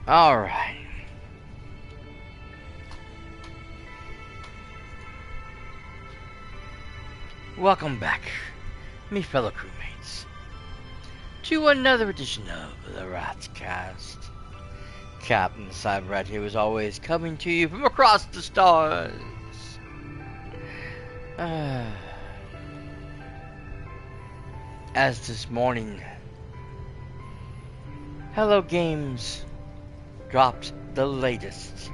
Alright. Welcome back, me fellow crewmates, to another edition of the Ratcast. Captain Cyperrat here, as always, coming to you from across the stars. As this morning, Hello Games dropped the latest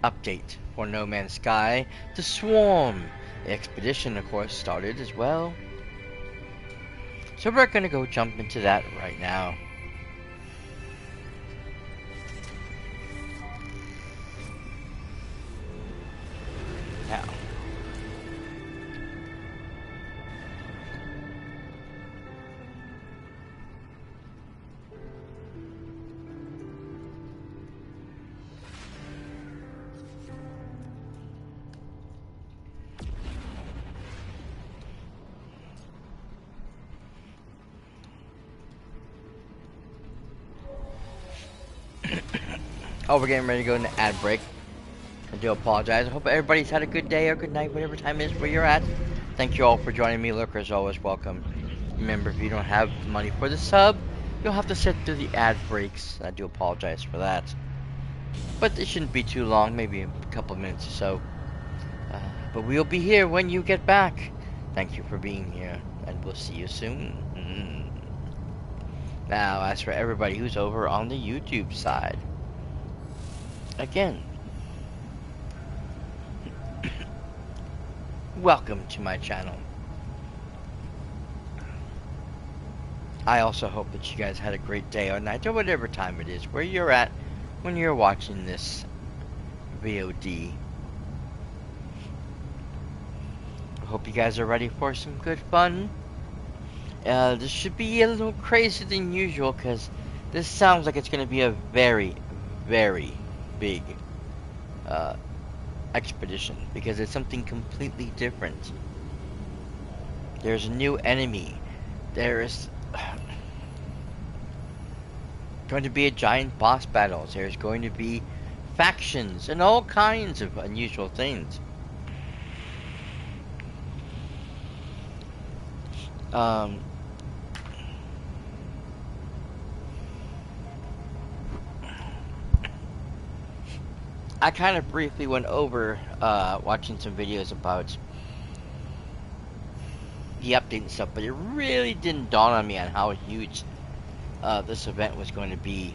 update for No Man's Sky. The Swarm expedition, of course, started as well. So we're gonna go jump into that right now. Now, we're getting ready to go into ad break. I do apologize. I hope everybody's had a good day or good night, whatever time it is where you're at. Thank you all for joining me. Lurkers, always welcome. Remember, if you don't have money for the sub, you'll have to sit through the ad breaks. I do apologize for that. But it shouldn't be too long, maybe a couple of minutes or so. But we'll be here when you get back. Thank you for being here, and we'll see you soon. Now, as for everybody who's over on the YouTube side, again, welcome to my channel. I also hope that you guys had a great day or night or whatever time it is where you're at when you're watching this VOD. I hope you guys are ready for some good fun. This should be a little crazier than usual because this sounds like it's going to be a very, very big expedition because it's something completely different. There's a new enemy. There's going to be a giant boss battle. There's going to be factions and all kinds of unusual things. I kind of briefly went over watching some videos about the update and stuff, but it really didn't dawn on me on how huge this event was going to be.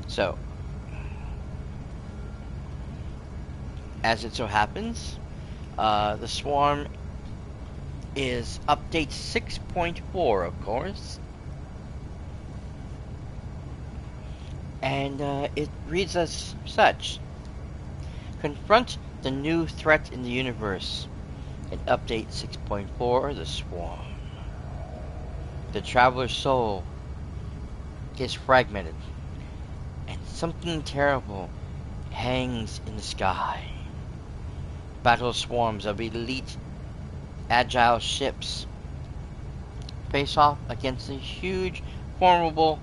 So, as it so happens, the Swarm is update 6.4, of course. And it reads as such. Confront the new threat in the universe. In update 6.4, the Swarm. The traveler's soul is fragmented, and something terrible hangs in the sky. Battle swarms of elite, agile ships face off against a huge, formidable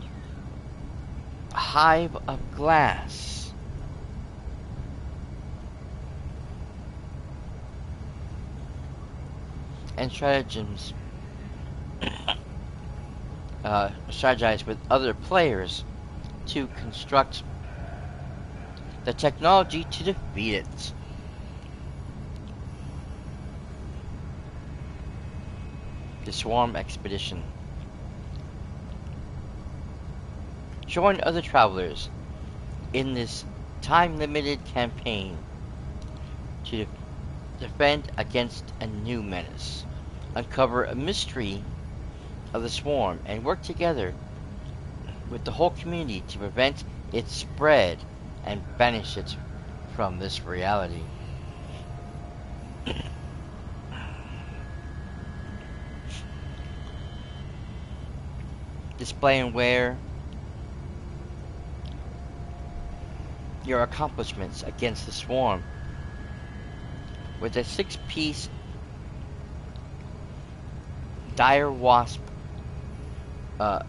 hive of glass. And strategize with other players to construct the technology to defeat it. The Swarm Expedition. Join other travelers in this time-limited campaign to defend against a new menace. Uncover a mystery of the Swarm and work together with the whole community to prevent its spread and banish it from this reality. Display and wear your accomplishments against the Swarm with a 6-piece dire wasp uh,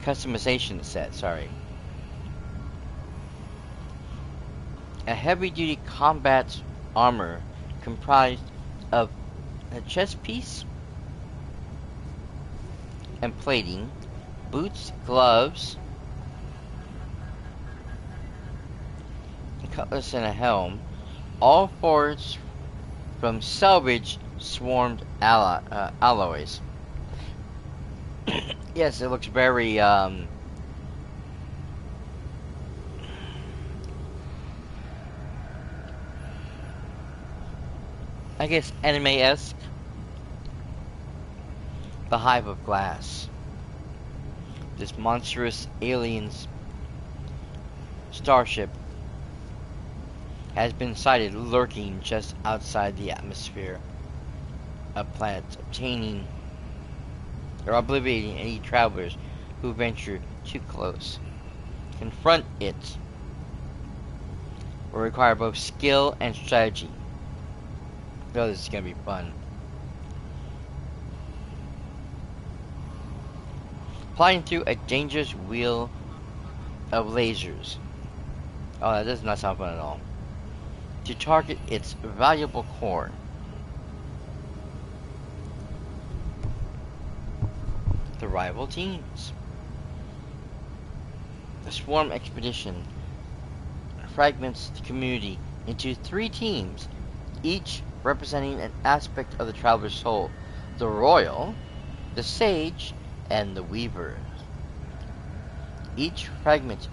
customization set, sorry. A heavy-duty combat armor comprised of a chest piece and plating, boots, gloves, a cutlass, and a helm, all forged from salvaged swarmed alloys. Yes, it looks very I guess anime-esque. The Hive of Glass. This monstrous alien starship has been sighted lurking just outside the atmosphere of planets, obtaining or obliviating any travelers who venture too close. Confront it will require both skill and strategy. Oh, this is gonna be fun. Flying through a dangerous wheel of lasers. Oh, that does not sound fun at all. To target its valuable core. The rival teams. The swarm expedition fragments the community into 3 teams, each representing an aspect of the traveler's soul: the royal, the sage, and the weaver. Each fragment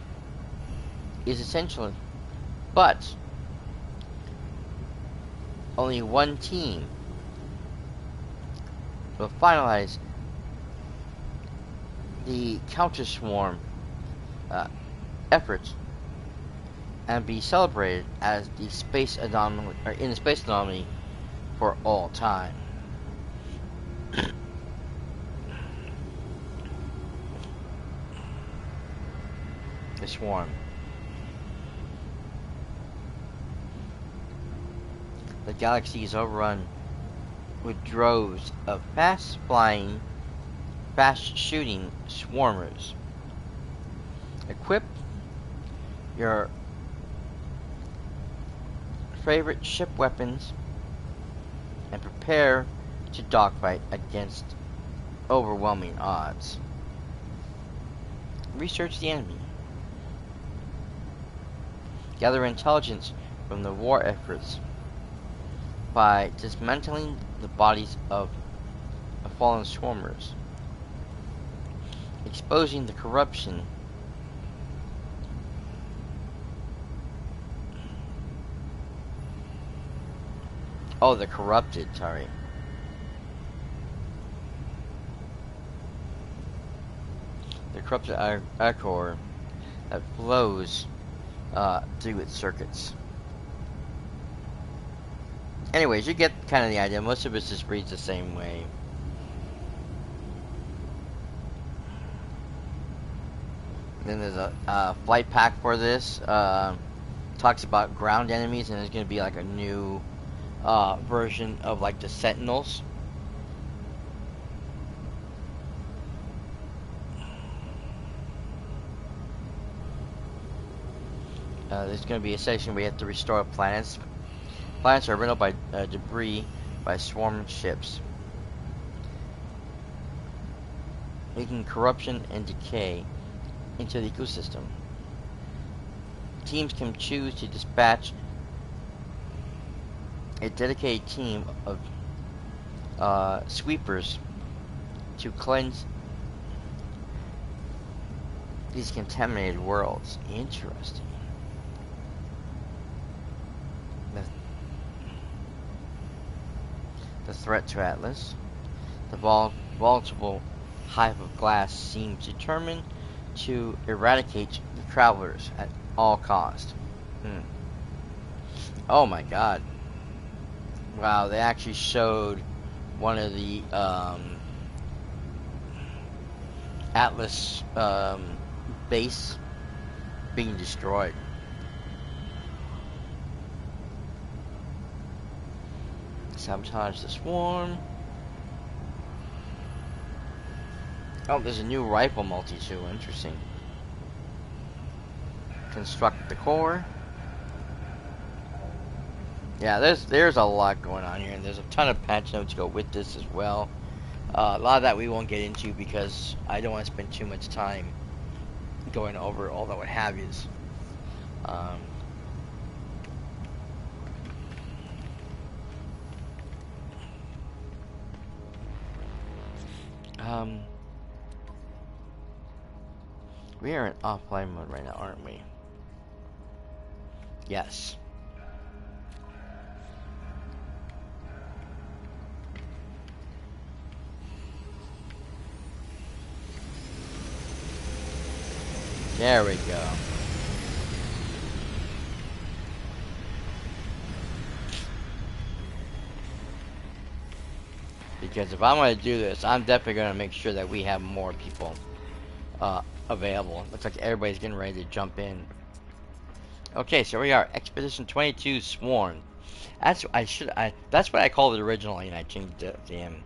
is essential, but only one team will finalize the counter swarm efforts and be celebrated as the space anomaly, or in the space anomaly, for all time. The swarm. The galaxy is overrun with droves of fast-flying, fast-shooting swarmers. Equip your favorite ship weapons and prepare to dogfight against overwhelming odds. Research the enemy. Gather intelligence from the war efforts by dismantling the bodies of fallen swarmers, exposing the corruption the corrupted, sorry. The corrupted ichor that flows through its circuits. Anyways, you get kind of the idea. Most of it just reads the same way. Then there's a flight pack for this. Talks about ground enemies, and there's going to be like a new version of like the Sentinels. There's going to be a section where you have to restore planets. Planets are riddled by debris by swarm ships, making corruption and decay into the ecosystem. Teams can choose to dispatch a dedicated team of sweepers to cleanse these contaminated worlds. Interesting. The threat to Atlas. The volatile Hive of Glass seems determined to eradicate the travelers at all cost. Oh my god. Wow, they actually showed one of the Atlas base being destroyed. Sabotage the swarm. Oh, there's a new rifle multi-tool. Interesting. Construct the core. Yeah, there's a lot going on here, and there's a ton of patch notes go with this as well. A lot of that we won't get into because I don't want to spend too much time going over all that what have yous. We are in offline mode right now, aren't we? Yes. There we go. Because if I'm going to do this, I'm definitely going to make sure that we have more people available. Looks like everybody's getting ready to jump in. Okay, so we are Expedition 22 Sworn. That's that's what I called it originally, and I changed it to him.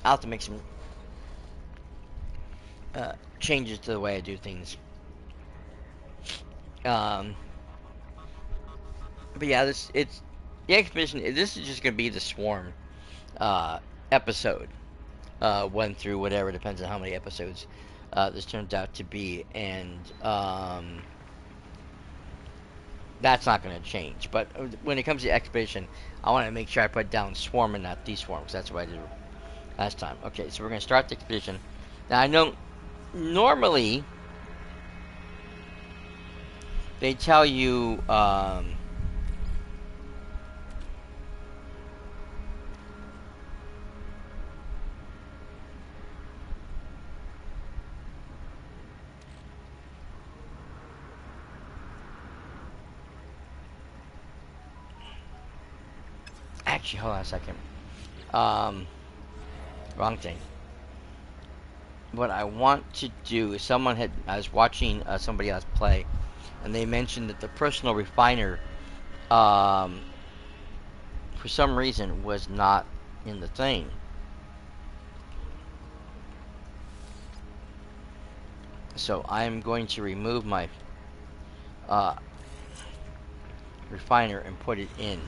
I'll have to make some changes to the way I do things. But yeah, it's the expedition. This is just gonna be the swarm episode, 1 through whatever, depends on how many episodes this turns out to be, and that's not gonna change. But when it comes to expedition, I want to make sure I put down swarm and not deswarm, because that's what I did last time. Okay, so we're gonna start the expedition. Now I know normally they tell you. Actually, hold on a second. Wrong thing. What I want to do is I was watching somebody else play, and they mentioned that the personal refiner, for some reason, was not in the thing. So I'm going to remove my refiner and put it in.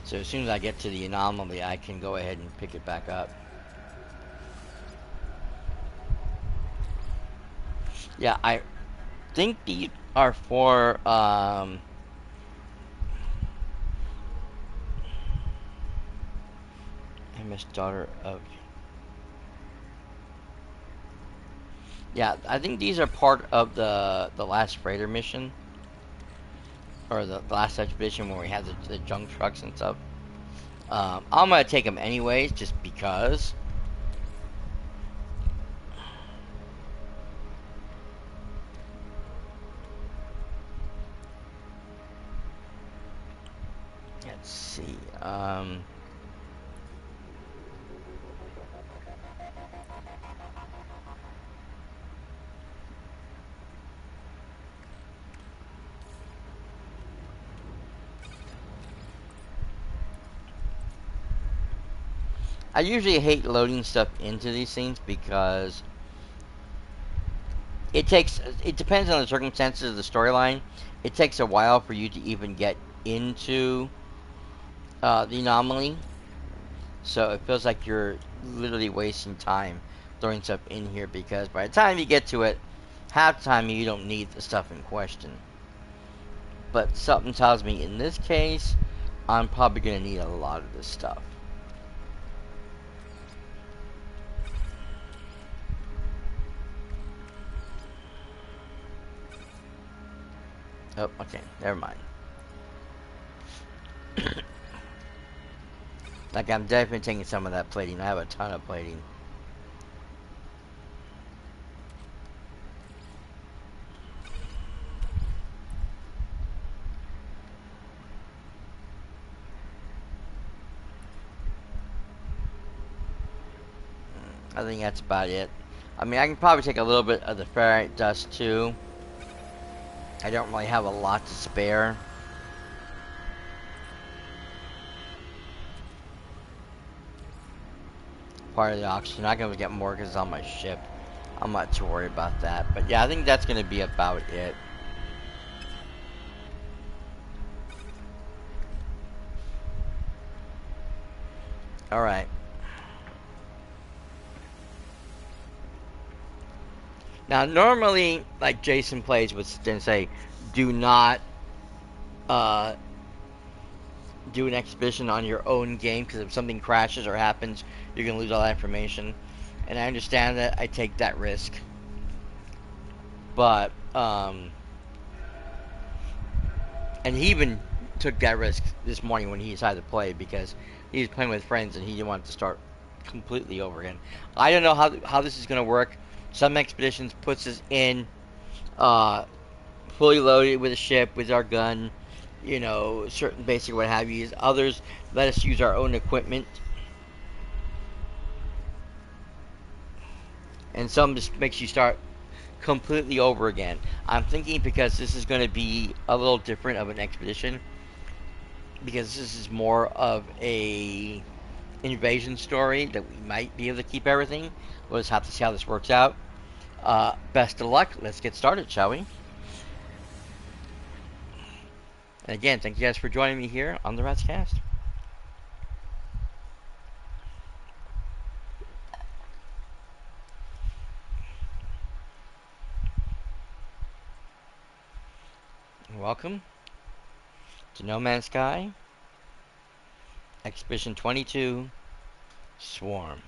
So as soon as I get to the anomaly, I can go ahead and pick it back up. Yeah, I think these are for MS daughter of. Yeah, I think these are part of the last freighter mission, or the last expedition where we had the junk trucks and stuff. I'm gonna take them anyways, just because. Let's see. I usually hate loading stuff into these things because it depends on the circumstances of the storyline. It takes a while for you to even get into the anomaly. So it feels like you're literally wasting time throwing stuff in here, because by the time you get to it, half the time you don't need the stuff in question. But something tells me in this case, I'm probably going to need a lot of this stuff. Oh, okay, never mind. Like, I'm definitely taking some of that plating. I have a ton of plating. I think that's about it. I mean, I can probably take a little bit of the ferrite dust too. I don't really have a lot to spare. part of the auction. I'm not gonna get more because it's on my ship. I'm not too worried about that. But yeah, I think that's gonna be about it. All right. Now, normally, like Jason plays would then say, do not uh, do an expedition on your own game because if something crashes or happens, you're gonna lose all that information. And I understand that. I take that risk, but and he even took that risk this morning when he decided to play because he was playing with friends and he didn't want to start completely over again. I don't know how this is gonna work. Some expeditions puts us in uh, fully loaded with a ship with our gun, certain basic what have you. Others let us use our own equipment, and some just makes you start completely over again. I'm thinking because this is going to be a little different of an expedition, because this is more of a invasion story that we might be able to keep everything. We'll just have to see how this works out. Best of luck. Let's get started, shall we? And again, thank you guys for joining me here on the Rats Cast. Welcome to No Man's Sky, Expedition 22, Swarm.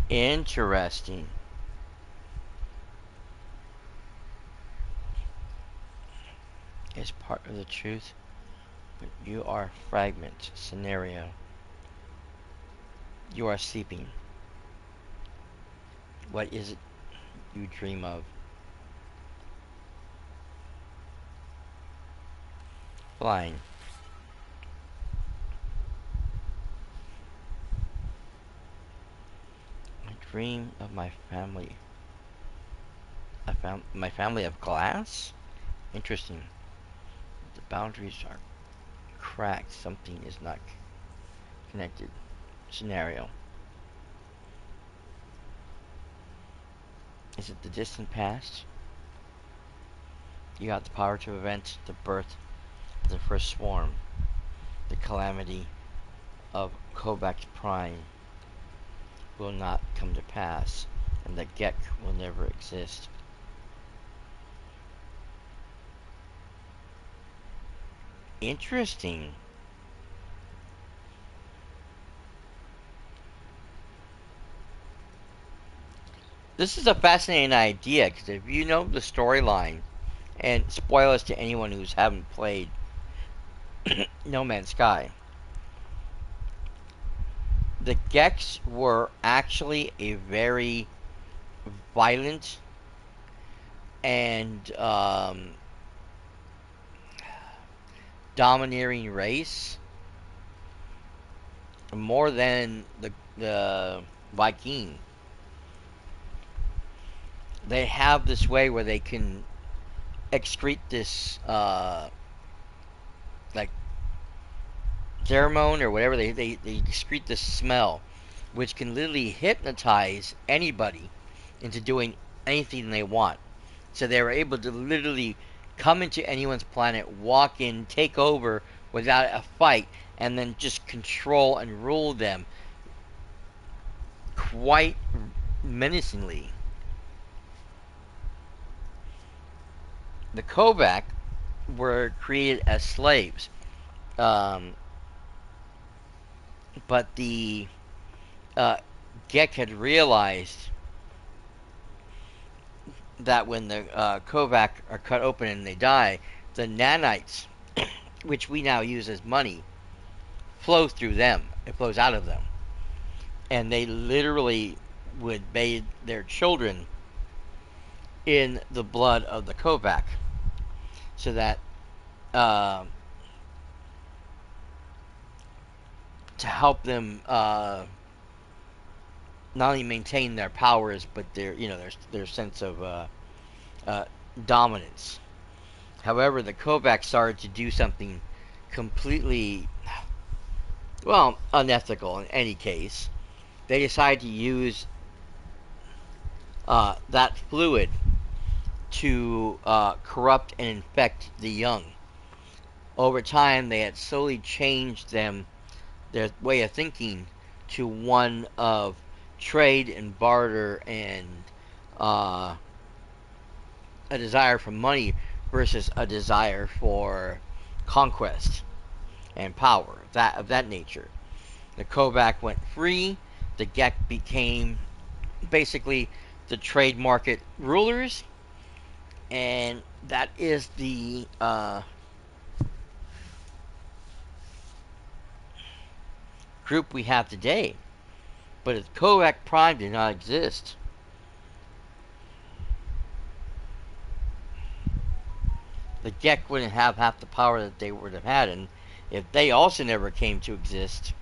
Interesting. Is part of the truth, but you are fragment scenario. You are sleeping. What is it you dream of? Flying. I dream of my family. I found my family of glass? Interesting. The boundaries are cracked. Something is not connected. Scenario. Is it the distant past? You got the power to prevent the birth of the first swarm. The calamity of Kovacs Prime will not come to pass, and the Gek will never exist. Interesting. This is a fascinating idea because if you know the storyline, and spoilers to anyone who's haven't played No Man's Sky, the Geks were actually a very violent and domineering race, more than the Viking. They have this way where they can excrete this like pheromone or whatever they excrete this smell, which can literally hypnotize anybody into doing anything they want. So they were able to literally come into anyone's planet, walk in, take over without a fight, and then just control and rule them quite menacingly. The Kobach were created as slaves, um, but the uh, Gek had realized that when the Kobach are cut open and they die, the nanites, which we now use as money, flow through them. It flows out of them. And they literally would bathe their children in the blood of the Kobach so that uh, to help them not only maintain their powers but their sense of uh, dominance. However, the Kobach started to do something completely, well, unethical in any case. They decided to use that fluid to corrupt and infect the young. Over time, they had slowly changed their way of thinking to one of trade and barter and uh, a desire for money versus a desire for conquest and power of that nature. The Kobach went free. The Gek became basically the trade market rulers, and that is the group we have today. But if Kobach Prime did not exist, the Gek wouldn't have half the power that they would have had, and if they also never came to exist,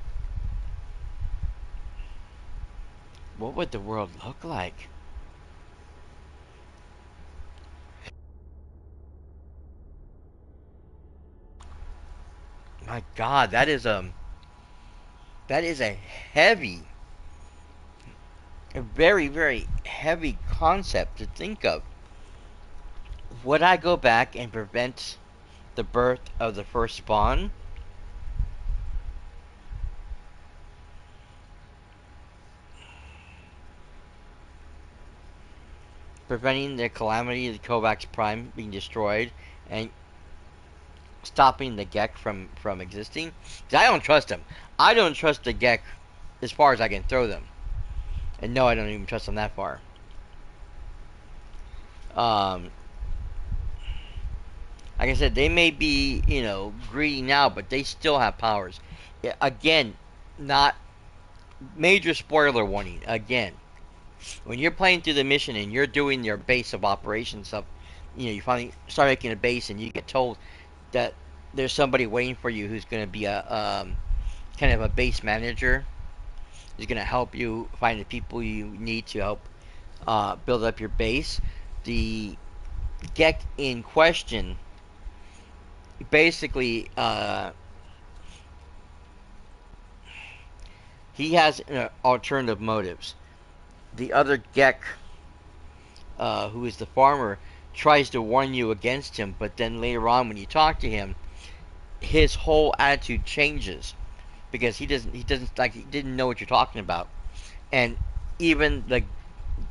what would the world look like? My God, that is a heavy, a very very heavy concept to think of. Would I go back and prevent the birth of the first spawn? Preventing the calamity of the Kovacs Prime being destroyed and stopping the Gek from existing? 'Cause I don't trust them. I don't trust the Gek as far as I can throw them. And no, I don't even trust them that far. Um, like I said, they may be, greedy now, but they still have powers. Yeah, again, not major spoiler warning. Again, when you're playing through the mission and you're doing your base of operations stuff, you finally start making a base and you get told that there's somebody waiting for you who's going to be a kind of a base manager, who's going to help you find the people you need to help build up your base. The Gek in question basically he has alternative motives. The other Gek, who is the farmer, tries to warn you against him, but then later on when you talk to him, his whole attitude changes because he didn't know what you're talking about. And even the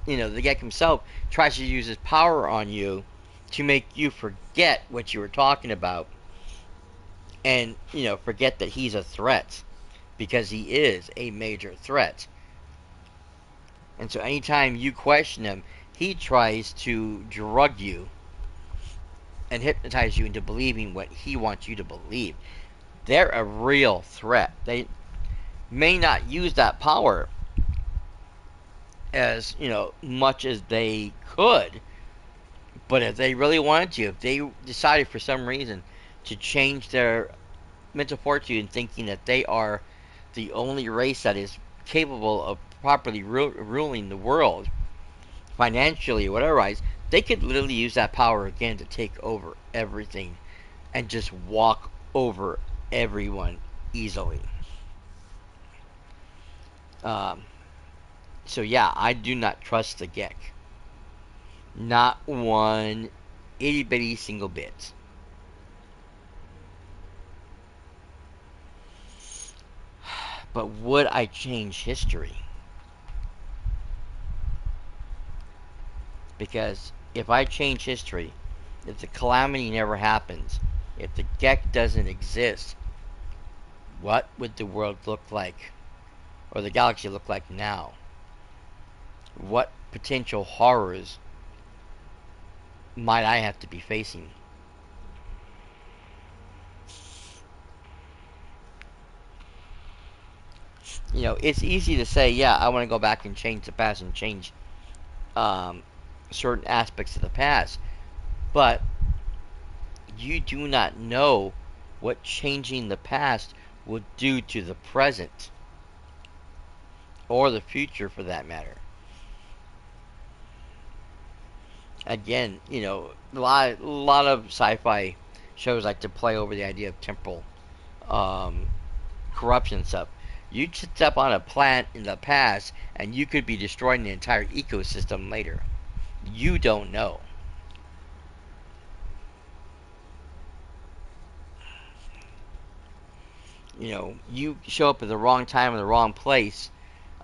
Gek himself tries to use his power on you to make you forget what you were talking about and forget that he's a threat because he is a major threat. And so anytime you question him, he tries to drug you and hypnotize you into believing what he wants you to believe. They're a real threat. They may not use that power as much as they could, but if they really wanted to, if they decided for some reason to change their mental fortitude and thinking that they are the only race that is capable of properly ruling the world financially or otherwise, they could literally use that power again to take over everything and just walk over everyone easily. Um, so yeah, I do not trust the Gek. Not one itty bitty single bit. But would I change history? Because if I change history, if the calamity never happens, if the Gek doesn't exist, what would the world look like? Or the galaxy look like now? What potential horrors might I have to be facing? You know, it's easy to say, yeah, I want to go back and change the past and change um, certain aspects of the past, but you do not know what changing the past will do to the present or the future for that matter. Again, you know, a lot of sci-fi shows like to play over the idea of temporal um, corruption stuff. You step on a plant in the past, and you could be destroying the entire ecosystem later. You don't know. You know, you show up at the wrong time in the wrong place,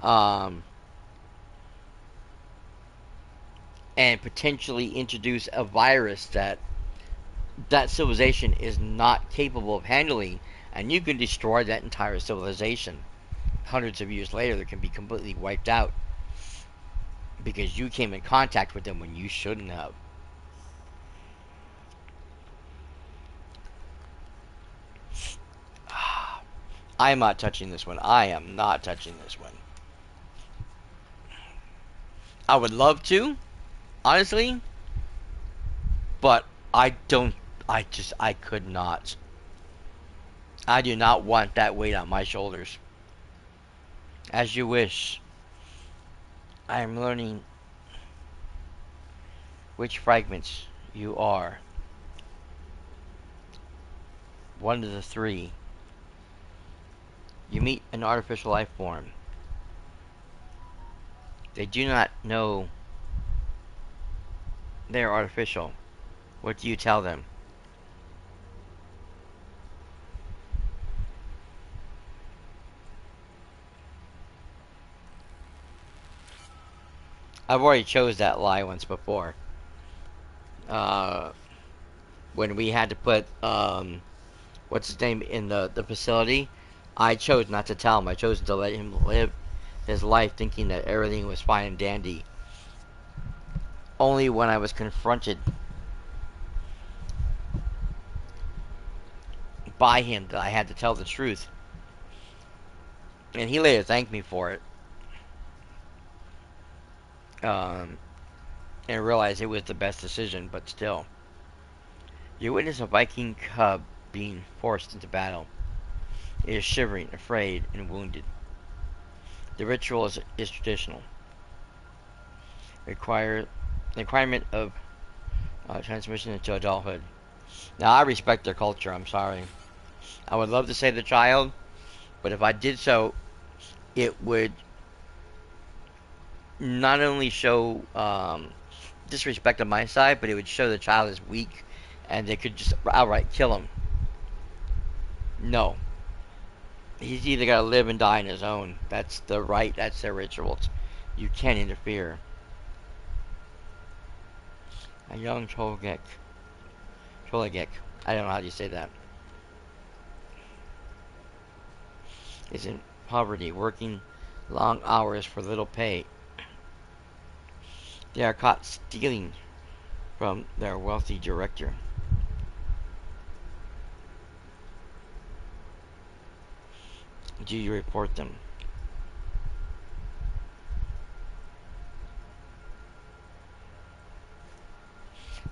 um, and potentially introduce a virus that civilization is not capable of handling, and you can destroy that entire civilization. Hundreds of years later, they can be completely wiped out because you came in contact with them when you shouldn't have. I am not touching this one. I am not touching this one. I would love to, honestly, but I don't. I could not. I do not want that weight on my shoulders. As you wish. I am learning which fragments you are. One of the three. You meet an artificial life form. They do not know they are artificial. What do you tell them? I've already chose that lie once before. Uh, when we had to put what's his name in the facility, I chose not to tell him. I chose to let him live his life thinking that everything was fine and dandy. Only when I was confronted by him that I had to tell the truth. And he later thanked me for it. Um, and realized it was the best decision, but still. You witness a Viking cub being forced into battle. It is shivering, afraid, and wounded. The ritual is traditional. Require requirement of transmission into adulthood. Now I respect their culture. I'm sorry. I would love to say the child, but if I did so, it would not only show disrespect on my side, but it would show the child is weak, and they could just outright kill him. No, he's either got to live and die on his own. That's the right. That's their rituals. You can't interfere. A young Cholegek. I don't know how you say that. Is in poverty, working long hours for little pay. They are caught stealing from their wealthy director. Do you report them?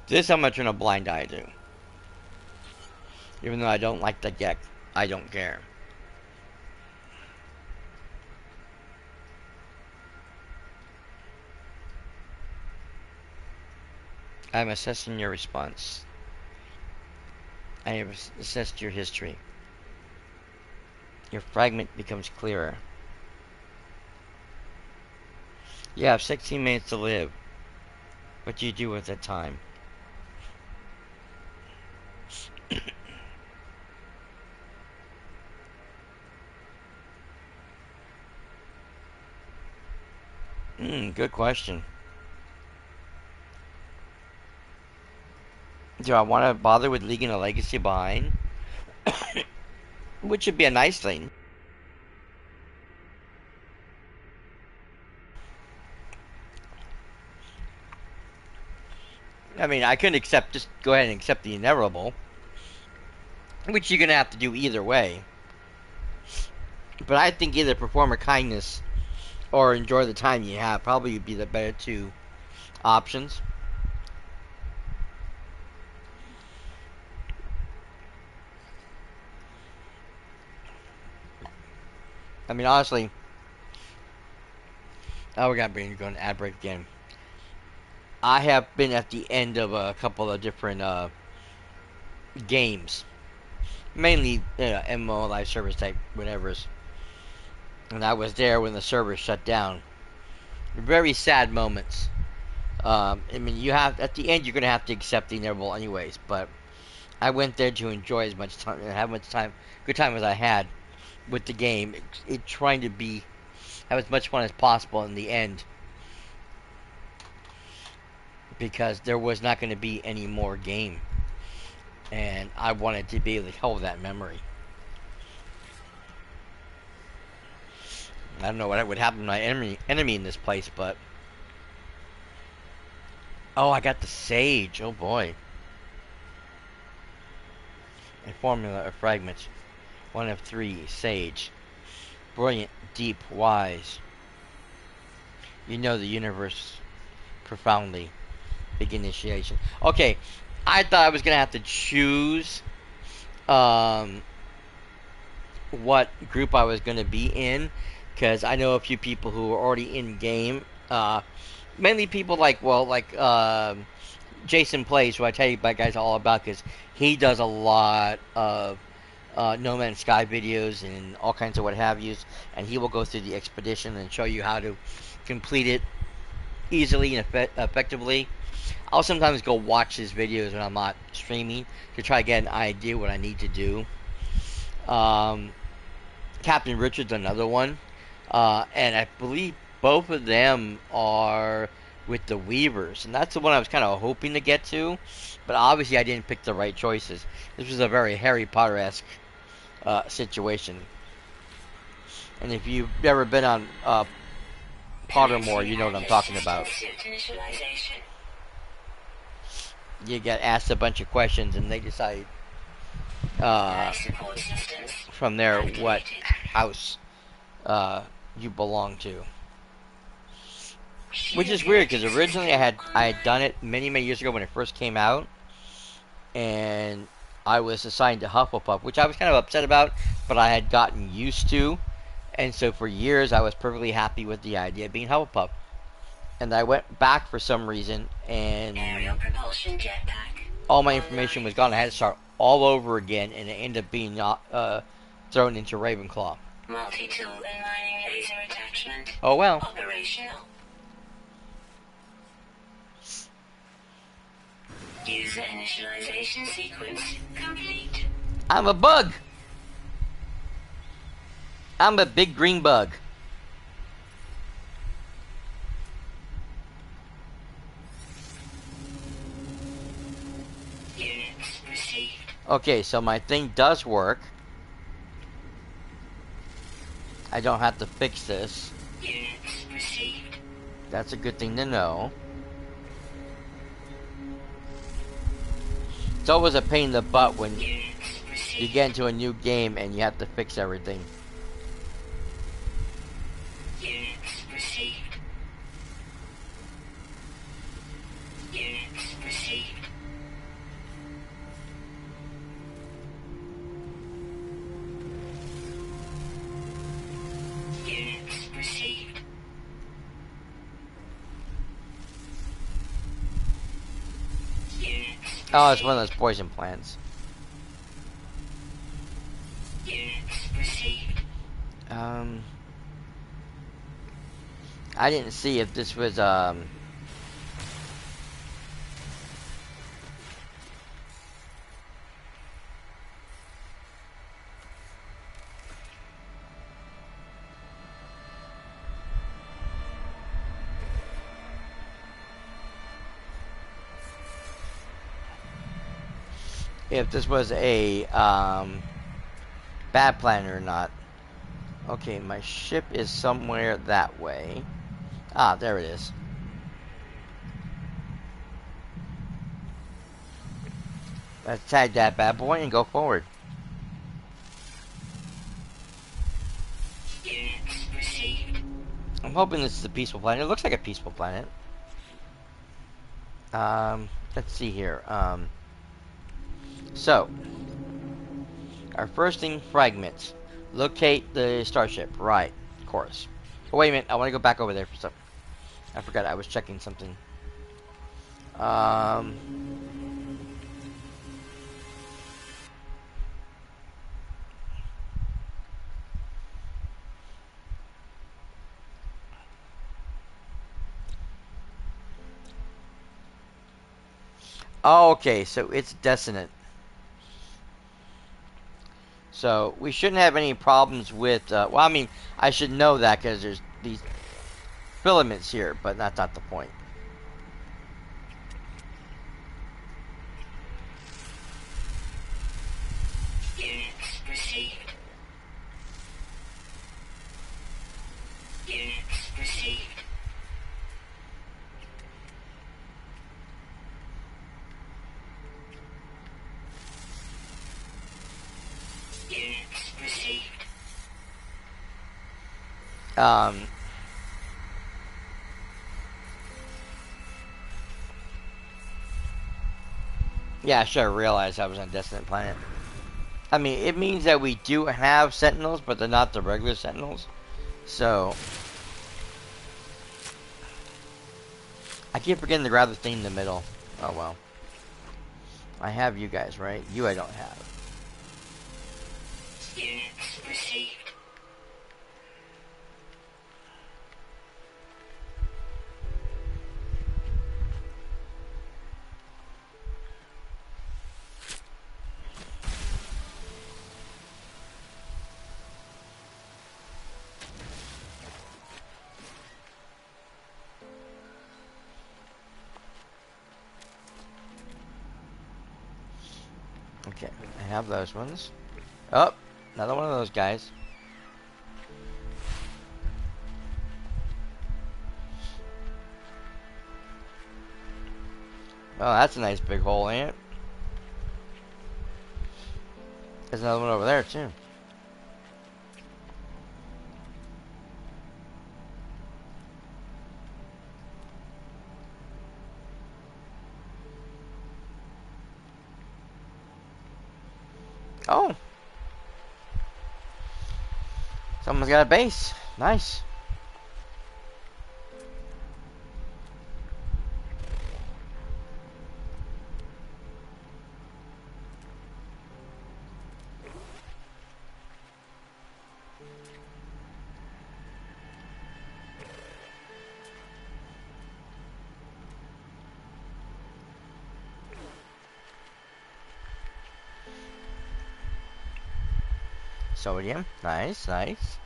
This I'm gonna turn a blind eye to. Even though I don't like the Gek, I don't care. I'm assessing your response. I have assessed your history. Your fragment becomes clearer. You have 16 minutes to live. What do you do with that time? Good question. Do I want to bother with leaving a legacy behind? Which would be a nice thing. I mean, I couldn't just go ahead and accept the inevitable, which you're going to have to do either way. But I think either perform a kindness or enjoy the time you have probably would be the better two options. I mean, honestly, we're going to go an ad break again. I have been at the end of a couple of different games, mainly MMO live service type whatever's, and I was there when the server shut down. Very sad moments. I mean, you have at the end you're gonna have to accept the inevitable anyways. But I went there to enjoy as much time and have good time as I had with the game. Trying to have as much fun as possible in the end, because there was not going to be any more game, and I wanted to be able to hold that memory. I don't know what would happen to my enemy in this place, but oh, I got the sage. Oh boy, a formula of fragments. 1 of 3. Sage. Brilliant, deep, wise. You know the universe profoundly. Big initiation. Okay, I thought I was gonna have to choose what group I was gonna be in, because I know a few people who are already in game. Mainly people Jason Plays, who I tell you about guys all about, because he does a lot of No Man's Sky videos and all kinds of what have yous, and he will go through the expedition and show you how to complete it easily and effectively. I'll sometimes go watch his videos when I'm not streaming to try to get an idea what I need to do. Um, Captain Richard's another one, and I believe both of them are with the Weavers, and that's the one I was kind of hoping to get to, but obviously I didn't pick the right choices. This was a very Harry Potter-esque situation, and if you've ever been on Pottermore, you know what I'm talking about. You get asked a bunch of questions, and they decide from there what house you belong to. Which is weird, because originally I had done it many years ago when it first came out, and I was assigned to Hufflepuff, which I was kind of upset about, but I had gotten used to, and so for years I was perfectly happy with the idea of being Hufflepuff. And I went back for some reason, and all my information was gone. I had to start all over again, and it ended up being thrown into Ravenclaw. Multi-tool and mining laser attachment. Oh well. Operational. User initialization sequence complete. I'm a bug. I'm a big green bug. Units received. Okay, so my thing does work. I don't have to fix this. Units received. That's a good thing to know. It's always a pain in the butt when you get into a new game and you have to fix everything. Units received. Units received. Units received. Oh, it's one of those poison plants. Units received. I didn't see if this was if this was a bad planet or not. Okay, my ship is somewhere that way. Ah, there it is. Let's tag that bad boy and go forward. I'm hoping this is a peaceful planet. It looks like a peaceful planet. Let's see here. So, our first thing, fragments. Locate the starship. Right, of course. Oh, wait a minute. I want to go back over there for something. I forgot I was checking something. Oh, okay, so it's dissonant. So we shouldn't have any problems with. Well, I mean, I should know that because there's these filaments here, but that's not the point. Yeah, I should have realized I was on a dissonant planet. I mean, it means that we do have sentinels, but they're not the regular sentinels. So, I keep forgetting to grab the thing in the middle. Oh well. I have you guys, right? You I don't have. Okay, I have those ones. Oh, another one of those guys. Oh, that's a nice big hole, ain't it? There's another one over there, too. Oh! Someone's got a base. Nice. Sodium. Nice, nice.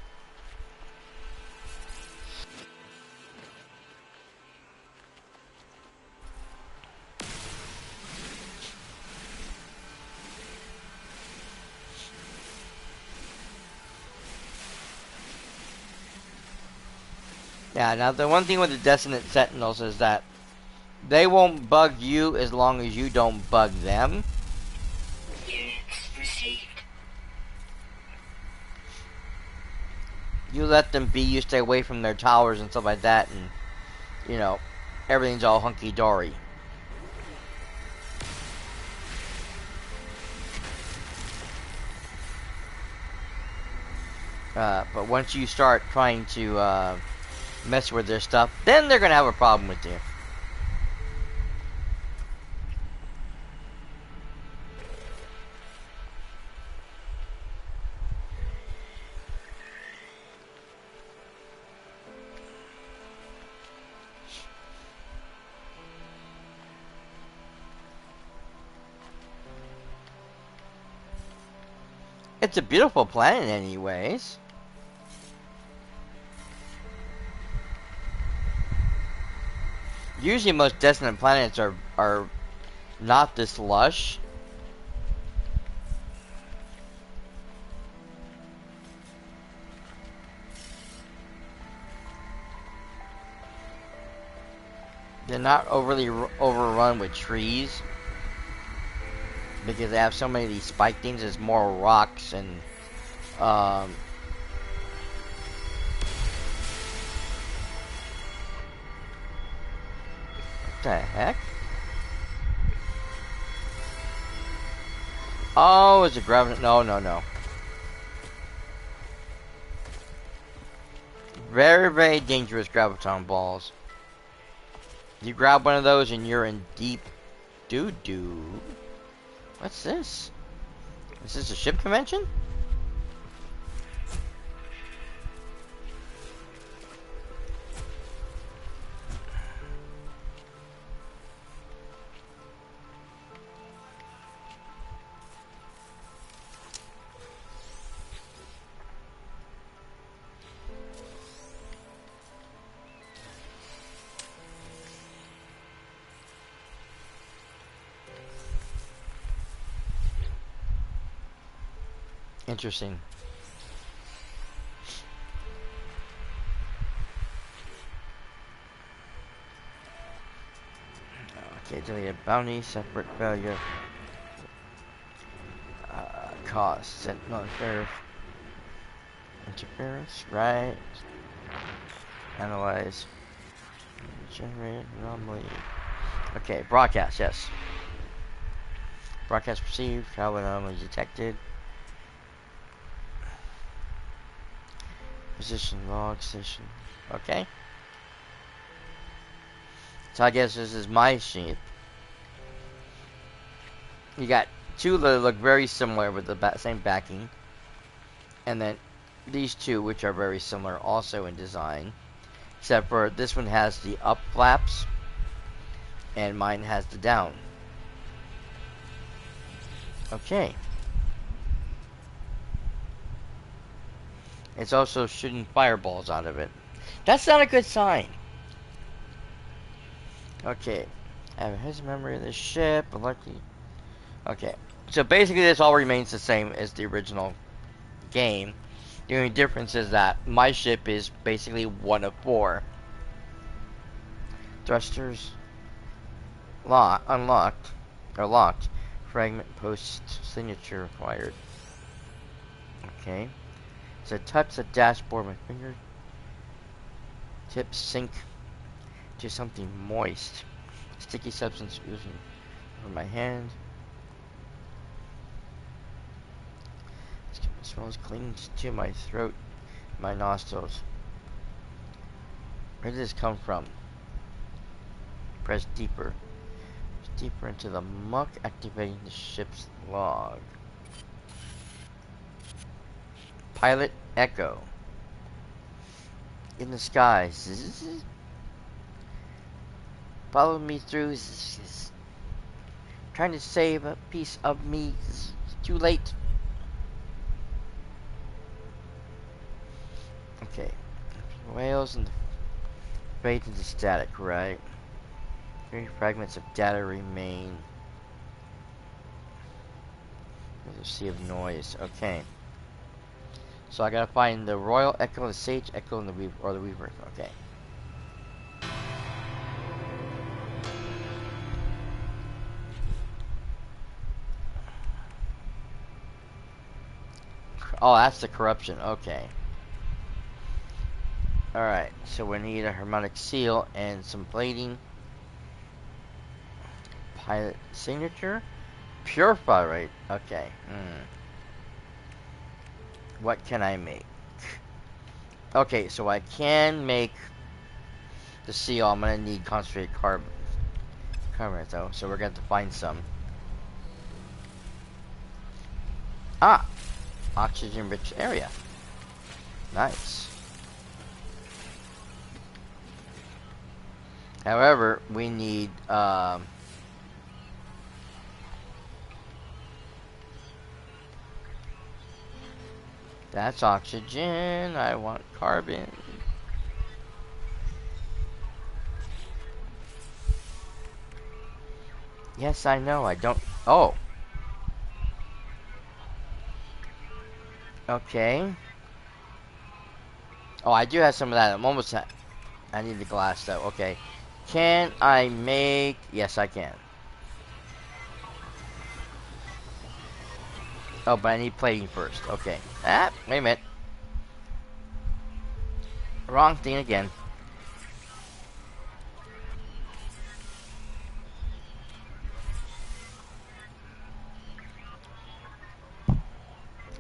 Yeah, now the one thing with the Dissonant Sentinels is that they won't bug you as long as you don't bug them. You let them be, you stay away from their towers and stuff like that, and, you know, everything's all hunky-dory. But once you start trying to mess with their stuff, then they're going to have a problem with you. It's a beautiful planet anyways. Usually most Dissonant planets are not this lush. They're not overly overrun with trees because they have so many of these spike things. There's more rocks and what the heck? Oh, it's a gravity. No, no, no. Very, very dangerous graviton balls. You grab one of those and you're in deep doo-doo. What's this? Is this a ship convention? Interesting. Okay, delete a bounty, separate failure. Cost, set interference, right? Analyze. Generate anomaly. Okay, broadcast, yes. Broadcast received, travel anomaly detected. Position log station. Okay. So I guess this is my sheet. You got two that look very similar with the same backing. And then these two, which are very similar also in design. Except for this one has the up flaps. And mine has the down. Okay. It's also shooting fireballs out of it. That's not a good sign. Okay. I have his memory of the ship. Lucky. Okay. So basically this all remains the same as the original game. The only difference is that my ship is basically one of four. Thrusters unlocked. Or locked. Fragment post signature required. Okay. So touch the dashboard with finger. Tips sink to something moist. Sticky substance oozing over my hand. It smells clean to my throat, my nostrils. Where did this come from? Press deeper. Deeper into the muck, activating the ship's log. Pilot Echo. In the sky. Follow me through. Trying to save a piece of me. It's too late. Okay. Whales and fade into static, right? 3 fragments of data remain. There's a sea of noise. Okay. So I gotta find the Royal Echo, the Sage Echo, and the Weaver, or the Weaver. Okay. Oh, that's the corruption. Okay. Alright, so we need a harmonic seal and some plating. Pilot signature. Purify rate. Okay. What can I make? Okay, so I can make the seal. I'm gonna need concentrated carbon though, so we're gonna have to find some. Ah! Oxygen rich area. Nice. However, we need that's oxygen. I want carbon. Yes, I know. I don't. Oh. Okay. Oh, I do have some of that. I'm almost at. I need the glass though. Okay. Can I make... Yes, I can. Oh, but I need plating first. Okay. Ah, wait a minute. Wrong thing again.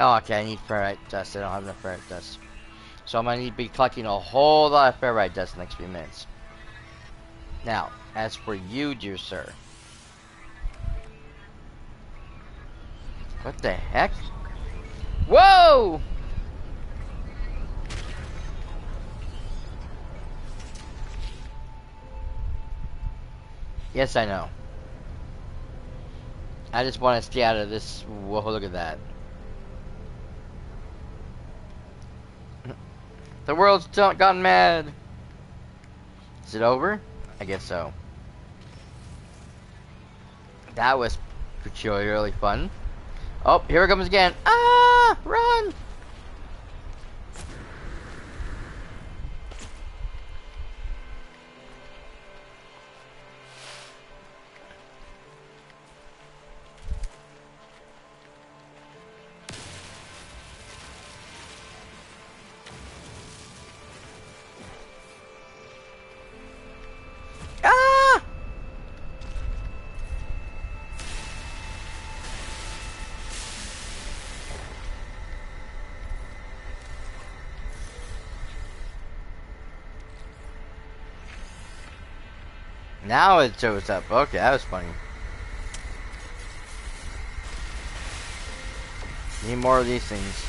Oh, okay, I need ferrite dust. I don't have enough ferrite dust. So I'm going to need to be collecting a whole lot of ferrite dust in the next few minutes. Now, as for you, dear sir. What the heck? Whoa! Yes, I know. I just want to stay out of this. Whoa, look at that. The world's gone mad. Is it over? I guess so. That was peculiarly fun. Oh, here it comes again. Ah! Run! Ah! Now it shows up. Okay, that was funny. Need more of these things.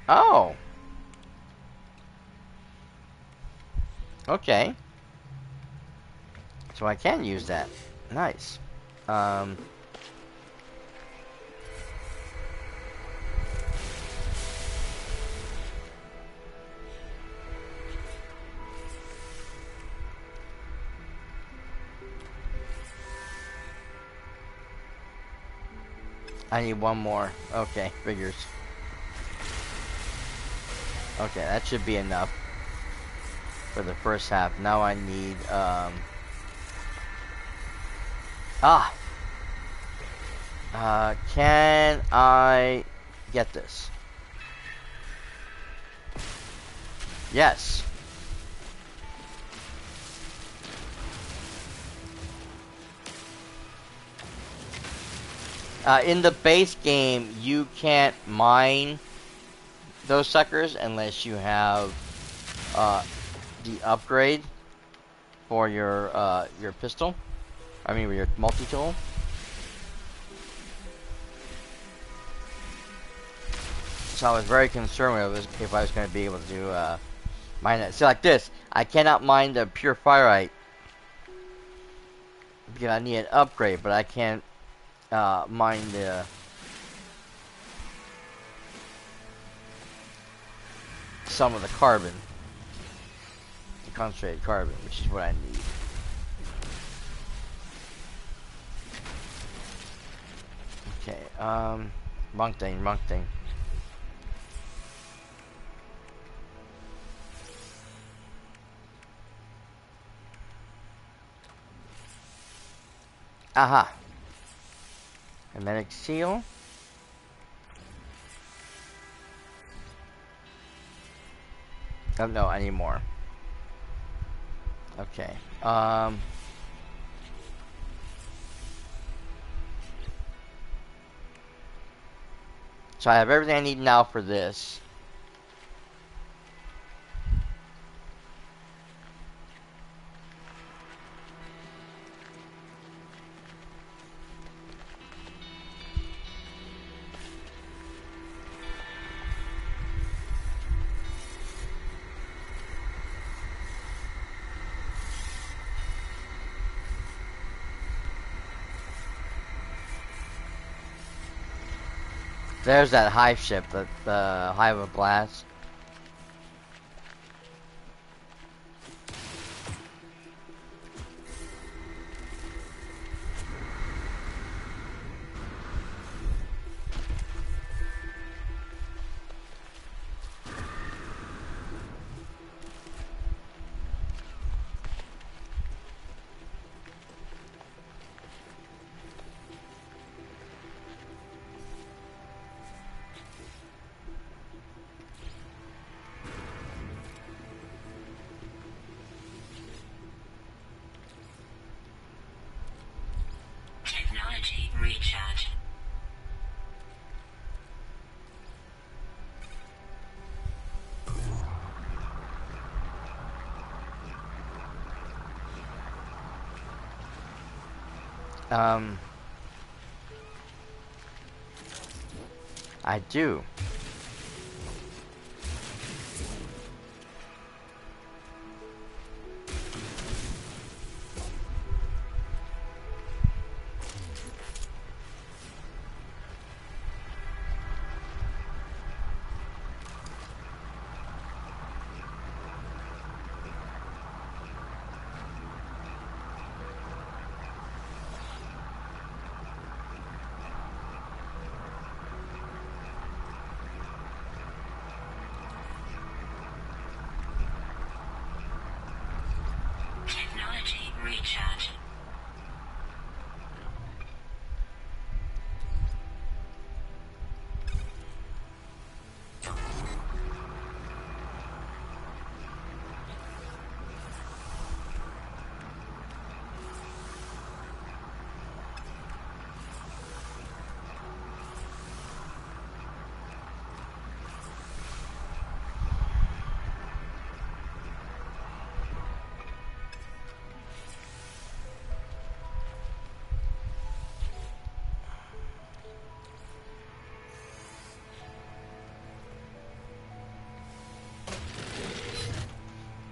Oh. Okay. So I can use that. Nice. I need one more. Okay, figures. Okay, that should be enough for the first half. Now I need, can I get this? Yes. In the base game, you can't mine those suckers unless you have the upgrade for your pistol. I mean, your multi-tool. So I was very concerned with if I was going to be able to mine it. See, like this, I cannot mine the pure fireite because I need an upgrade, but I can't mine the some of the carbon, the concentrated carbon, which is what I need. Okay, wrong thing, wrong thing. Aha. Hermetic seal. Oh, no, I need more. Okay. So I have everything I need now for this. There's that hive ship, the hive of glass. recharge. I do. Technology recharge.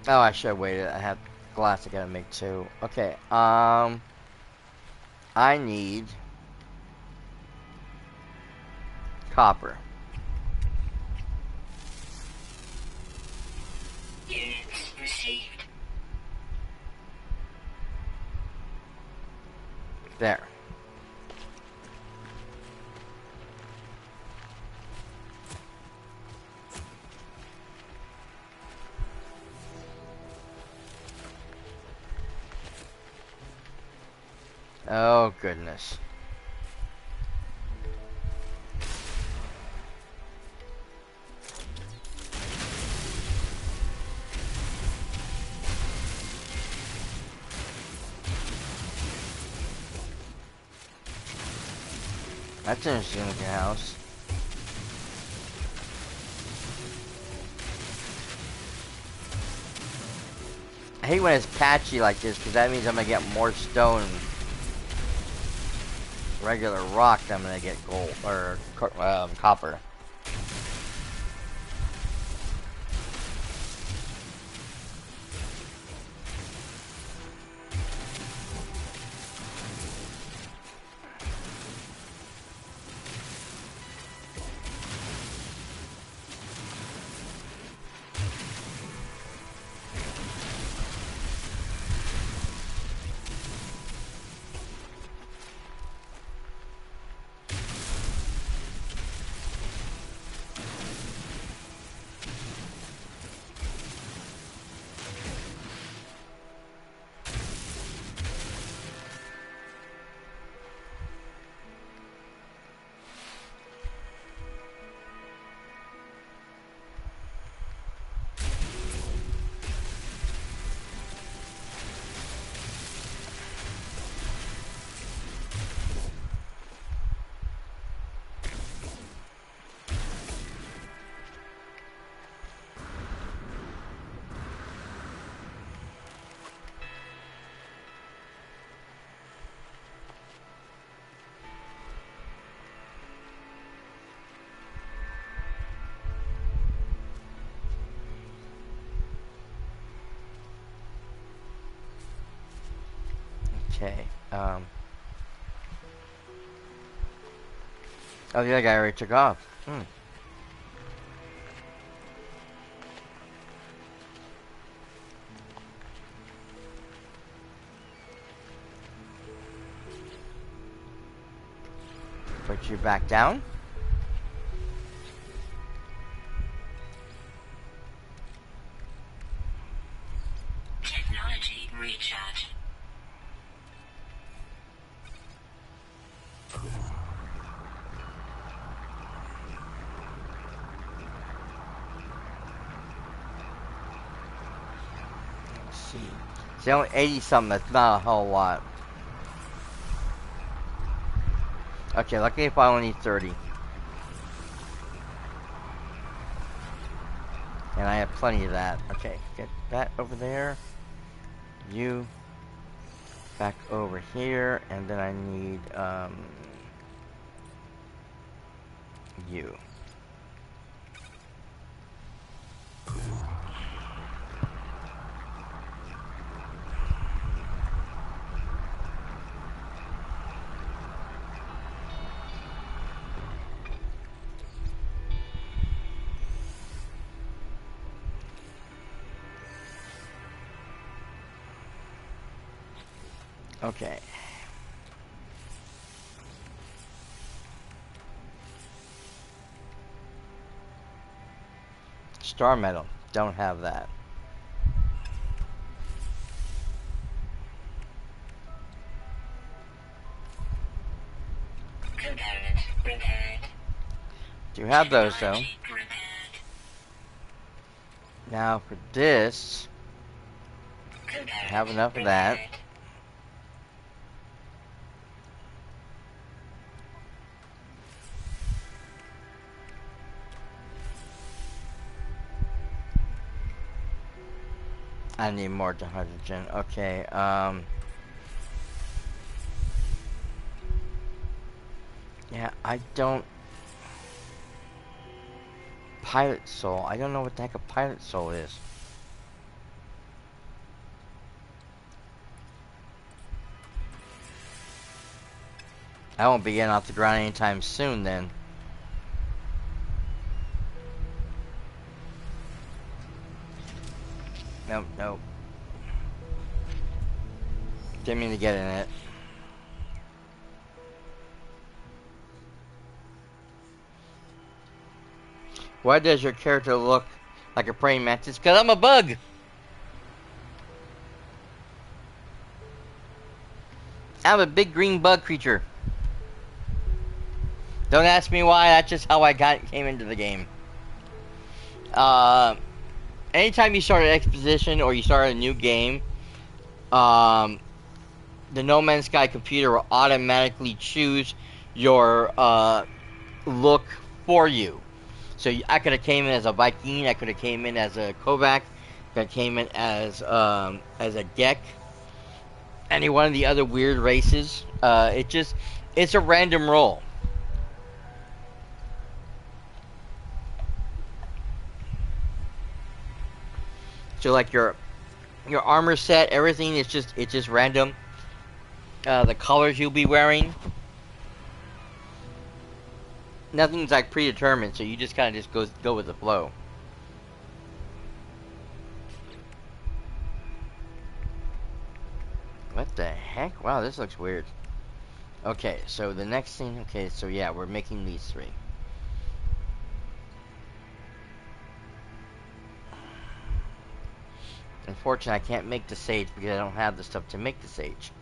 Oh, I should have waited. I have glass I gotta make too. Okay, I need copper. Units received. There. Oh, goodness. That's an interesting looking house. I hate when it's patchy like this because that means I'm gonna get more stone. Regular rock, I'm gonna get gold or copper. Okay. Oh, the other guy already took off. Put you back down. Technology recharge. Let's see. See, only 80 something. That's not a whole lot. Okay, luckily if I only need 30. And I have plenty of that. Okay, get that over there. You back over here, and then I need you. Okay. Star medal. Don't have that. Component repaired. Do have those though. Technology repaired. Now for this, Component I have enough of that. repaired. I need more hydrogen. Okay, yeah, I don't... Pilot soul. I don't know what the heck a pilot soul is. I won't be getting off the ground anytime soon then. Nope, nope. Didn't mean to get in it. Why does your character look like a praying mantis? Because I'm a bug! I'm a big green bug creature. Don't ask me why, that's just how I came into the game. Anytime you start an exposition or you start a new game, the No Man's Sky computer will automatically choose your look for you. So I could have came in as a Viking, I could have came in as a Kovac, could have came in as a Gek, any one of the other weird races. It's a random roll. So like your armor set, everything it's just random. The colors you'll be wearing, nothing's like predetermined, so you just kind of just go with the flow. What the heck? Wow, this looks weird. Okay, so the next thing, okay, so yeah, we're making these 3. Unfortunately, I can't make the sage because I don't have the stuff to make the sage.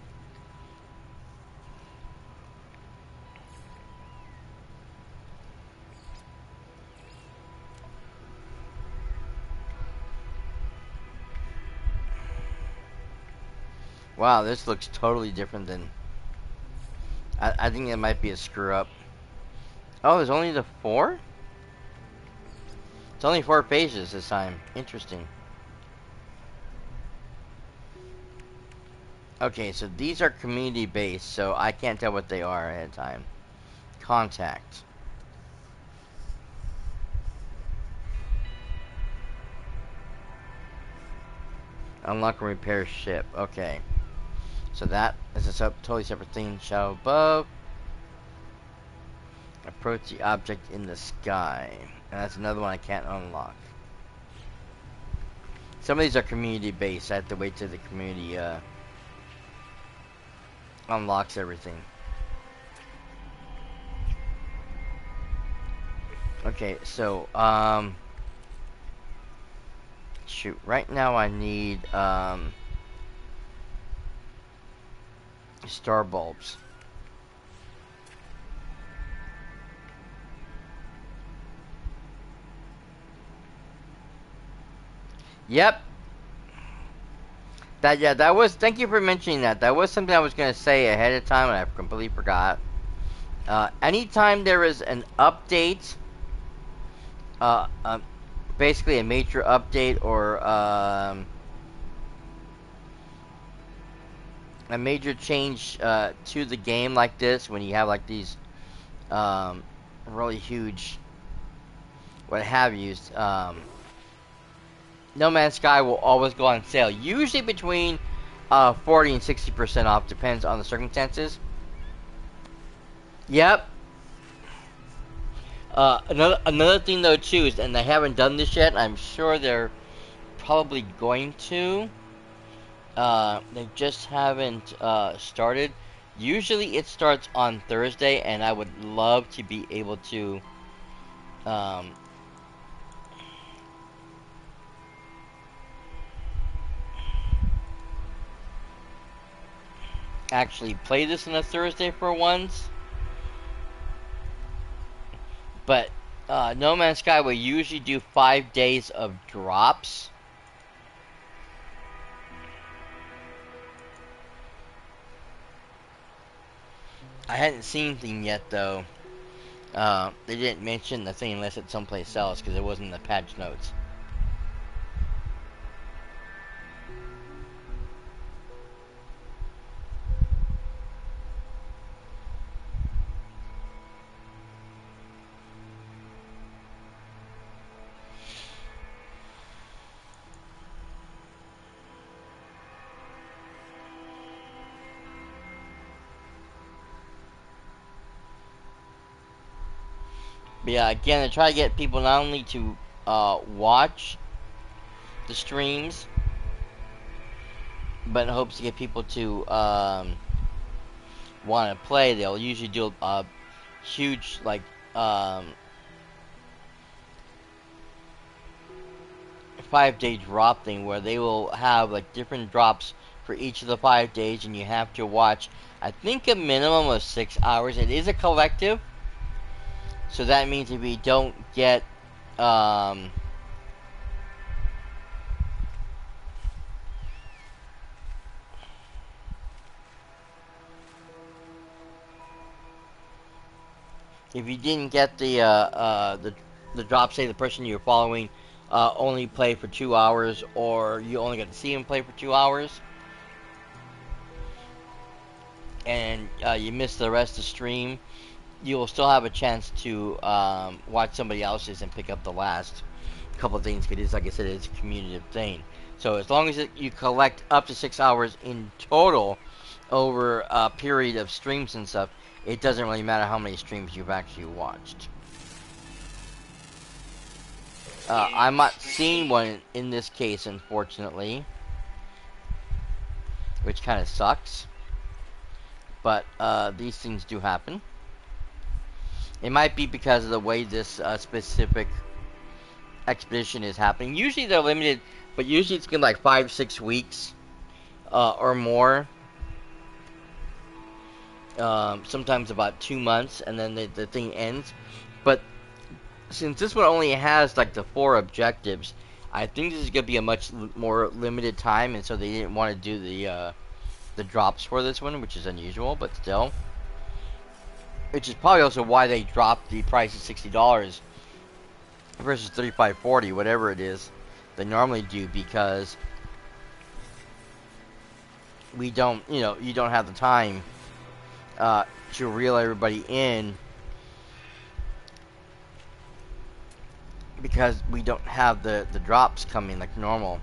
Wow, this looks totally different than... I think it might be a screw up. Oh, there's only the 4? It's only 4 pages this time. Interesting. Okay, so these are community based, so I can't tell what they are ahead of time. Contact. Unlock and repair ship. Okay. So that is a totally separate thing. Shadow above. Approach the object in the sky. And that's another one I can't unlock. Some of these are community based. I have to wait till the community unlocks everything. Okay, so shoot, right now I need star bulbs. Yep. That was, thank you for mentioning that. That was something I was going to say ahead of time and I completely forgot. Anytime there is an update, uh, um, basically a major update or a major change to the game like this, when you have like these really huge, what have yous, No Man's Sky will always go on sale. Usually between 40 and 60% off, depends on the circumstances. Yep. Another thing though too is, and they haven't done this yet. I'm sure they're probably going to. They just haven't started. Usually it starts on Thursday, and I would love to be able to um, actually play this on a Thursday for once. But No Man's Sky will usually do 5 days of drops. I hadn't seen anything yet though. They didn't mention the thing unless it's someplace else because it wasn't in the patch notes. But yeah, again, I try to get people not only to watch the streams, but in hopes to get people to want to play. They'll usually do a huge, like, 5-day drop thing where they will have like different drops for each of the 5 days, and you have to watch, I think, a minimum of 6 hours. It is a collective, so that means if you don't get if you didn't get the drop, say the person you're following only played for 2 hours, or you only got to see him play for 2 hours, and you missed the rest of the stream, you will still have a chance to watch somebody else's and pick up the last couple of things. Because, like I said, it's a community thing. So as long as you collect up to 6 hours in total over a period of streams and stuff, it doesn't really matter how many streams you've actually watched. I'm not seeing one in this case, unfortunately, which kind of sucks. But these things do happen. It might be because of the way this specific expedition is happening. Usually they're limited, but usually it's been like 5-6 weeks or more. Sometimes about 2 months, and then the thing ends. But since this one only has like the 4 objectives, I think this is going to be a much more limited time, and so they didn't want to do the drops for this one, which is unusual, but still. Which is probably also why they dropped the price to $60 versus $35.40, whatever it is they normally do, because we don't, you don't have the time to reel everybody in, because we don't have the drops coming like normal.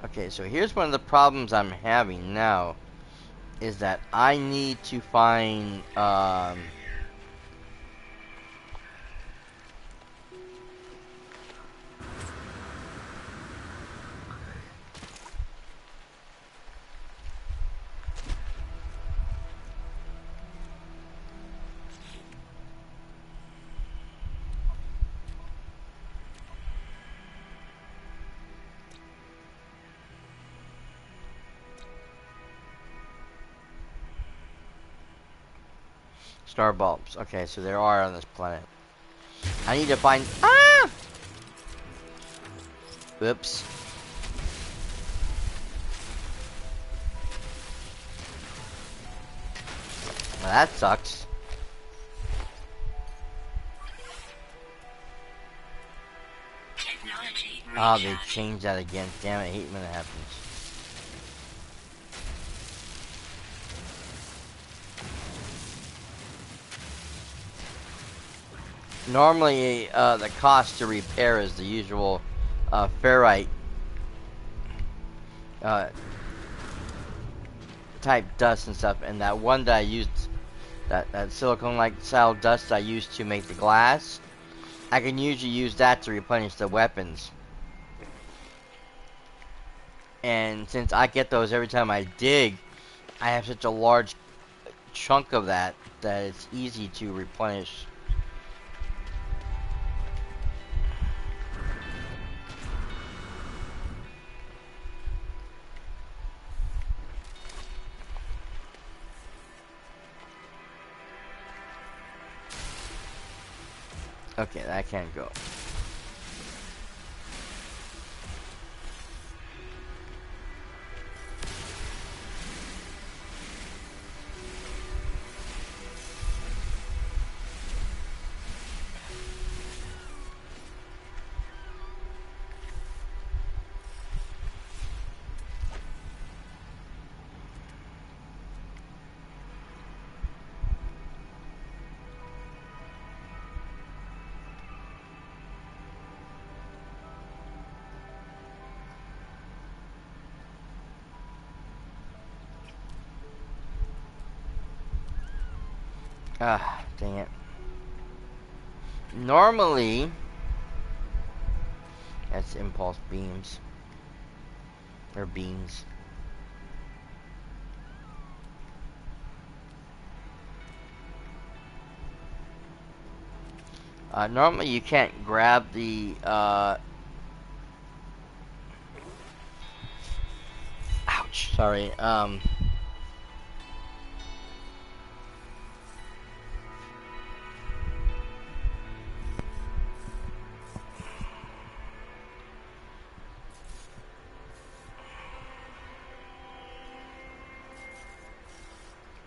Okay, so here's one of the problems I'm having now, is that I need to find star bulbs. Okay, so there are on this planet. I need to find... Ah! Whoops. Well, that sucks. Technology Oh, they recharge. changed that again. Damn it, I hate when that happens. Normally, the cost to repair is the usual ferrite uh, type dust and stuff, and that one that I used, that silicone-like style dust I used to make the glass, I can usually use that to replenish the weapons. And since I get those every time I dig, I have such a large chunk of that it's easy to replenish. Okay, that can't go. Ah, dang it. Normally, that's impulse beams. Or beams. Normally you can't grab the, ouch, sorry,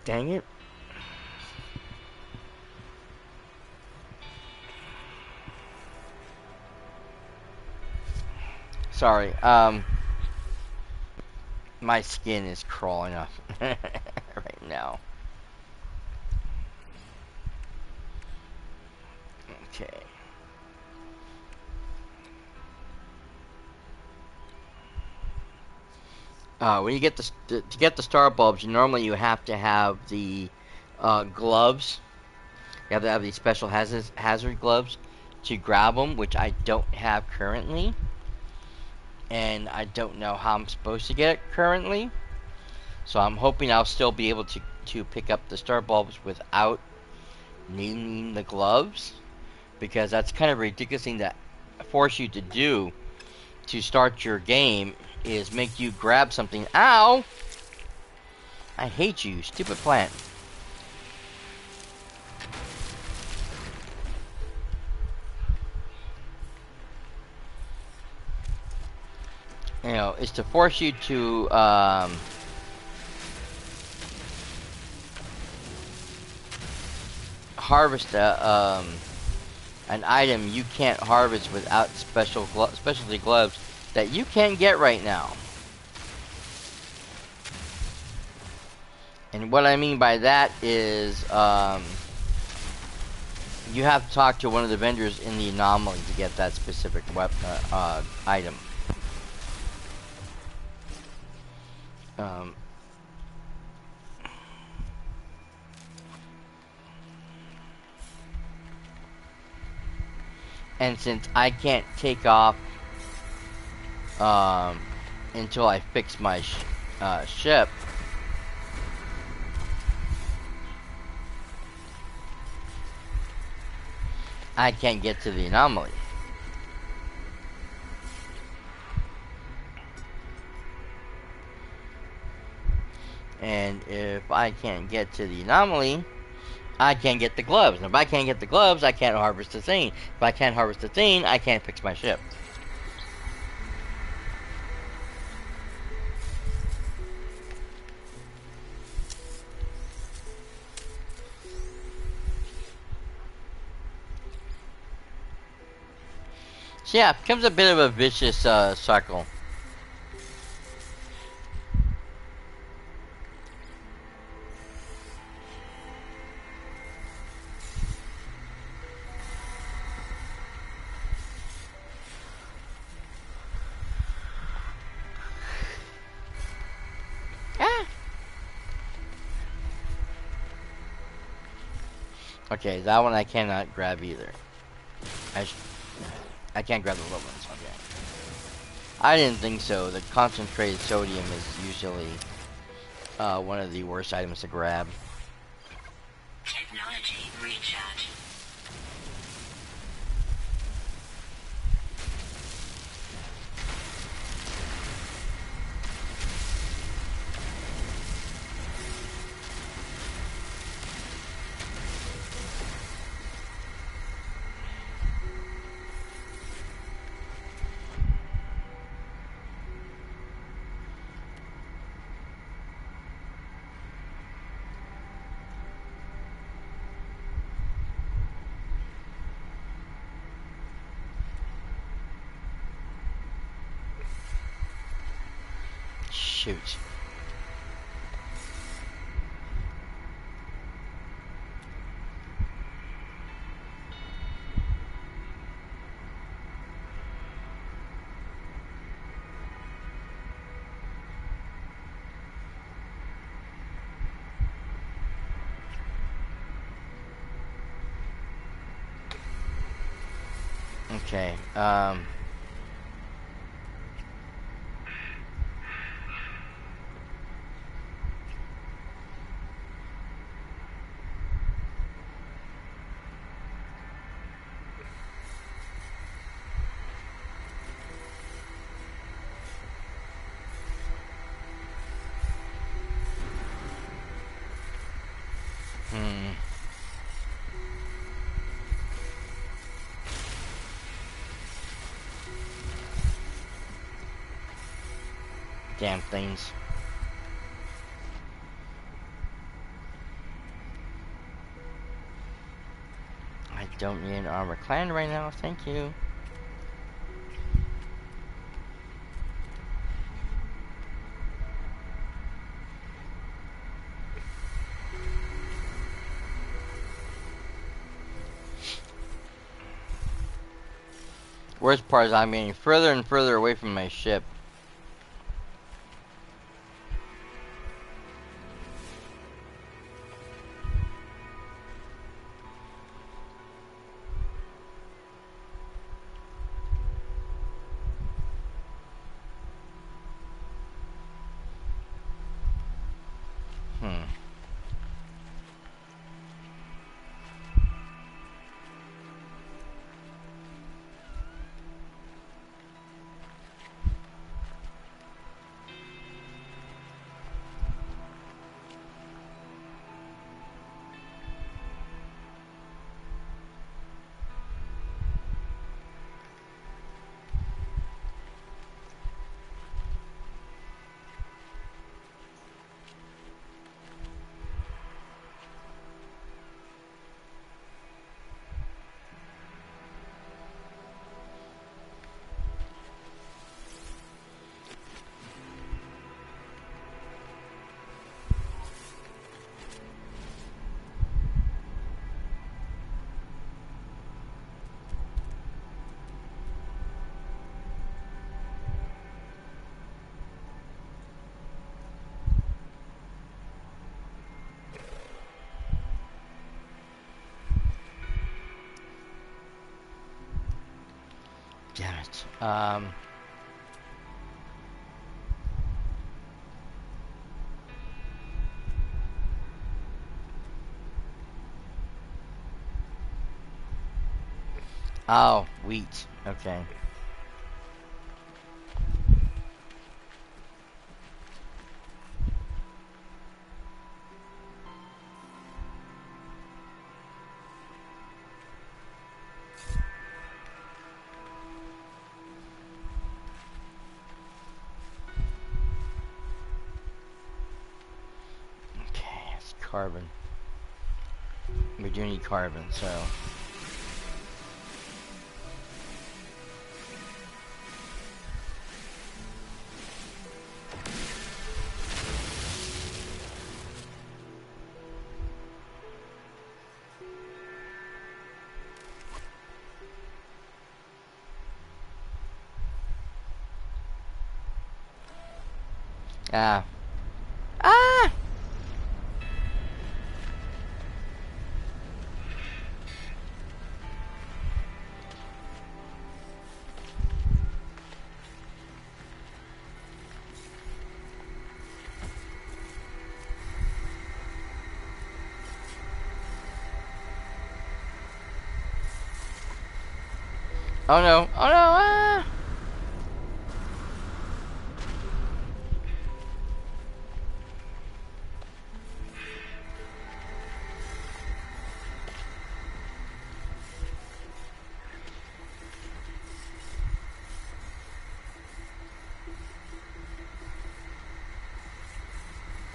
dang it. Sorry, my skin is crawling up right now. Okay. When you get to get the star bulbs, normally you have to have the gloves. You have to have these special hazard gloves to grab them, which I don't have currently, and I don't know how I'm supposed to get it currently. So I'm hoping I'll still be able to pick up the star bulbs without needing the gloves, because that's kind of a ridiculous thing to force you to do to start your game, is make you grab something. Ow! I hate you, stupid plant. You know, is to force you to harvest an item you can't harvest without specialty gloves that you can get right now. And what I mean by that is you have to talk to one of the vendors in the anomaly to get that specific item. And since I can't take off until I fix my ship, I can't get to the anomaly. And if I can't get to the anomaly, I can't get the gloves. And if I can't get the gloves, I can't harvest the thing. If I can't harvest the thing, I can't fix my ship. So yeah, it becomes a bit of a vicious cycle. Ah. Okay, that one I cannot grab either. I, I can't grab the little ones. Okay. I didn't think so. The concentrated sodium is usually one of the worst items to grab. Technology recharge. Shoot. Okay. Hmm. Damn things. I don't need an armor clan right now. Thank you. Worst part is I'm getting further and further away from my ship. Hmm. Damn it. Oh, wheat. Okay. Okay, it's carbon. We do need carbon, so. Ah. Ah! Oh no. Oh no.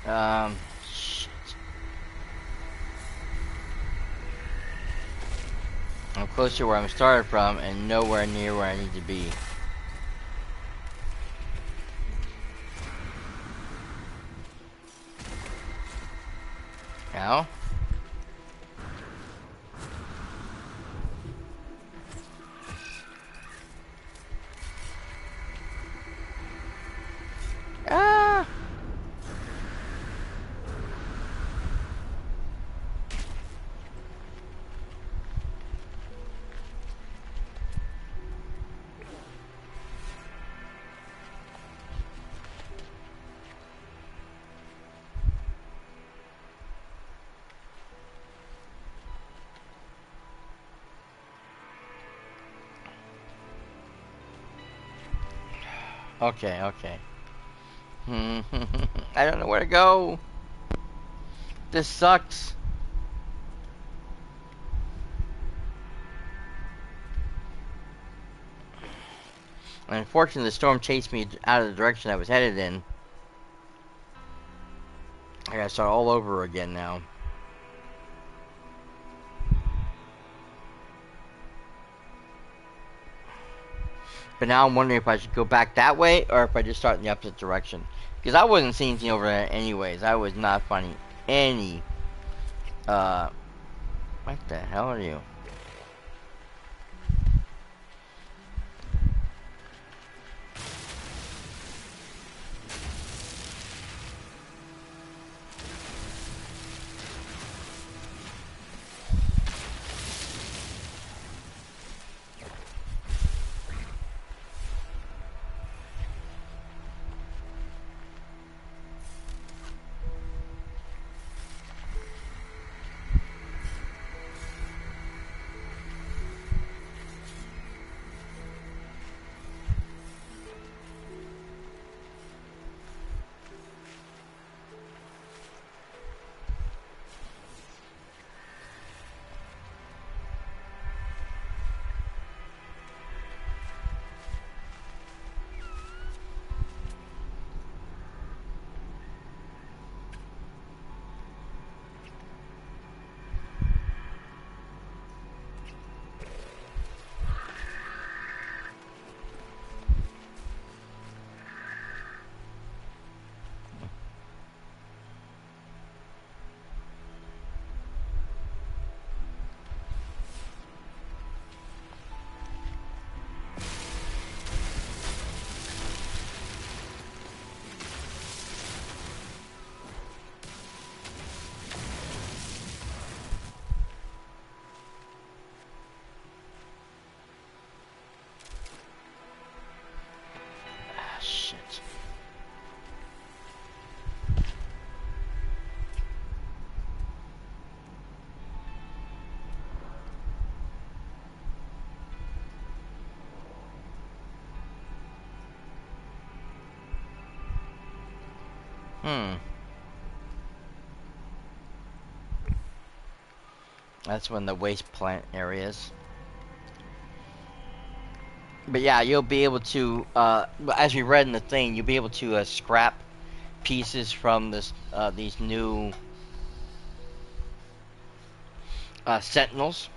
Ah! Shit. I'm close to where I'm started from and nowhere near where I need to be. Now? Ah! Okay, okay. I don't know where to go. This sucks. Unfortunately, the storm chased me out of the direction I was headed in. I gotta start all over again now. But now I'm wondering if I should go back that way or if I just start in the opposite direction. Because I wasn't seeing anything over there anyways. I was not finding any. What the hell are you? Ah, shit. That's one of the waste plant areas. But yeah, you'll be able to, as we read in the thing, you'll be able to scrap pieces from this, these new sentinels.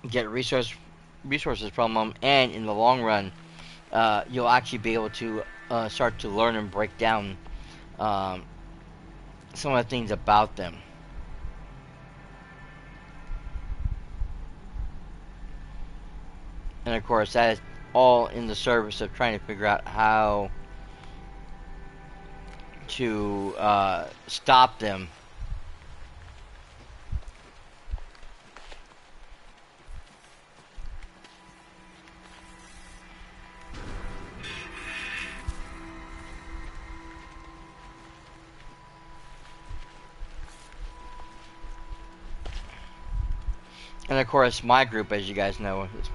Get resources from them, and in the long run, you'll actually be able to start to learn and break down um, some of the things about them. And of course, that is all in the service of trying to figure out how to stop them. And of course, my group, as you guys know, is,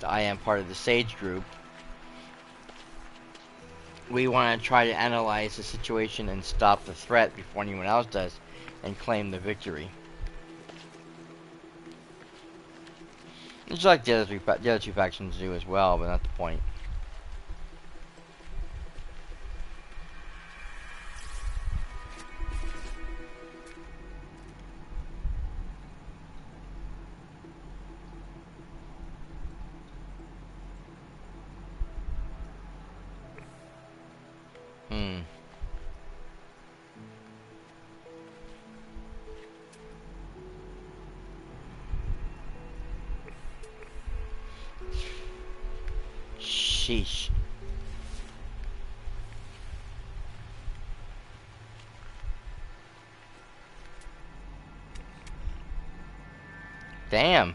I am part of the Sage group. We want to try to analyze the situation and stop the threat before anyone else does, and claim the victory. Just like the other two factions do as well, but not the point. Sheesh. Damn.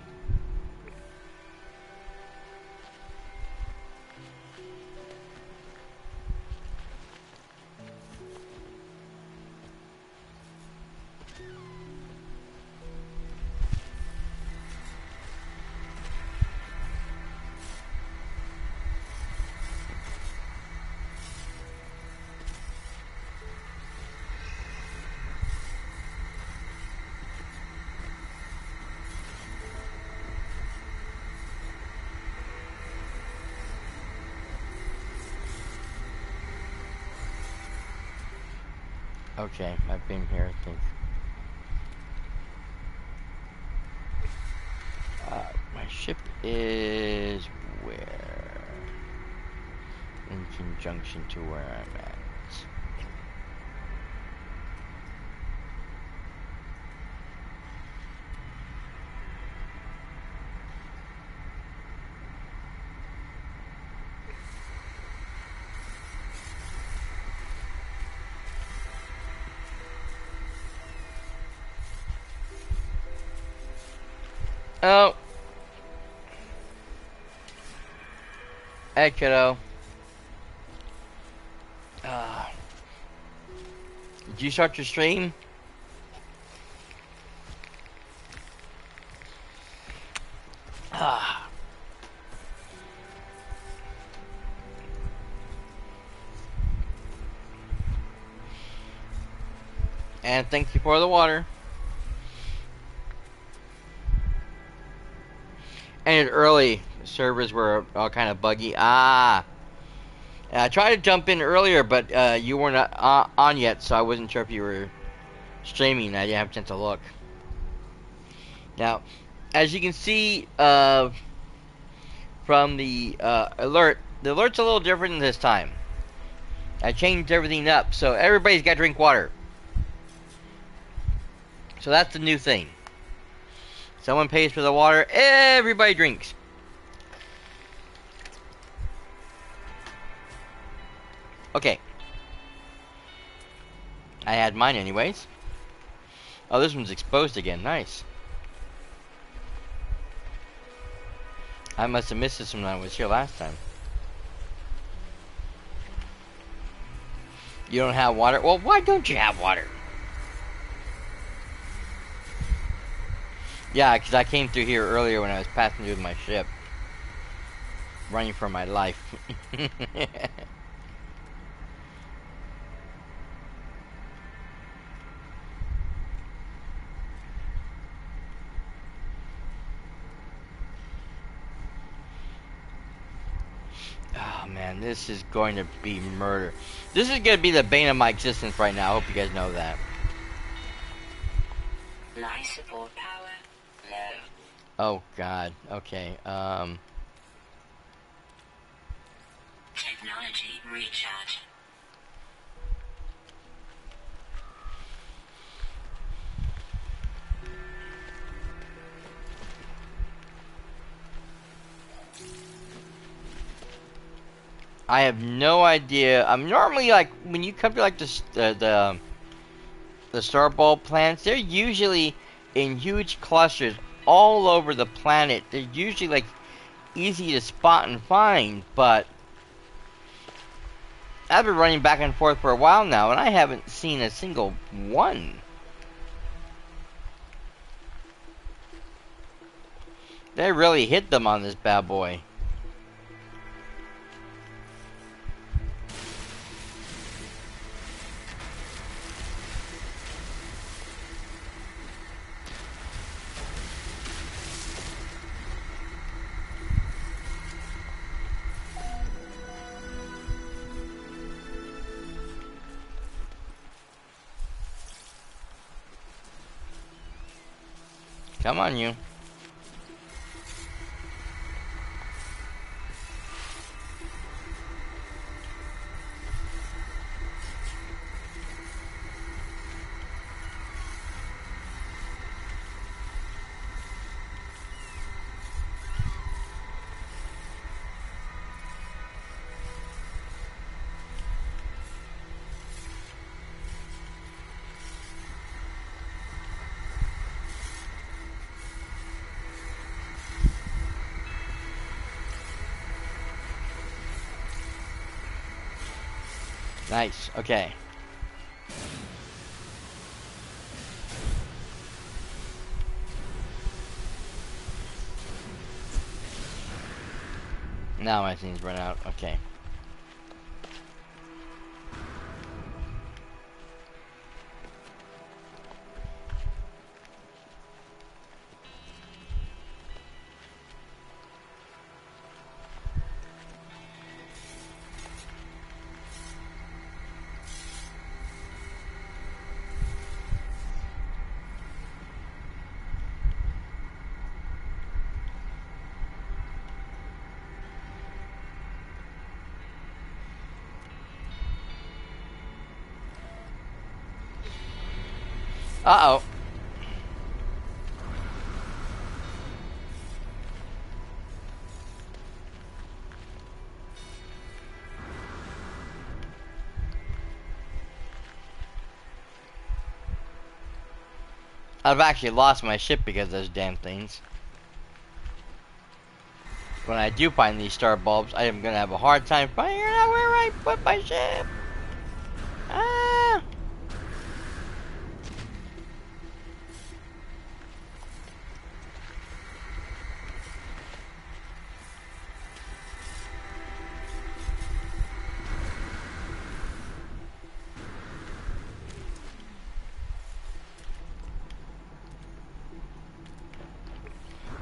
Okay, I've been here, I think. My ship is where? In conjunction to where I'm at. Oh. Hey, kiddo. Did you start your stream? And thank you for the water. Ended early. Servers were all kind of buggy. And I tried to jump in earlier, but you weren't on yet, so I wasn't sure if you were streaming. I didn't have a chance to look. Now, as you can see from the alert, the alert's a little different this time. I changed everything up, so everybody's got to drink water. So that's the new thing. Someone pays for the water, everybody drinks. Okay. I had mine anyways. Oh, this one's exposed again. Nice. I must have missed this when I was here last time. You don't have water? Well, why don't you have water? Yeah, because I came through here earlier when I was passing through my ship. Running for my life. Oh man, this is going to be murder. This is going to be the bane of my existence right now. I hope you guys know that. Life support power low. Oh god. Okay. Technology recharge. I have no idea. I'm normally like when you come to like the star bulb planets, they're usually in huge clusters all over the planet. They're usually like easy to spot and find, but I've been running back and forth for a while now, and I haven't seen a single one. They really hit them on this bad boy. Come on, you. Nice. Okay. Now my thing's run out. Okay. Uh-oh. I've actually lost my ship because of those damn things. When I do find these star bulbs, I am gonna have a hard time figuring out where I put my ship. Ah!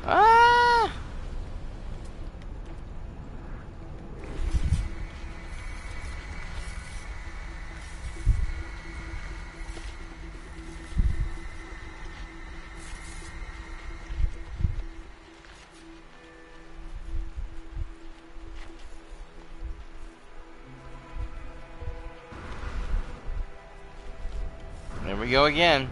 Ah! There we go again.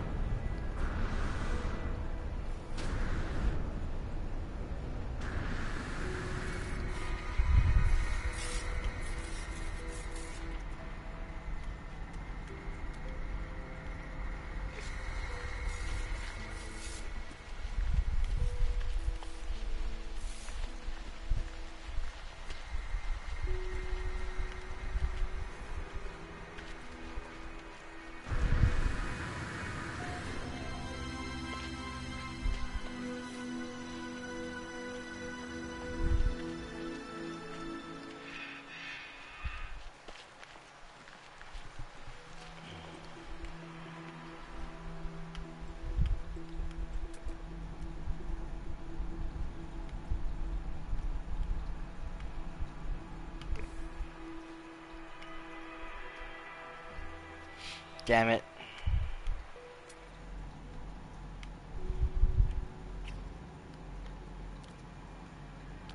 Damn it.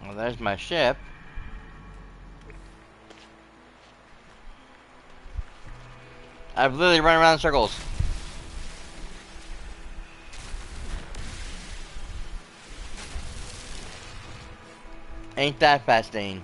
Well, there's my ship. I've literally run around in circles. Ain't that fascinating?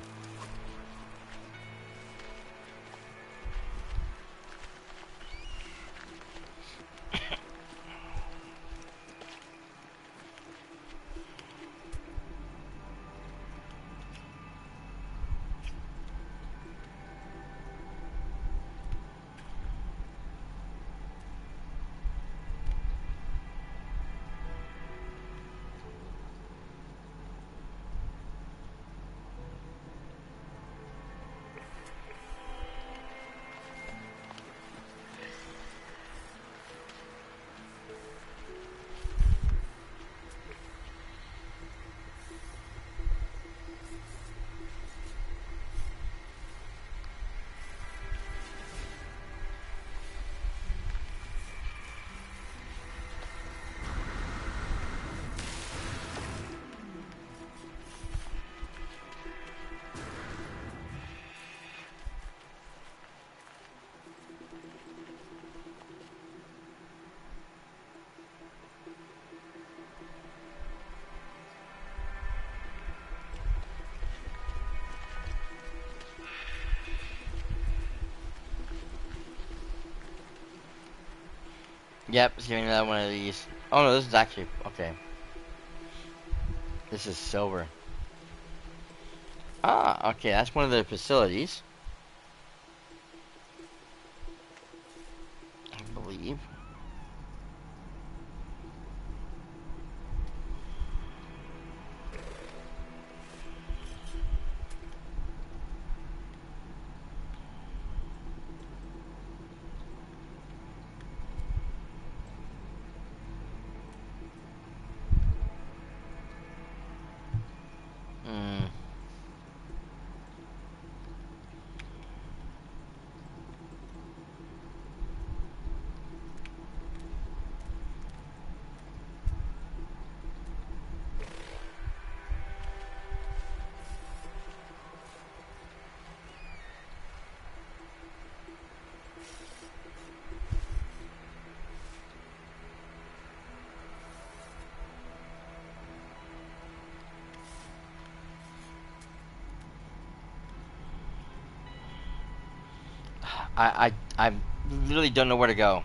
Yep, it's giving me another one of these. Oh no, this is actually okay. This is silver. Ah, okay, that's one of the facilities, I believe. Hmm. I really don't know where to go.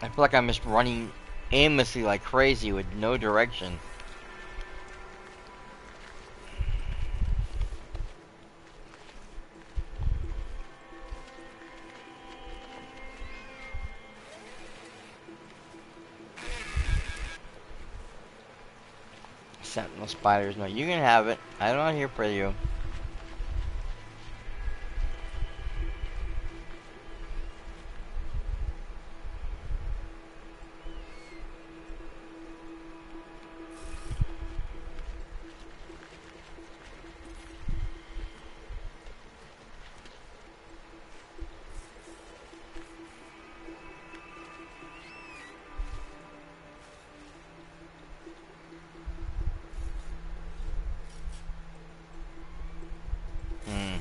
I feel like I'm just running aimlessly like crazy with no direction. Sentinel spiders, no, you can have it. I'm not here for you. Hmm.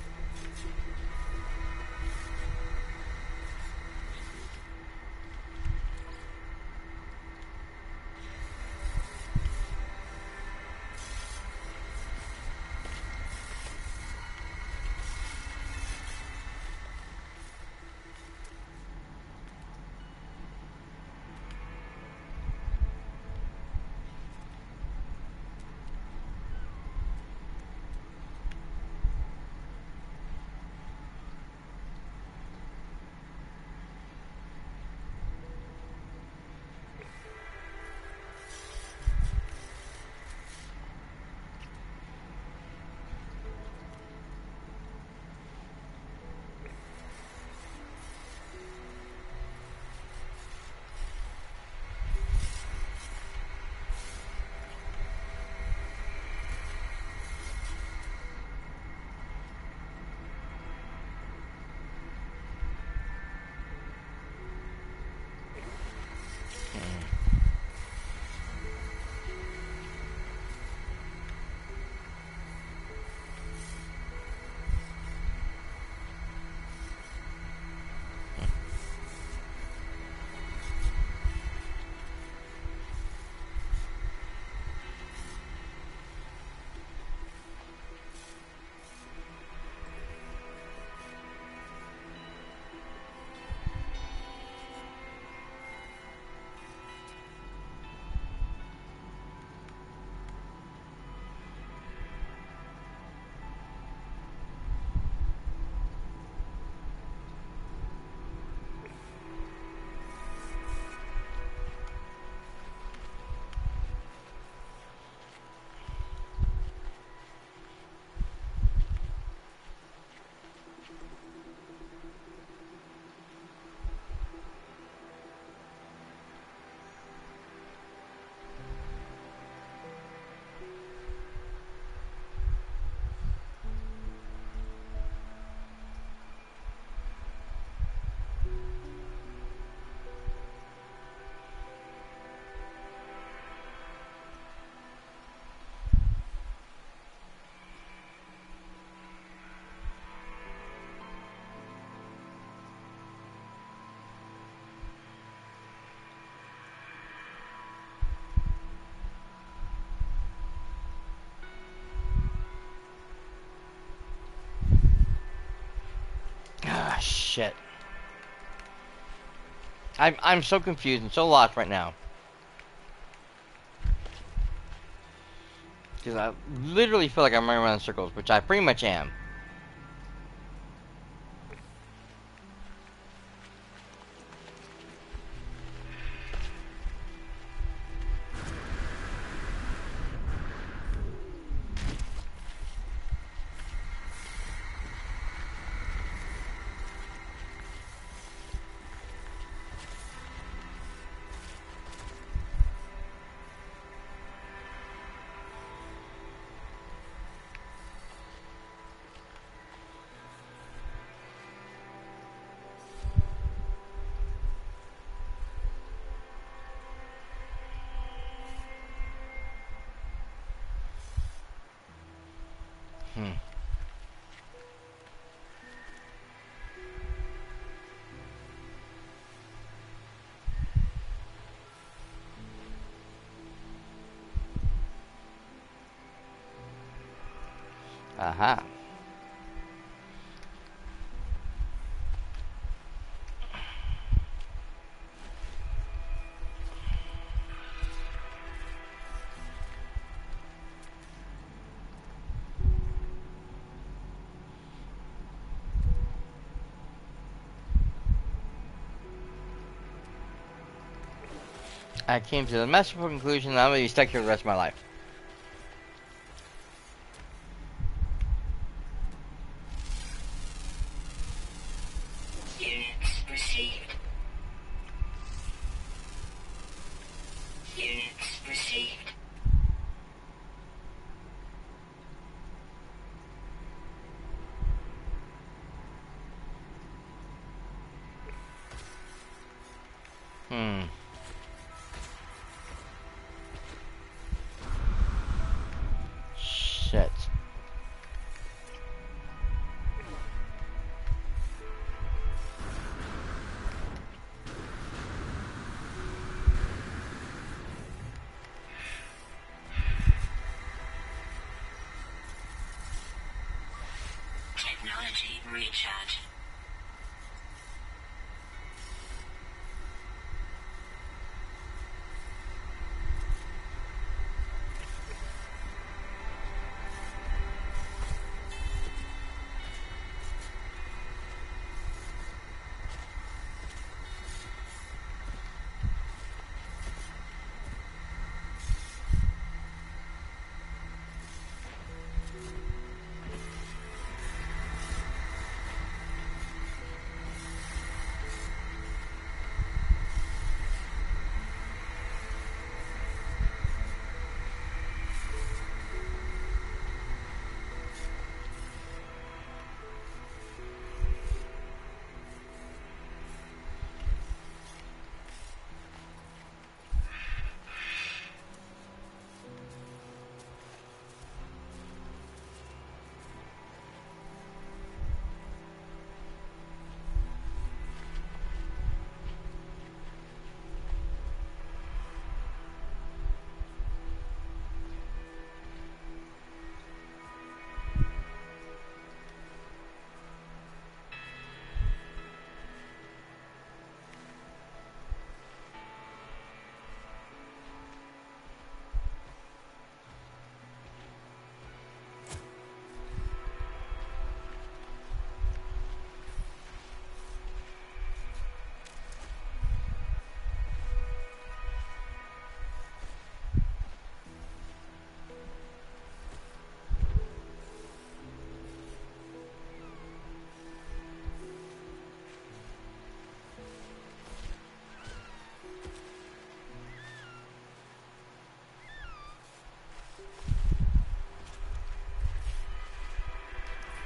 Ah, shit. I'm so confused and so lost right now. Because I literally feel like I'm running around in circles, which I pretty much am. Hmm. Aha. I came to the masterful conclusion that I'm going to be stuck here the rest of my life. Units received. Units received. Hmm. Shit. Technology recharge.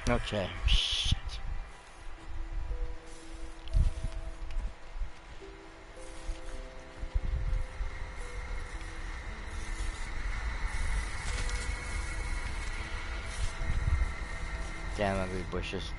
Okay. Shit. Damn ugly bushes.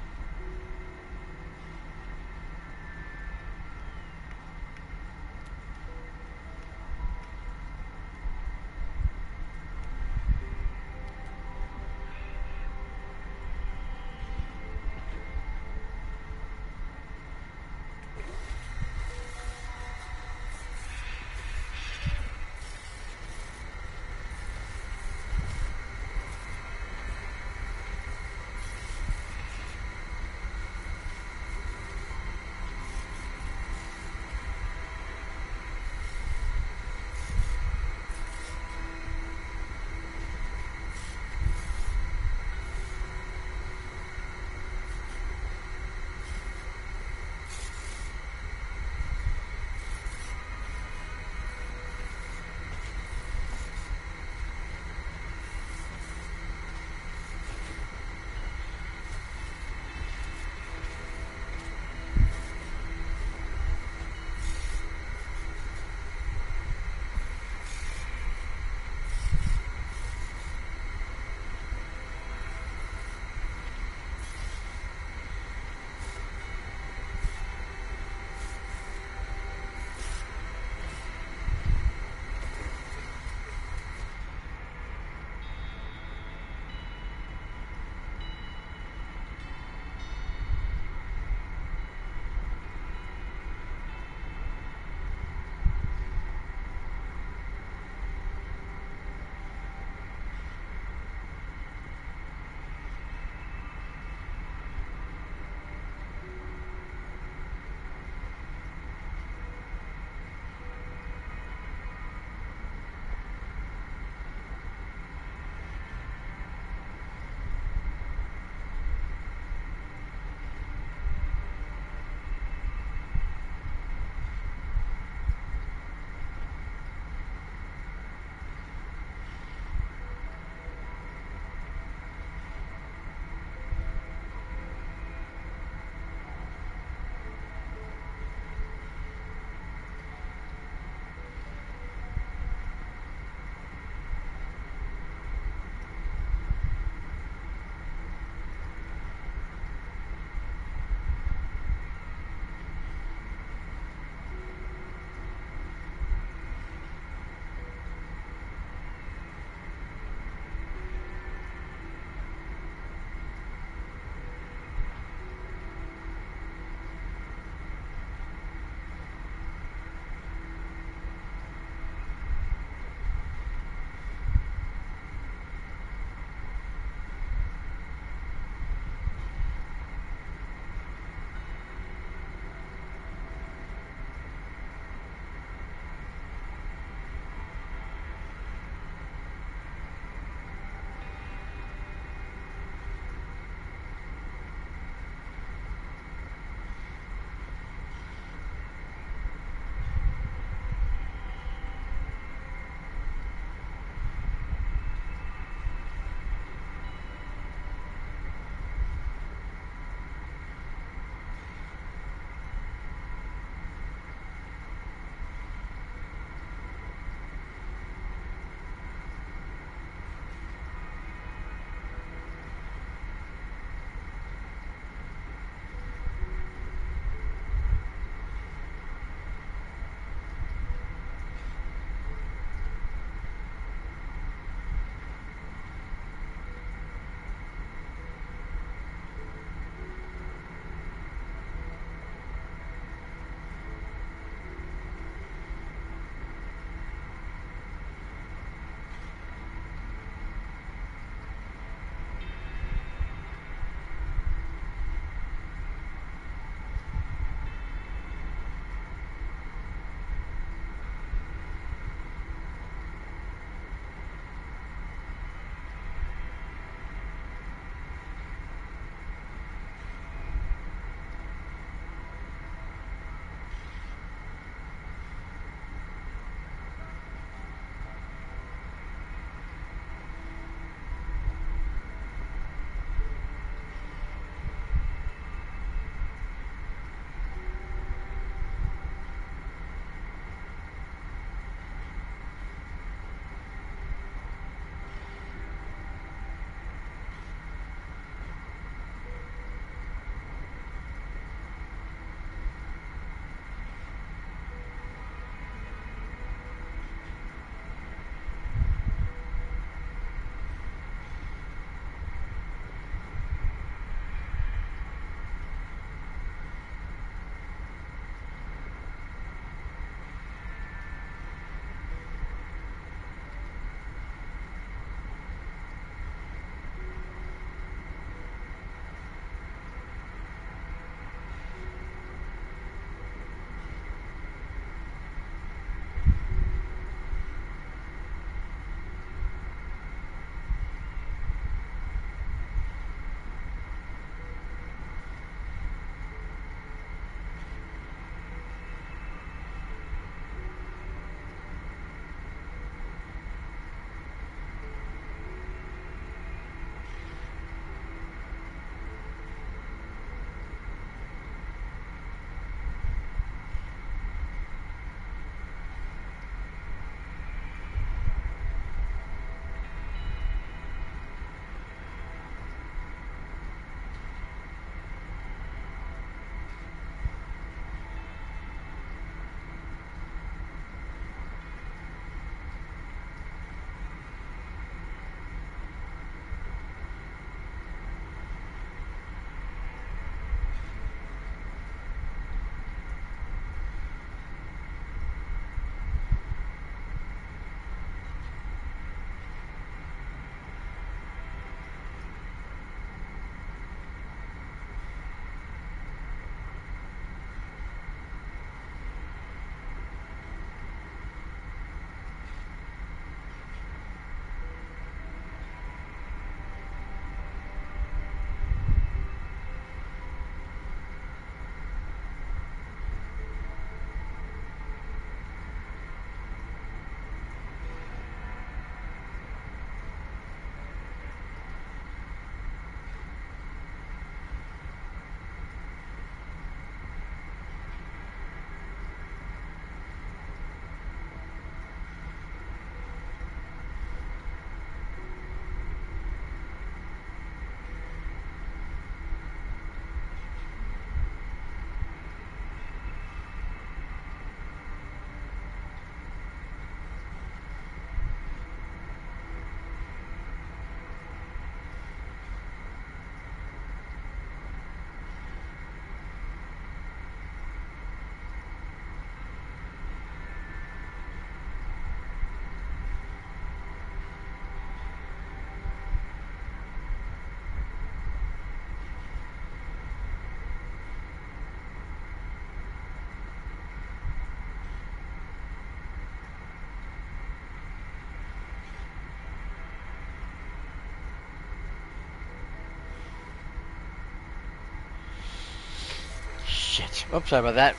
shit. Oops, sorry about that.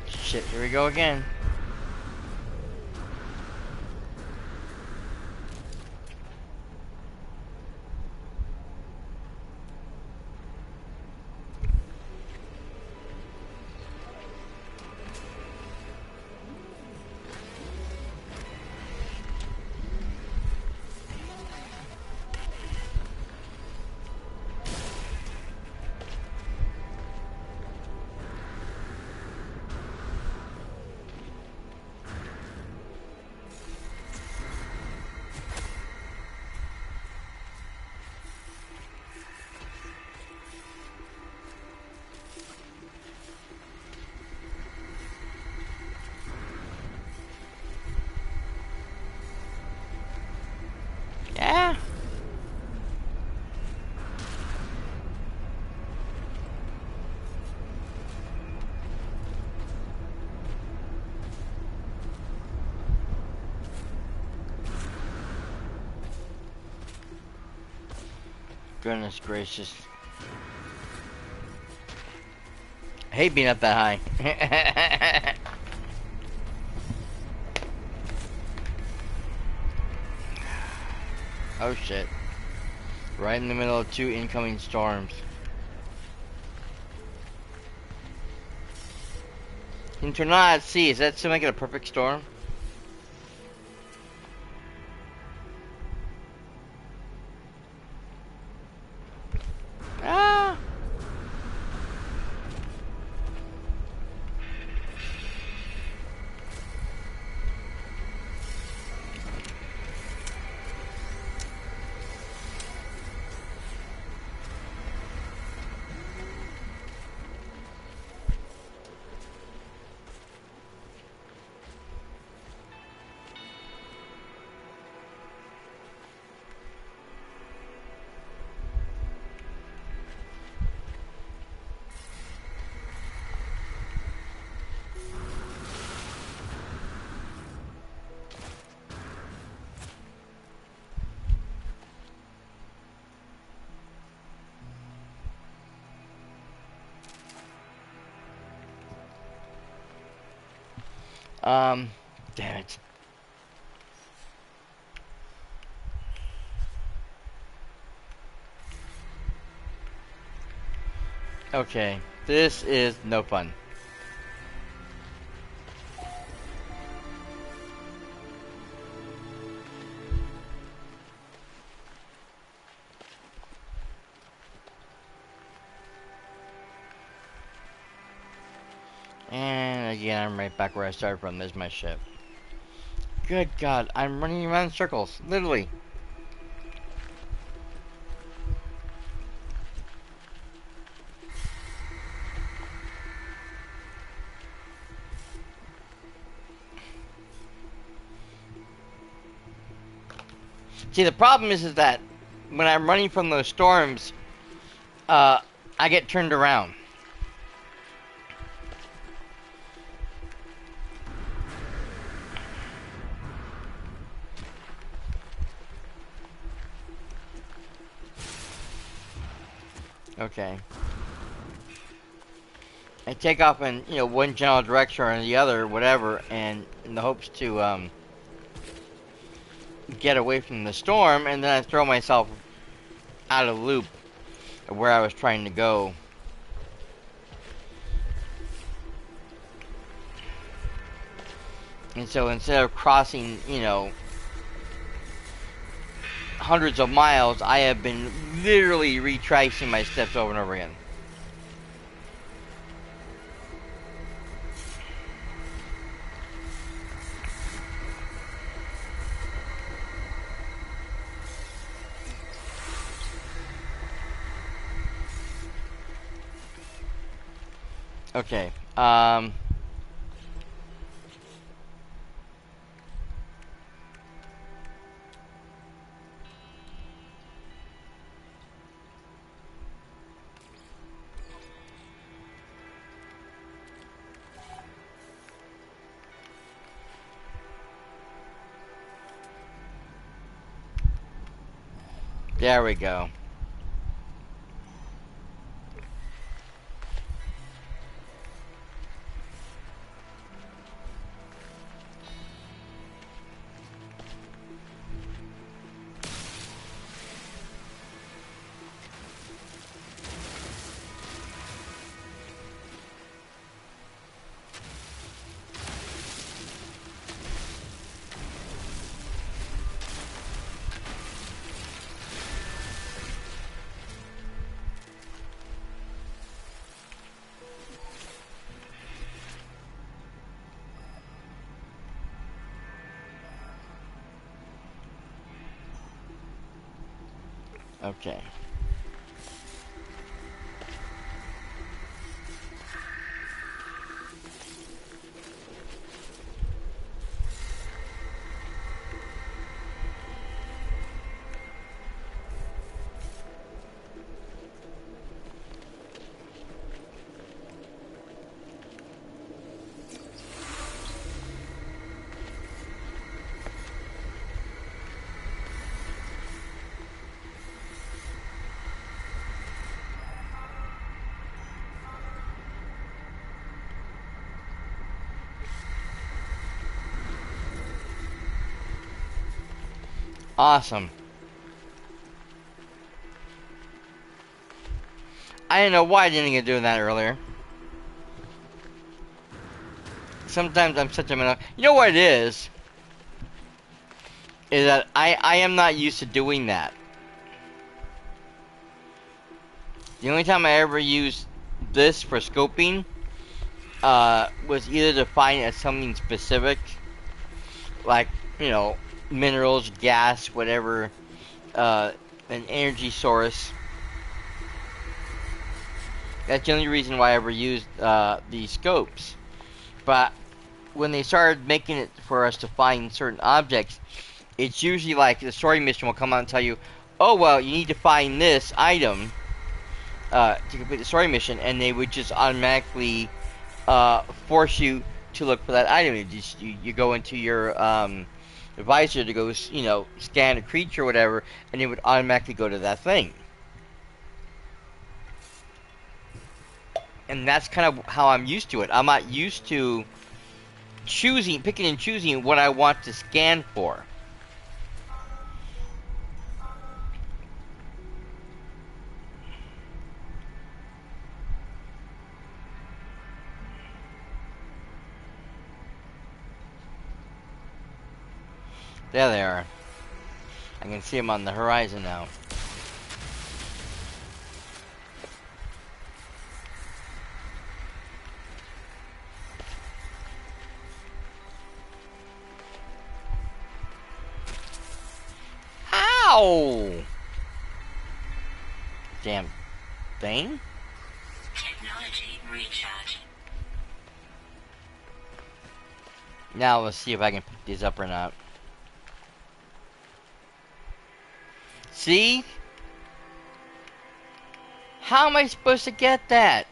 Shit, here we go again. Yeah. Goodness gracious. I hate being up that high. Oh shit. Right in the middle of 2 incoming storms. In Tornado at Sea, is that still making a perfect storm? Ah! Damn it. Okay, this is no fun. And again, I'm right back where I started from. There's my ship. Good God, I'm running around in circles, literally. See, the problem is that when I'm running from those storms, I get turned around. Okay. I take off in, one general direction or the other, whatever, and in the hopes to, get away from the storm, and then I throw myself out of the loop of where I was trying to go. And so instead of crossing, hundreds of miles, I have been literally retracing my steps over and over again. Okay. There we go. Okay. Awesome. I didn't know why I didn't get doing that earlier. Sometimes I'm such a man. You know what it is? Is that I am not used to doing that. The only time I ever used this for scoping was either to find something specific, like, you know, minerals, gas, whatever, an energy source. That's the only reason why I ever used these scopes. But when they started making it for us to find certain objects, it's usually like the story mission will come out and tell you, oh, well, you need to find this item to complete the story mission, and they would just automatically force you to look for that item. You go into your advisor to go, you know, scan a creature or whatever, and it would automatically go to that thing. And that's kind of how I'm used to it. I'm not used to picking and choosing what I want to scan for. There they are. I can see them on the horizon now. Ow! Damn thing. Technology recharge. Now let's see if I can pick these up or not. See? How am I supposed to get that?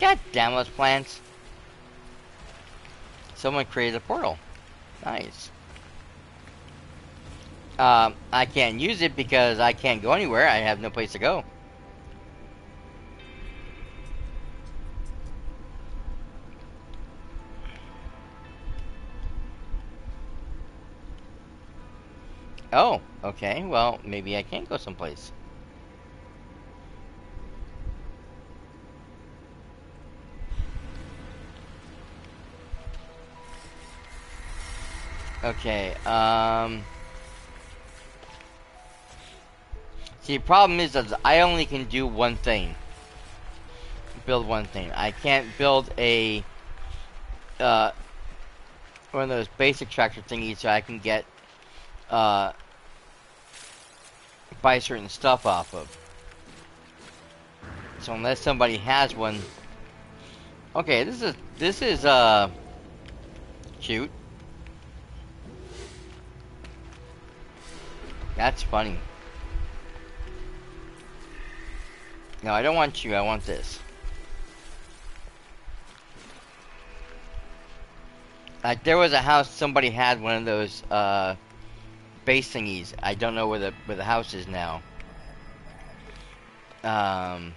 God damn those plants. Someone created a portal. Nice. I can't use it because I can't go anywhere. I have no place to go. Oh, okay. Well, maybe I can go someplace. Okay, see, the problem is that I only can do one thing. Build one thing. I can't build a, one of those basic tractor thingies so I can get, buy certain stuff off of. So unless somebody has one... Okay, this is, cute. That's funny. No, I don't want you. I want this. Like, there was a house, somebody had one of those, base thingies. I don't know where the house is now. Um...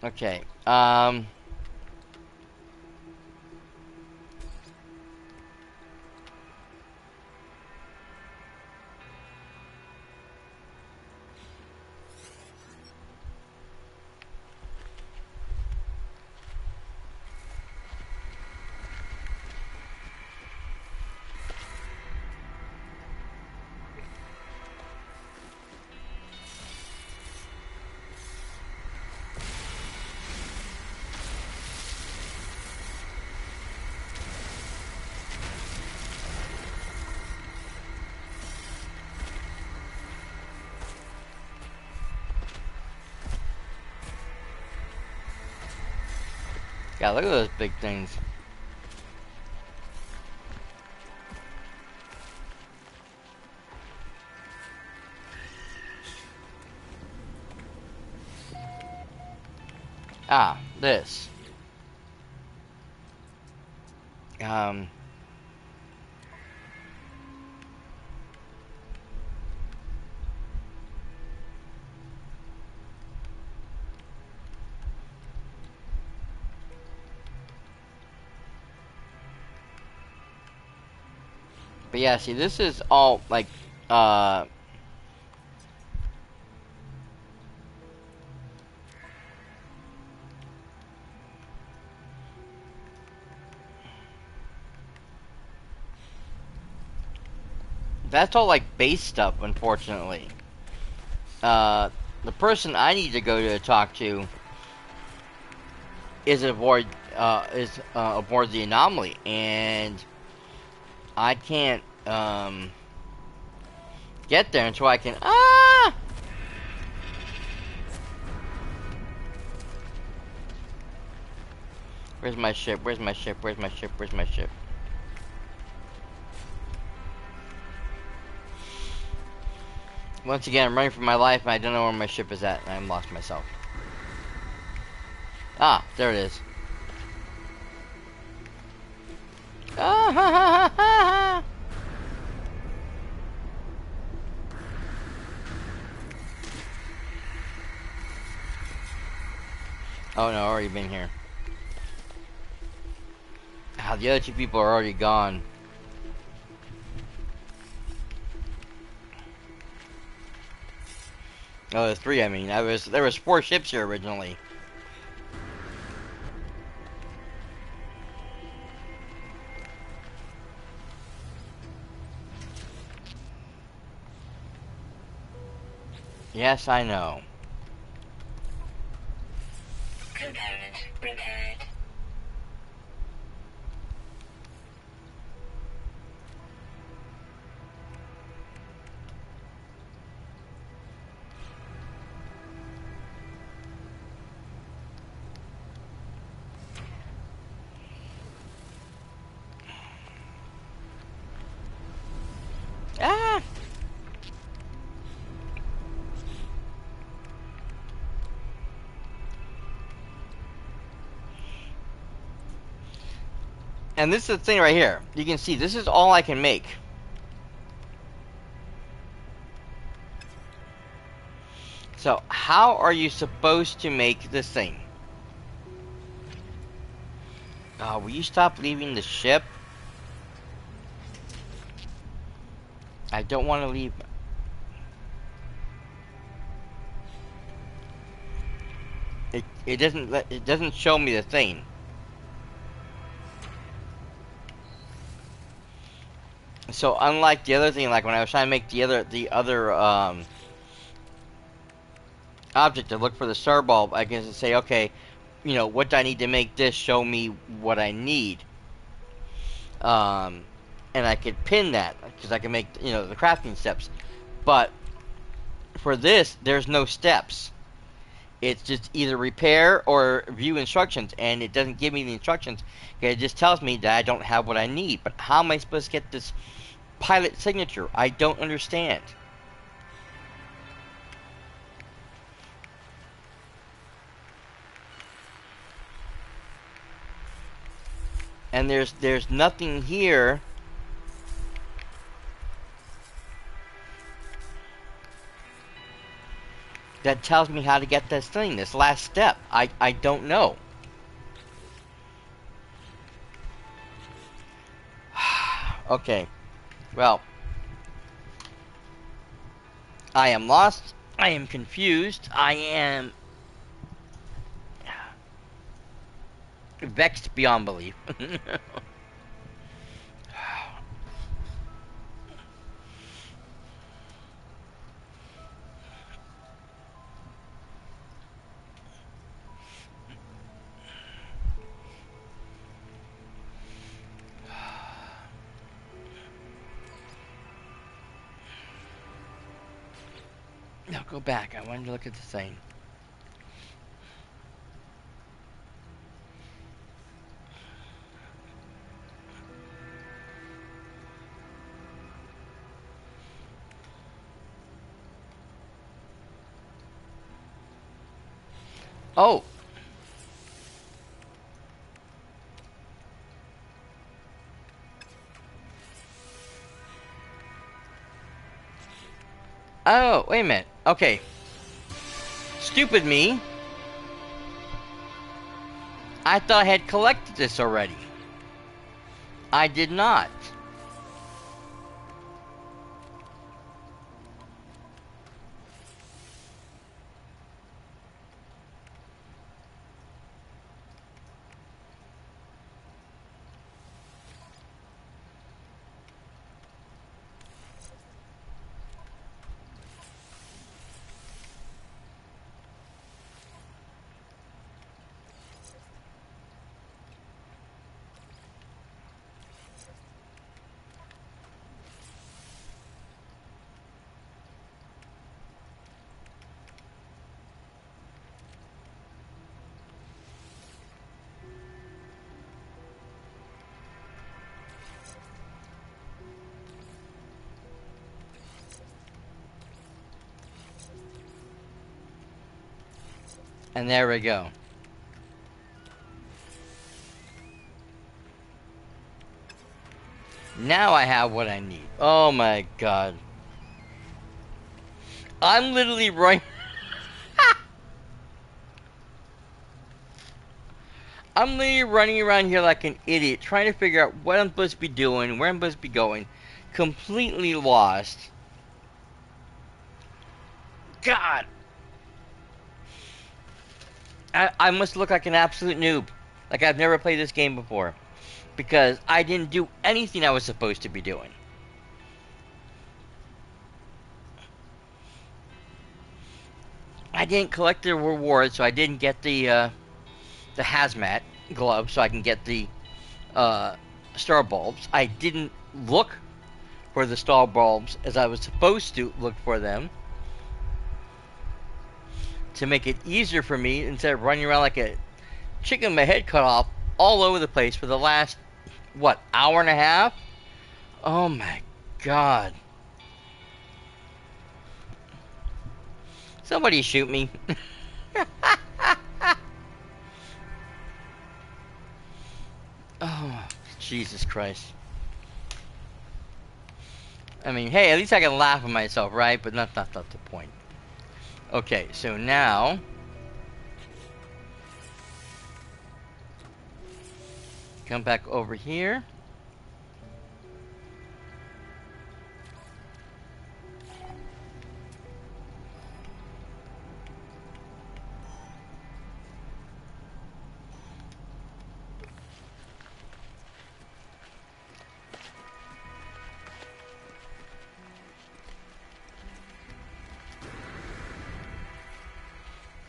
Okay. Yeah, look at those big things. Ah, this. Um... But yeah, see, this is all, like, uh... that's all, like, base stuff, unfortunately. The person I need to go to talk to is aboard, aboard the anomaly, and I can't, get there until I can, ah! Where's my ship? Where's my ship? Where's my ship? Where's my ship? Once again, I'm running for my life, and I don't know where my ship is at, and I'm lost myself. Ah, there it is. Ah, ha, ha, ha, ha. Oh no, already been here. Ah, the other two people are already gone. Oh, there's three. I mean, there was four ships here originally. Yes, I know. Component repaired. Ah! And this is the thing right here. You can see this is all I can make. So, how are you supposed to make this thing? Will you stop leaving the ship? I don't want to leave. It doesn't show me the thing. So unlike the other thing, like when I was trying to make the other object to look for the star bulb, I can say, okay, you know, what do I need to make this show me what I need? And I could pin that because I can make, you know, the crafting steps. But for this, there's no steps. It's just either repair or view instructions, and it doesn't give me the instructions. It just tells me that I don't have what I need. But how am I supposed to get this pilot signature? I don't understand. And there's nothing here that tells me how to get this thing, this last step. I don't know. Okay, well, I am lost. I am confused. I am vexed beyond belief. Now go back. I wanted to look at the thing. Oh. Oh, wait a minute. Okay. Stupid me. I thought I had collected this already. I did not. And there we go. Now I have what I need. Oh my god. I'm literally running. I'm literally running around here like an idiot, trying to figure out what I'm supposed to be doing, where I'm supposed to be going. Completely lost. God. I must look like an absolute noob. Like I've never played this game before. Because I didn't do anything I was supposed to be doing. I didn't collect the reward, so I didn't get the hazmat glove, so I can get the star bulbs. I didn't look for the star bulbs as I was supposed to look for them, to make it easier for me instead of running around like a chicken with my head cut off all over the place for the last, what, hour and a half? Oh my god. Somebody shoot me. Oh, Jesus Christ. I mean, hey, at least I can laugh at myself, right? But that's not the point. Okay, so now come back over here.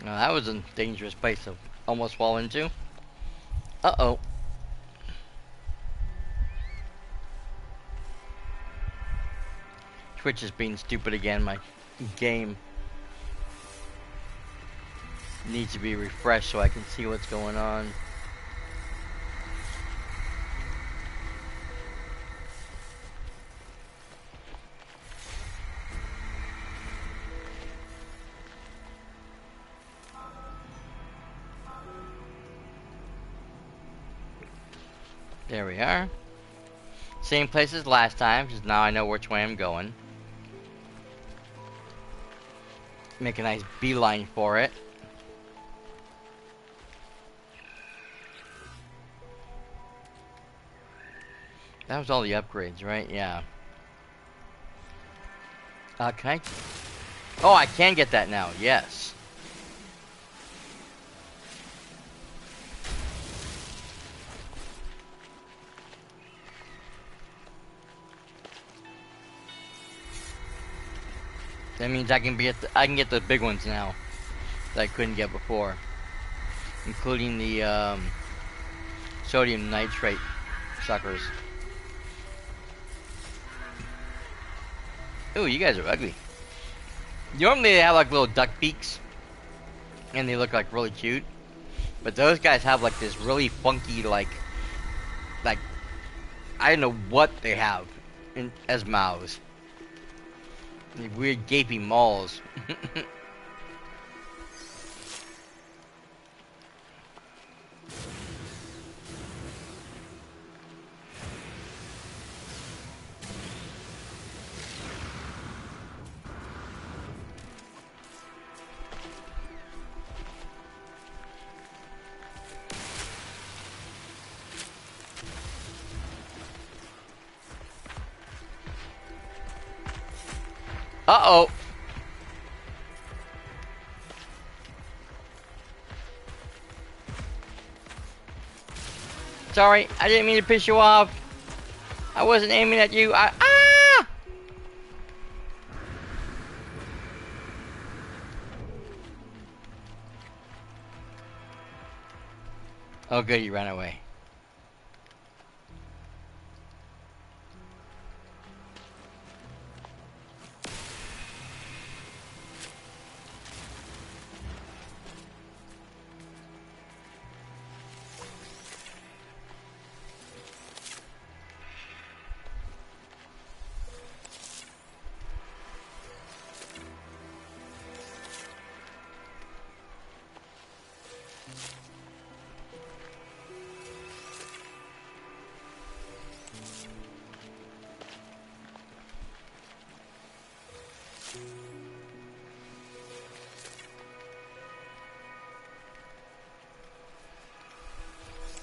Now that was a dangerous place to almost fall into. Uh-oh. Twitch is being stupid again. My game needs to be refreshed so I can see what's going on. There we are. Same place as last time, because now I know which way I'm going. Make a nice beeline for it. That was all the upgrades, right? Yeah. Can I? Oh, I can get that now. Yes. That means I can get the big ones now that I couldn't get before, including the sodium nitrate suckers. Ooh, you guys are ugly. Normally they have like little duck beaks, and they look like really cute. But those guys have like this really funky like I don't know what they have as mouths. Weird gaping maws. Uh-oh. Sorry, I didn't mean to piss you off. I wasn't aiming at you. Ah! Oh, good, you ran away.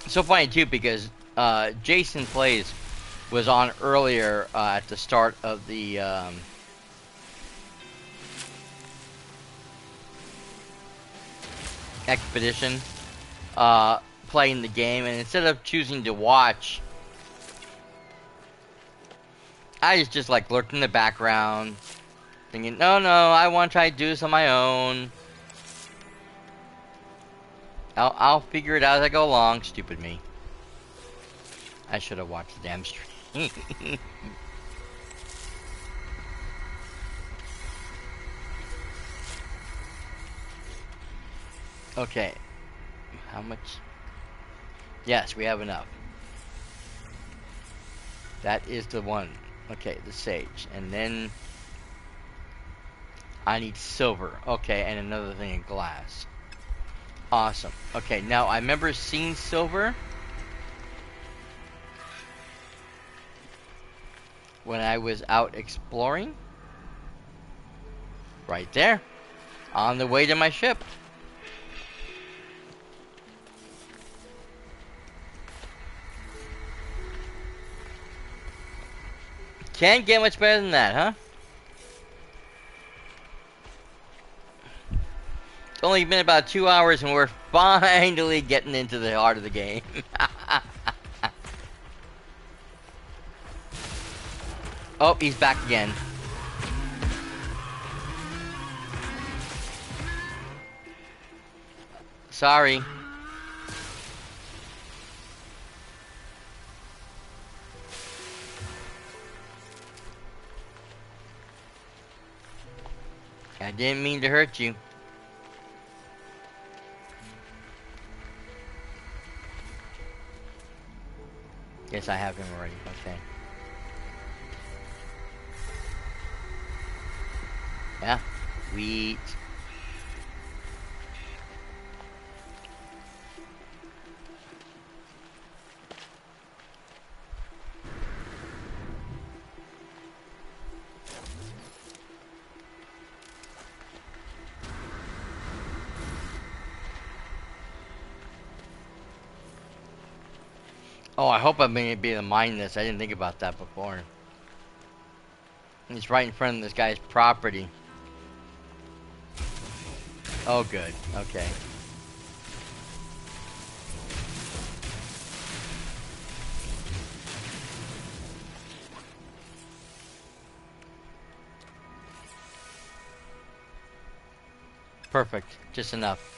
So funny too because Jason Plays was on earlier at the start of the expedition, playing the game, and instead of choosing to watch, I just like lurked in the background, thinking, no, I want to try to do this on my own. I'll figure it out as I go along. Stupid me. I should have watched the damn stream. Okay. How much? Yes, we have enough. That is the one. Okay, the sage. And then I need silver. Okay, and another thing of glass. Awesome. Okay, now I remember seeing silver when I was out exploring. Right there. On the way to my ship. Can't get much better than that, huh? It's only been about 2 hours and we're finally getting into the heart of the game. Oh, he's back again. Sorry. I didn't mean to hurt you. Yes, I have him already. Okay. Yeah. Sweet. Oh, I hope I'm going to be able to mine this. I didn't think about that before. It's right in front of this guy's property. Oh, good. Okay. Perfect. Just enough.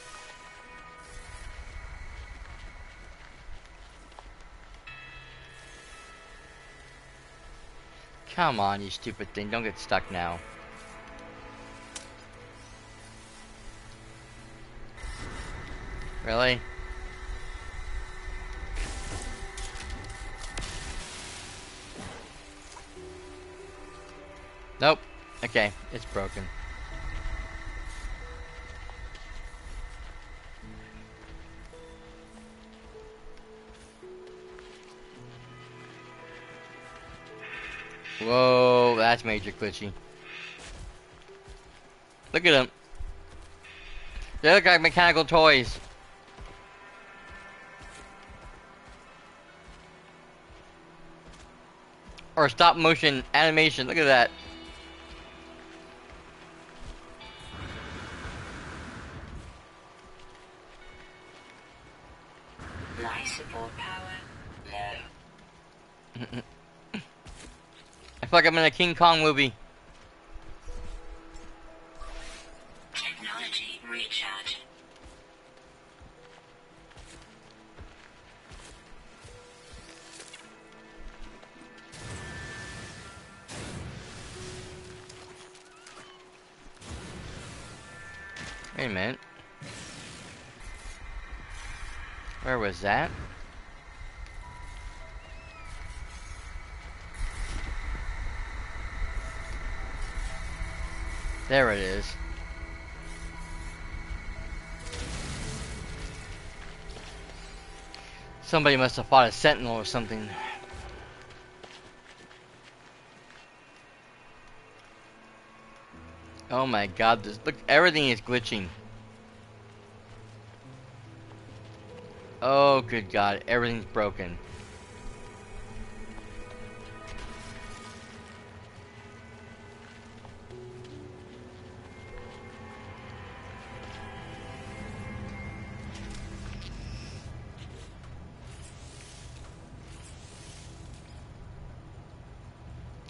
Come on, you stupid thing. Don't get stuck now. Really? Nope. Okay, it's broken. Whoa, that's major glitchy. Look at them. They look like mechanical toys. Or stop motion animation. Look at that. Life support power low. I feel like I'm in a King Kong movie. Technology recharge. Wait a minute. Where was that? There it is. Somebody must have fought a sentinel or something. Oh my god, this look, everything is glitching. Oh good god, everything's broken.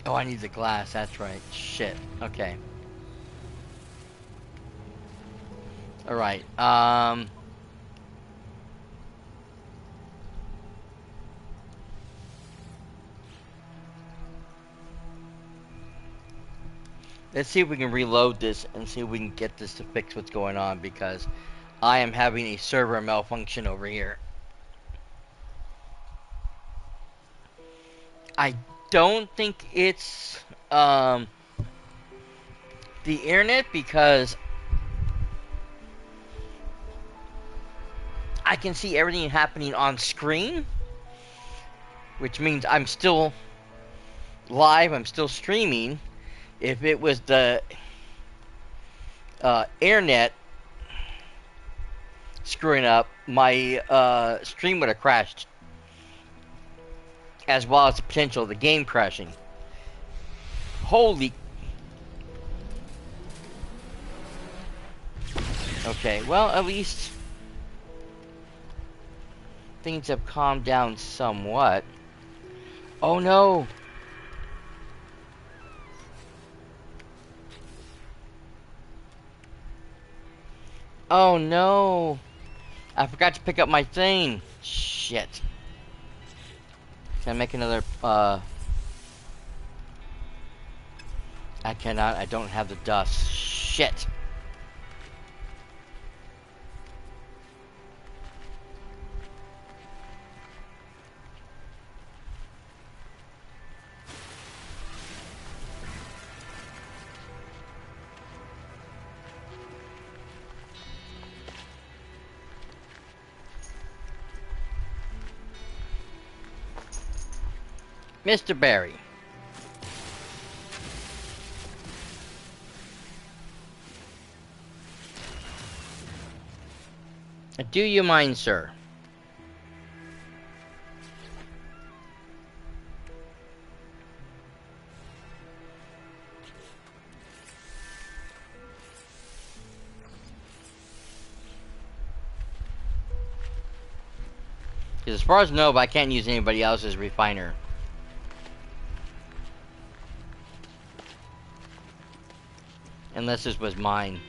Oh, I need the glass, that's right. Shit. Okay. Alright, let's see if we can reload this and see if we can get this to fix what's going on, because I am having a server malfunction over here. I don't think it's the internet, because I can see everything happening on screen, which means I'm still live, I'm still streaming. If it was the internet screwing up, my stream would have crashed, as well as the potential of the game crashing. Holy... Okay, well, at least things have calmed down somewhat. Oh no! Oh no! I forgot to pick up my thing. Shit. Can I make another, I cannot. I don't have the dust. Shit. Mr. Barry. Do you mind, sir? Because as far as I know, I can't use anybody else's refiner. Unless this was mine.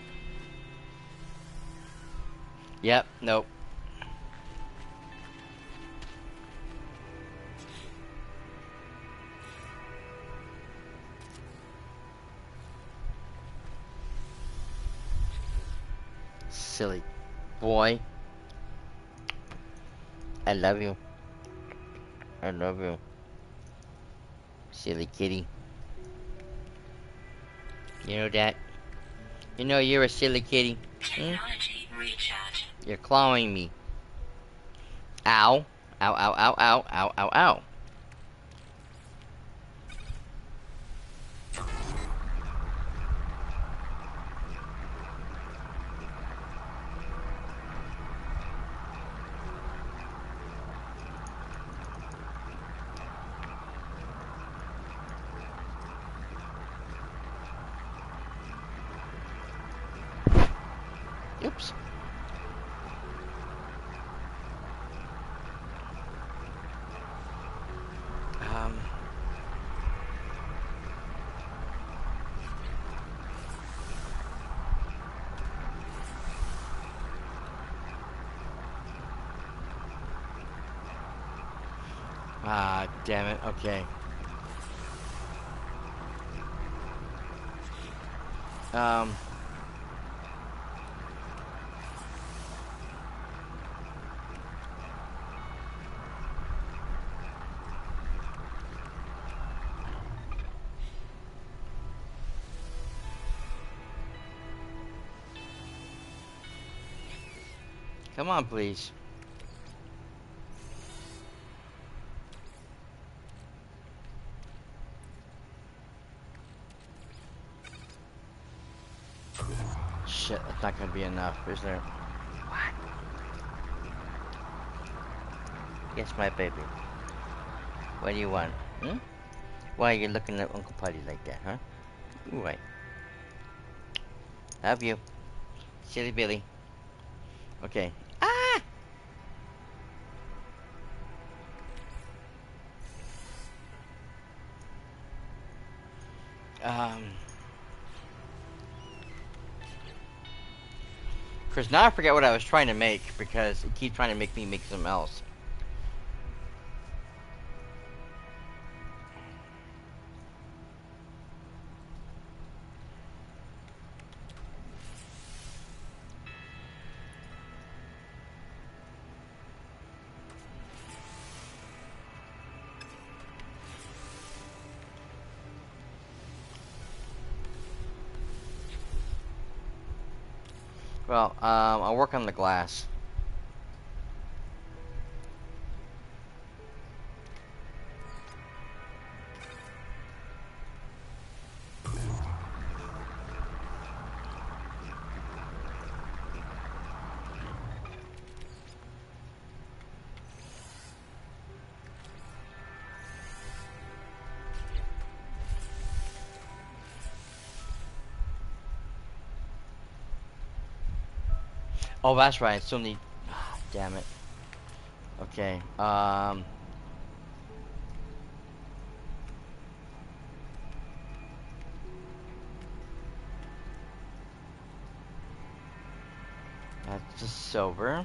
Yep, nope. Silly boy. I love you. I love you. Silly kitty. You know that? You know you're a silly kitty. Technology recharge. You're clawing me. Ow. Ow, ow, ow, ow, ow, ow, ow. Oops. Ah, damn it. Okay. Um. Come on, please. Shit, that's not gonna be enough, is there? What? Yes, my baby. What do you want? Hmm? Why are you looking at Uncle Putty like that, huh? Right. Love you. Silly Billy. Okay. Ah! Um. Cause now I forget what I was trying to make because it keeps trying to make me make something else. Well, I'll work on the glass. Oh, that's right. I still need. Ah, damn it. Okay. That's just silver.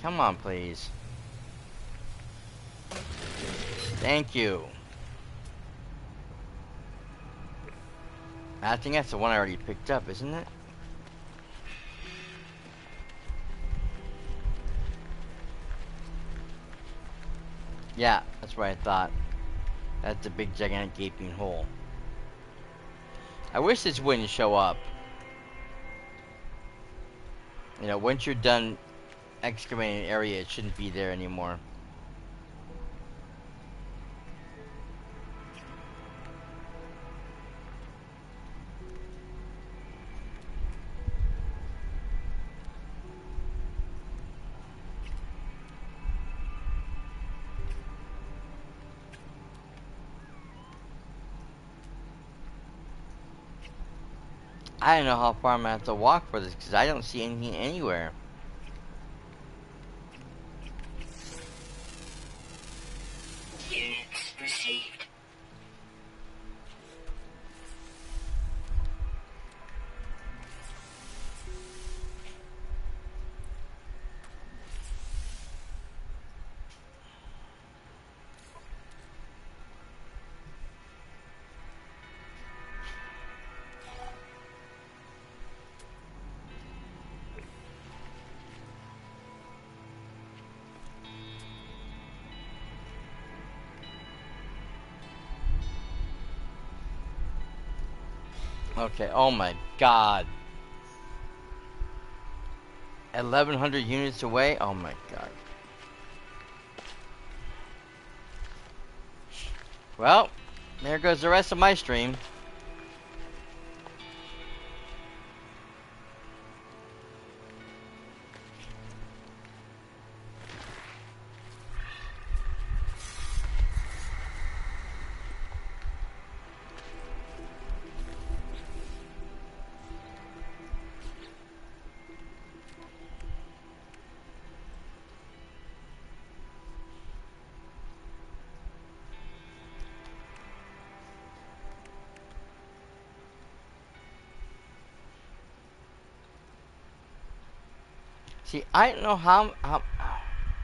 Come on, please. Thank you. I think that's the one I already picked up, isn't it? Yeah, that's what I thought. That's a big, gigantic, gaping hole. I wish this wouldn't show up. You know, once you're done excavating an area, it shouldn't be there anymore. I don't know how far I'm gonna have to walk for this because I don't see anything anywhere. Units received. Okay, oh my god. 1,100 units away? Oh my god. Well, there goes the rest of my stream. See, I don't know how I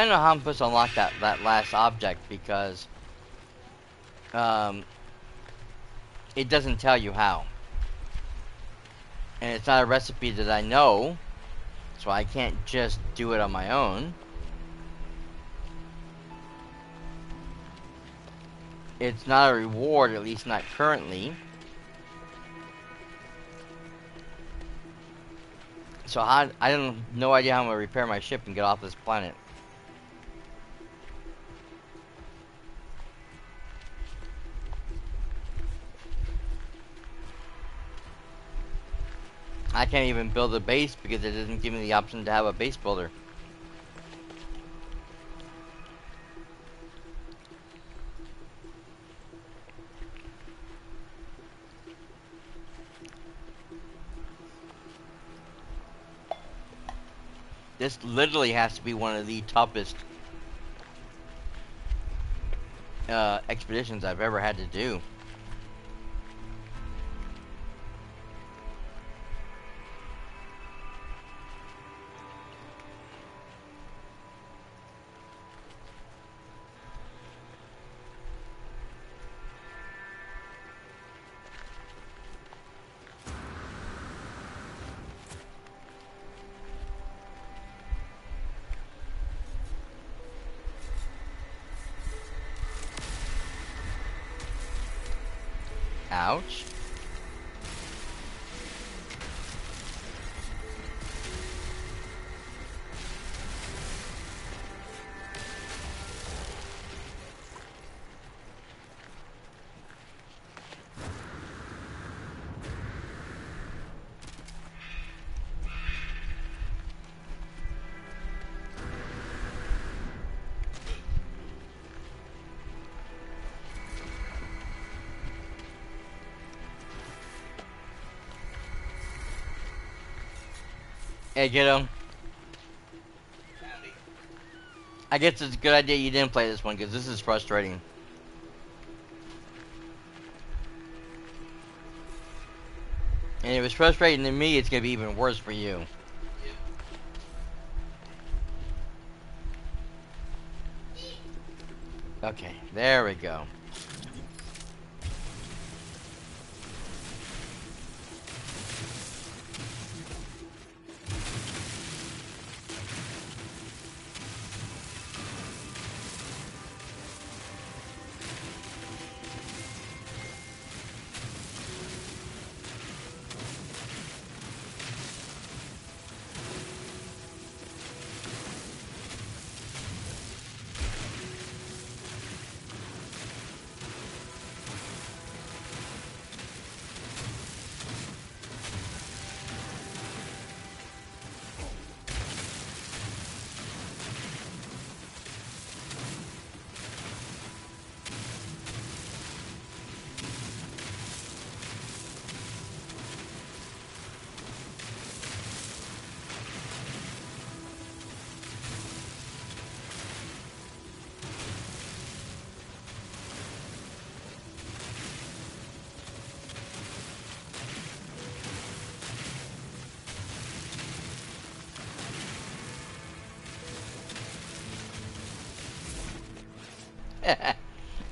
don't know how I'm supposed to unlock that last object because um it doesn't tell you how. And it's not a recipe that I know, so I can't just do it on my own. It's not a reward, at least not currently. So I don't no idea how I'm gonna repair my ship and get off this planet. I can't even build a base because it doesn't give me the option to have a base builder. This literally has to be one of the toughest expeditions I've ever had to do. Ouch. Hey, kiddo. I guess it's a good idea you didn't play this one because this is frustrating. And if it's frustrating to me, it's gonna be even worse for you. Okay, there we go.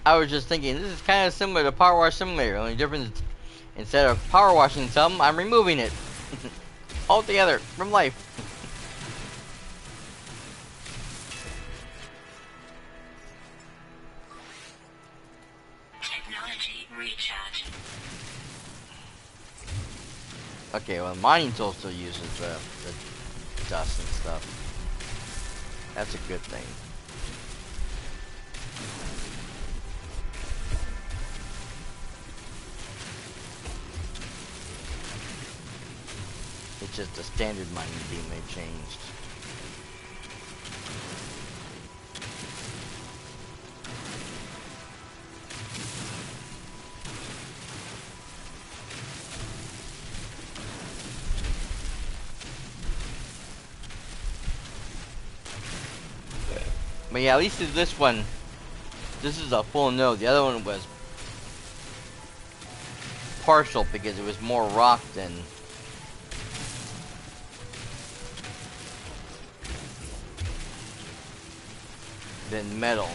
I was just thinking, this is kind of similar to Power Wash Simulator. Only difference, instead of power washing some, I'm removing it altogether from life. Technology recharge. Okay, well, mining tool still uses the dust and stuff. That's a good thing. It's just the standard mining beam they changed. But yeah, at least in this one, this is a full node. The other one was partial because it was more rock than metal.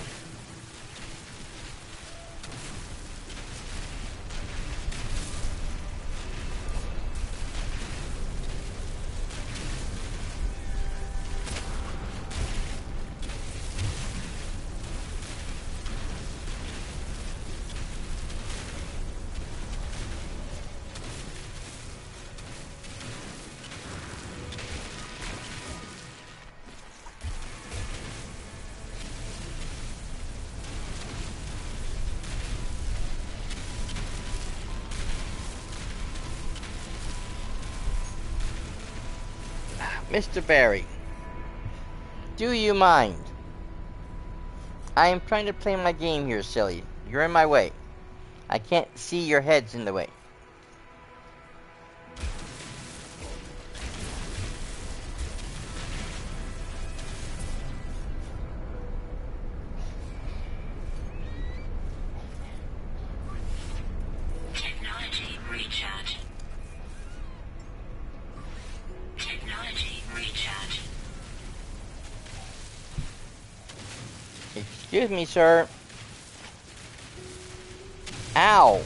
Mr. Barry, do you mind? I am trying to play my game here, silly. You're in my way. I can't see your head's in the way. Technology recharge. Technology recharge. Excuse me, sir. Ow.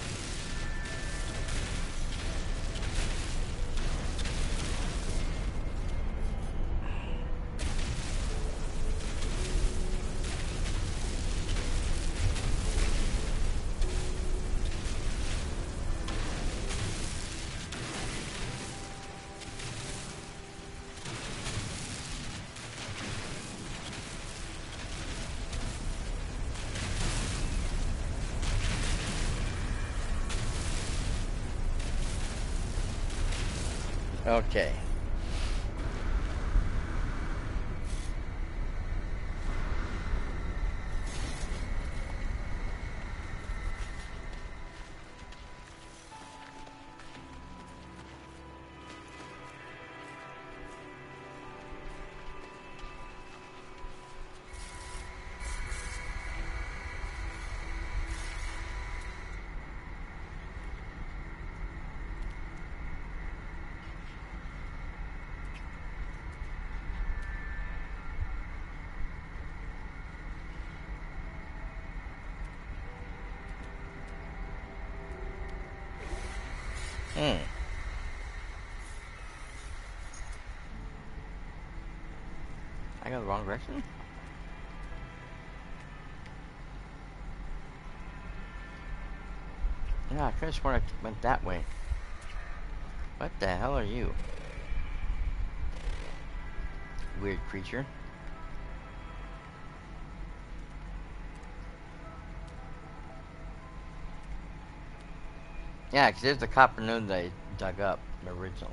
Okay. Hmm. I go the wrong direction? Yeah, I could have sworn I went that way. What the hell are you? Weird creature. Yeah, because there's the copper node that I dug up originally.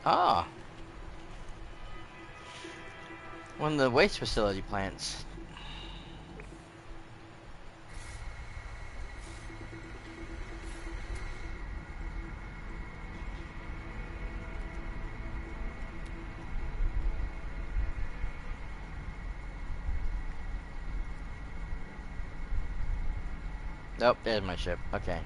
Ah, one of the waste facility plants. Nope, there's my ship. Okay.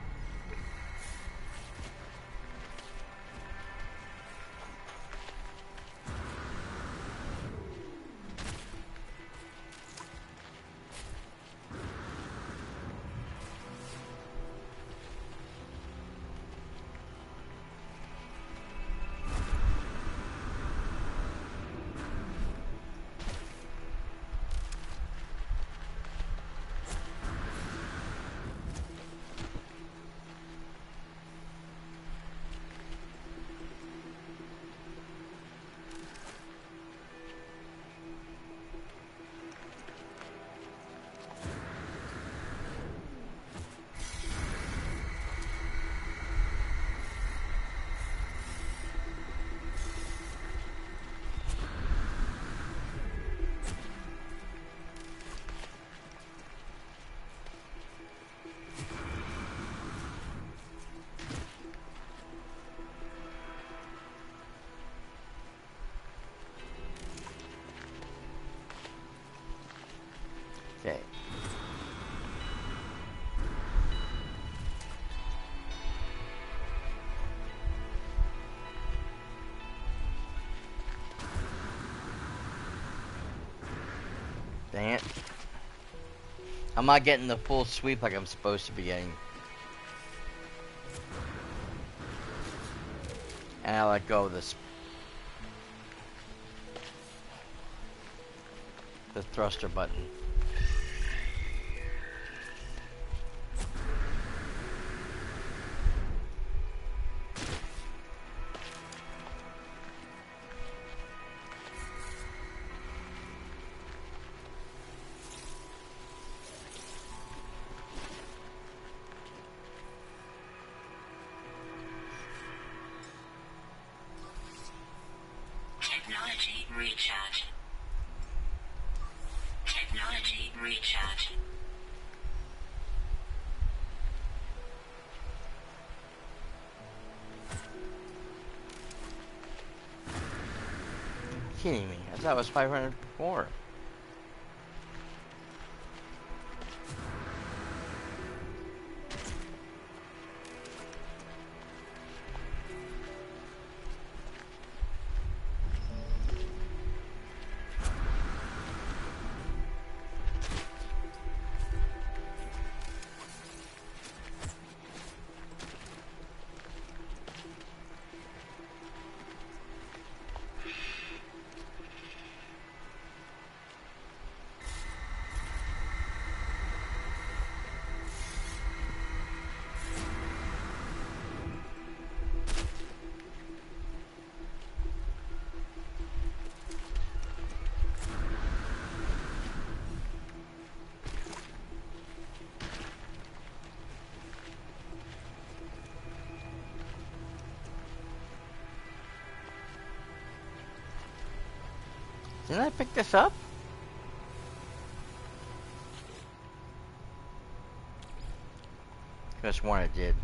Okay. Dang it. I'm not getting the full sweep like I'm supposed to be getting. And I let go of this. The thruster button. Technology recharge. Technology recharge. Kidding me. I thought it was 500 before. Didn't I pick this up? Could have sworn I did.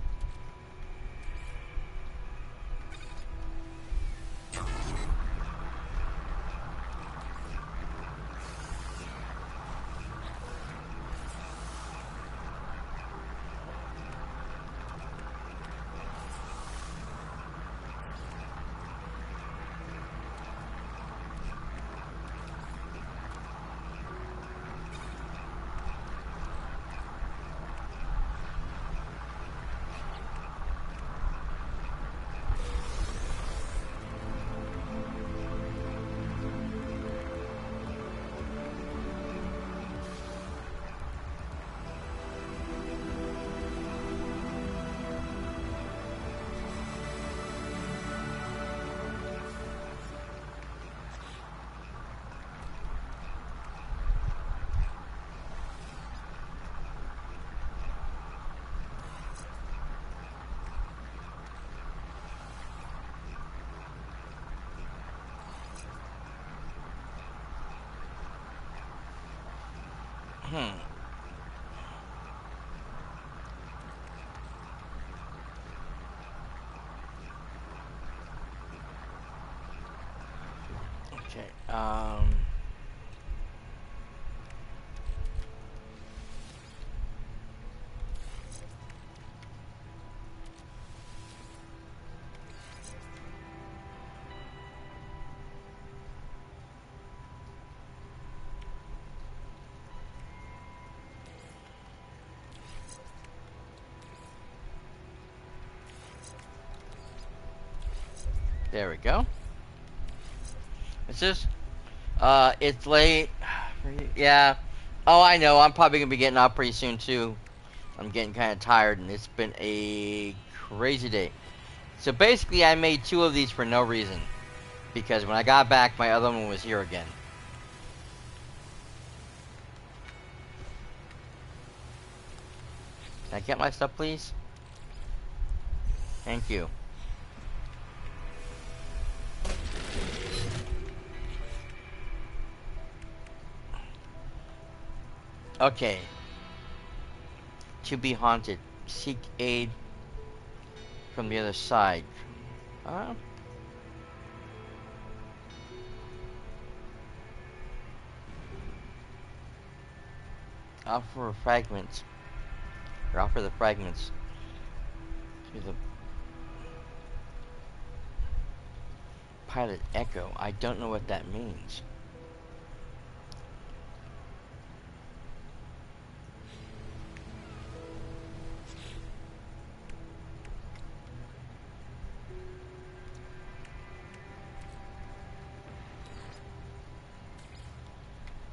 Hmm. Okay. There we go. It's just, it's late. Yeah. Oh, I know. I'm probably gonna be getting out pretty soon too. I'm getting kind of tired, and it's been a crazy day. So basically, I made 2 of these for no reason, because when I got back, my other one was here again. Can I get my stuff, please? Thank you. Okay. To be haunted. Seek aid from the other side. Uh, offer fragments. Or offer the fragments to the pilot Echo. I don't know what that means.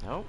Nope.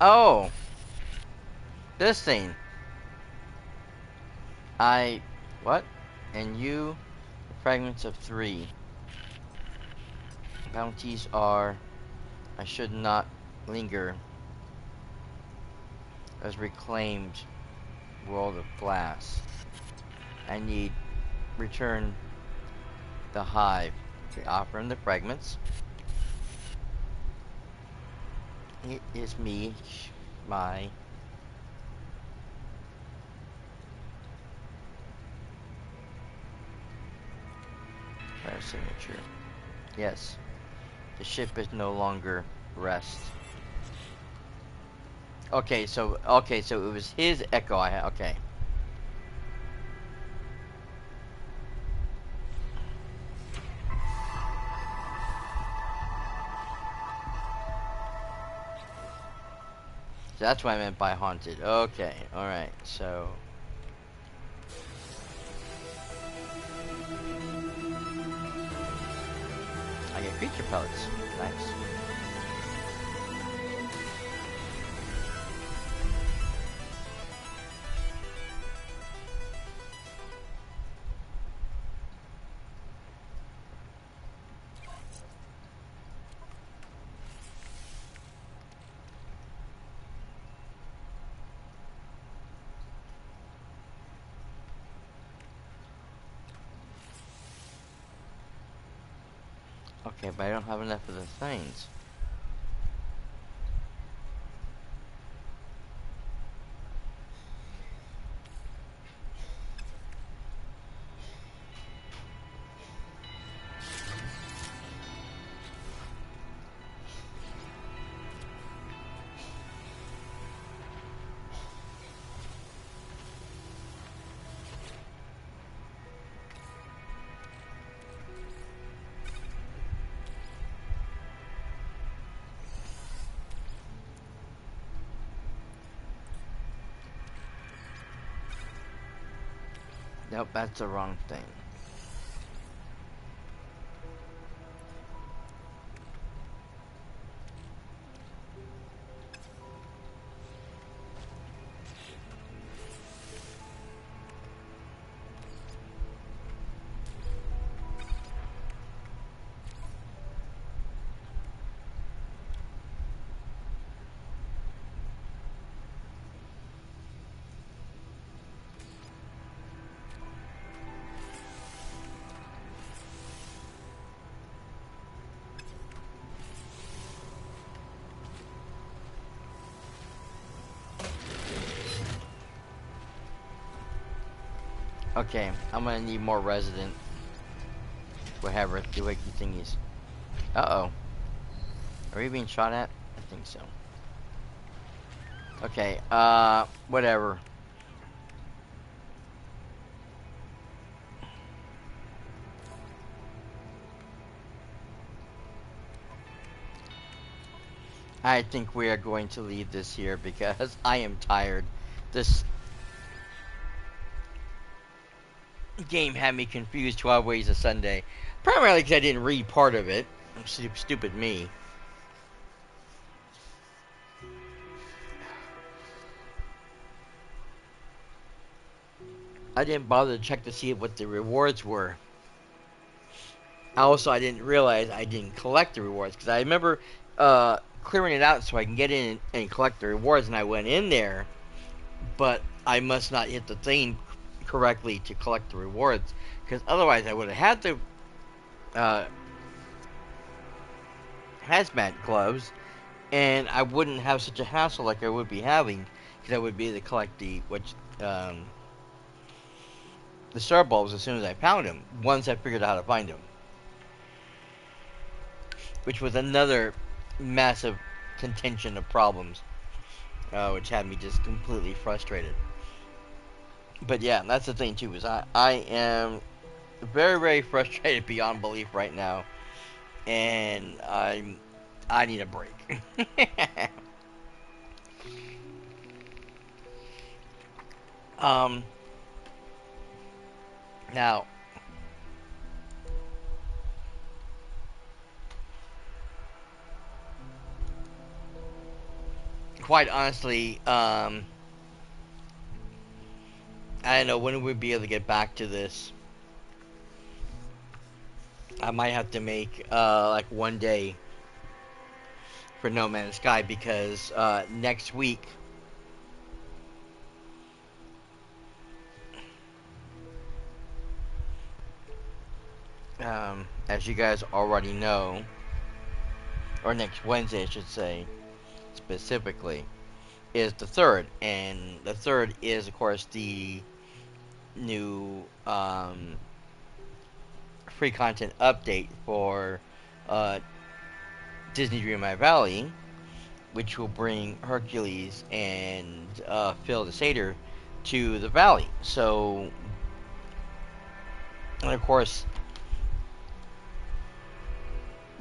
Oh, this thing. What? And you, fragments of 3. Bounties are, I should not linger, as reclaimed world of glass. I need return the hive. Okay, offer him the fragments. It is me, my signature. Yes. The ship is no longer rest. Okay, so it was his echo. Okay. So that's what I meant by haunted. Okay, all right. So I get creature pellets. Nice. Okay, but I don't have enough of the things. Nope, that's the wrong thing. Okay, I'm gonna need more resident. Whatever the wacky thingies. Uh-oh. Are we being shot at? I think so. Okay, whatever. I think we are going to leave this here because I am tired. This game had me confused 12 ways a Sunday. Primarily because I didn't read part of it. Stupid me. I didn't bother to check to see what the rewards were. Also, I didn't realize I didn't collect the rewards because I remember clearing it out so I can get in and collect the rewards, and I went in there, but I must not hit the thing correctly to collect the rewards because otherwise I would have had the uh, hazmat gloves, and I wouldn't have such a hassle like I would be having because I would be able to collect the star bulbs as soon as I found them. Once I figured out how to find them, which was another massive contention of problems, which had me just completely frustrated. But yeah, that's the thing too, is I am very, very frustrated beyond belief right now, and I need a break. um, Now, quite honestly, I don't know when we'll be able to get back to this. I might have to make like one day for No Man's Sky because next week, as you guys already know, or next Wednesday, I should say, specifically, is the third, and the third is, of course, the new free content update for Disney Dreamlight Valley, which will bring Hercules and Phil the Satyr to the valley. So, and of course,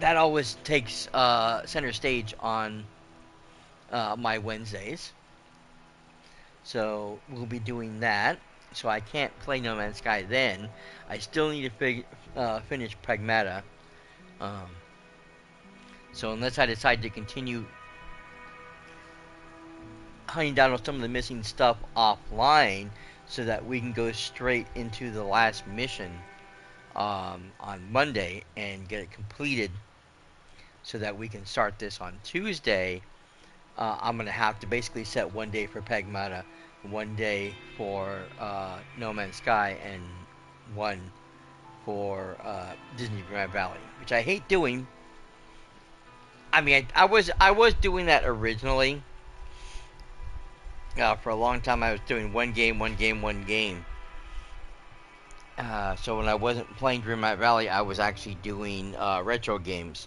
that always takes center stage on my Wednesdays. So we'll be doing that. So I can't play No Man's Sky then. I still need to finish Pragmata. Um, so unless I decide to continue hunting down some of the missing stuff offline, so that we can go straight into the last mission on Monday and get it completed, so that we can start this on Tuesday. I'm gonna have to basically set one day for Pragmata, one day for No Man's Sky, and one for Disney Grand Valley, which I hate doing. I mean, I was doing that originally. For a long time, I was doing one game, one game, one game. So when I wasn't playing Dreamlight Valley, I was actually doing retro games,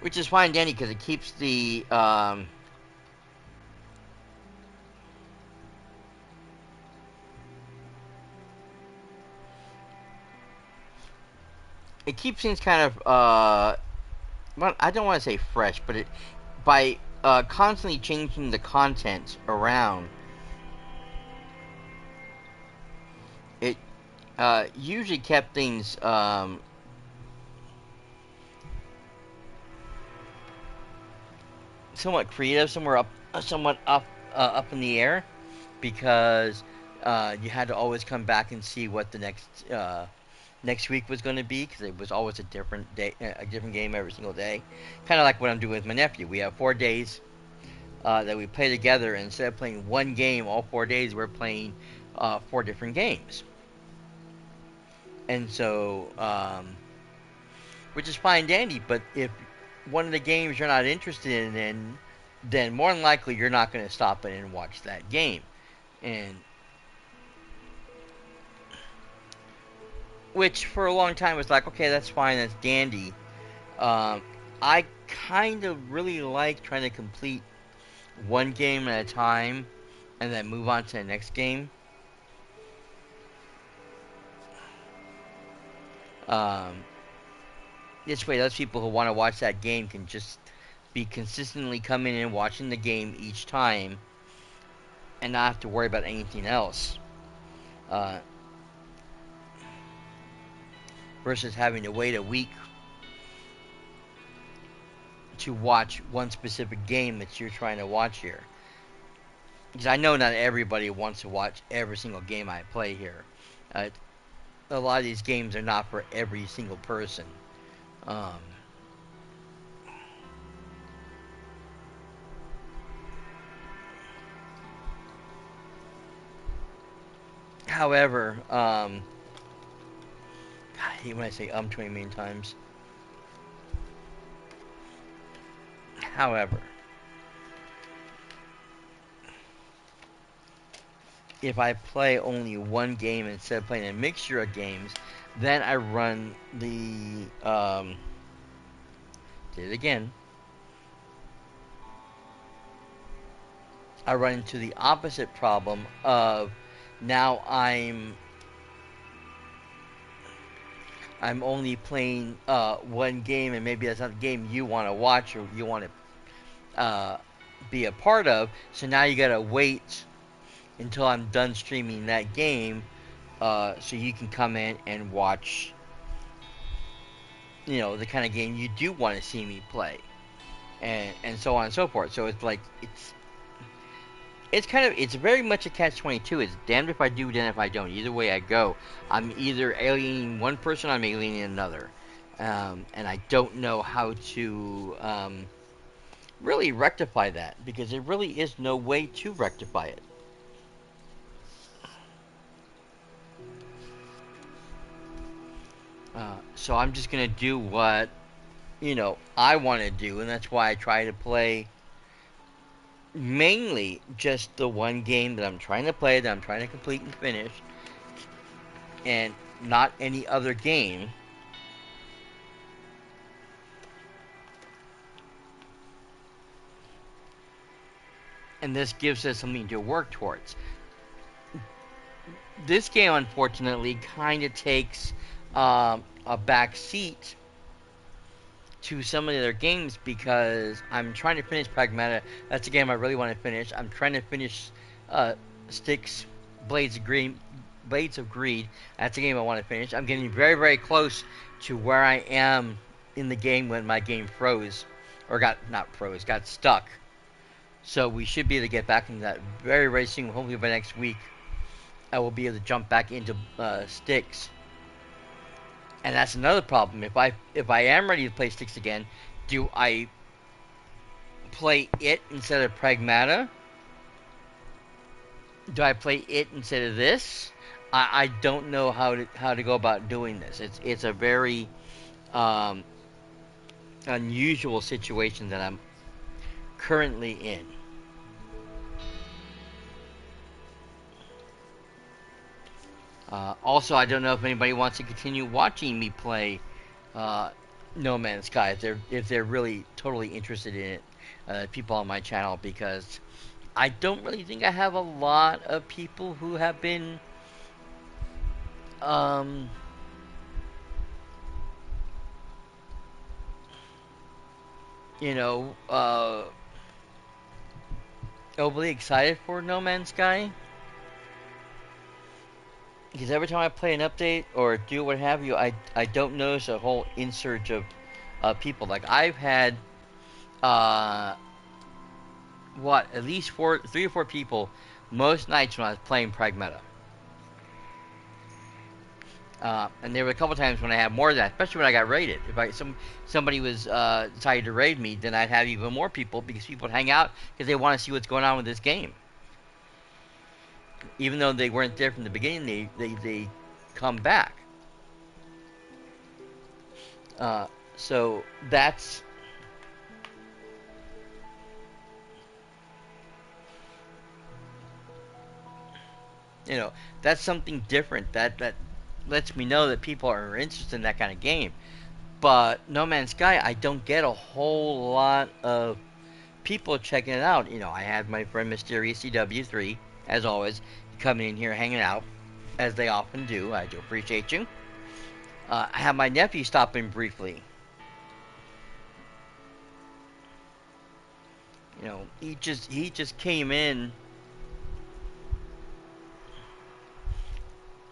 which is fine, Danny, because it keeps the it keeps things kind of well, I don't want to say fresh, but it by constantly changing the content around, it usually kept things somewhat creative, somewhat up in the air, because you had to always come back and see what the next week was going to be, because it was always a different day, a different game every single day. Kind of like what I'm doing with my nephew. We have 4 days that we play together, and instead of playing one game all 4 days, we're playing 4 different games. And so, which is fine, dandy. But if one of the games you're not interested in, then more than likely you're not going to stop in and watch that game. And which for a long time was like, okay, that's fine, that's dandy. I kind of really like trying to complete one game at a time and then move on to the next game. Um, this way, those people who want to watch that game can just be consistently coming in and watching the game each time and not have to worry about anything else. Uh, versus having to wait a week to watch one specific game that you're trying to watch here. Because I know not everybody wants to watch every single game I play here. A lot of these games are not for every single person. Um, however, I hate when I say 20 million times. However, if I play only one game instead of playing a mixture of games, then I run the did it again. I run into the opposite problem of now I'm only playing one game, and maybe that's not the game you want to watch or you want to be a part of. So now you gotta wait until I'm done streaming that game, so you can come in and watch, the kind of game you do want to see me play, and so on and so forth. So it's like it's very much a catch-22. It's damned if I do, damned if I don't. Either way I go, I'm either alienating one person, or I'm alienating another, and I don't know how to really rectify that, because there really is no way to rectify it. So I'm just gonna do what I want to do, and that's why I try to play mainly just the one game that I'm trying to play, that I'm trying to complete and finish, and not any other game. and this gives us something to work towards. This game, unfortunately, kind of takes a back seat to some of the other games because I'm trying to finish Pragmata. That's a game I really want to finish. I'm trying to finish uh, Styx Blades of Greed. Blades of Greed. That's a game I want to finish. I'm getting very, very close to where I am in the game when my game froze, or got stuck. So we should be able to get back into that very, very soon. Hopefully by next week, I will be able to jump back into Styx. And that's another problem. If I am ready to play Styx again, do I play it instead of Pragmata? Do I play it instead of this? I don't know how to go about doing this. It's a very um, unusual situation that I'm currently in. Also, I don't know if anybody wants to continue watching me play uh, No Man's Sky if they're really totally interested in it. People on my channel, because I don't really think I have a lot of people who have been um, you know, overly excited for No Man's Sky. Because every time I play an update or do what have you, I don't notice a whole insurge of people. Like I've had uh, at least 3 or 4 people most nights when I was playing Pragmata. And there were a couple times when I had more than that, especially when I got raided. If somebody was decided to raid me, then I'd have even more people because people would hang out because they want to see what's going on with this game. Even though they weren't there from the beginning, they come back. So that's that's something different. That lets me know that people are interested in that kind of game. But No Man's Sky, I don't get a whole lot of people checking it out. I had my friend Mysterious CW3, as always, coming in here hanging out, as they often do. I do appreciate you. I had my nephew stop in briefly. He just came in.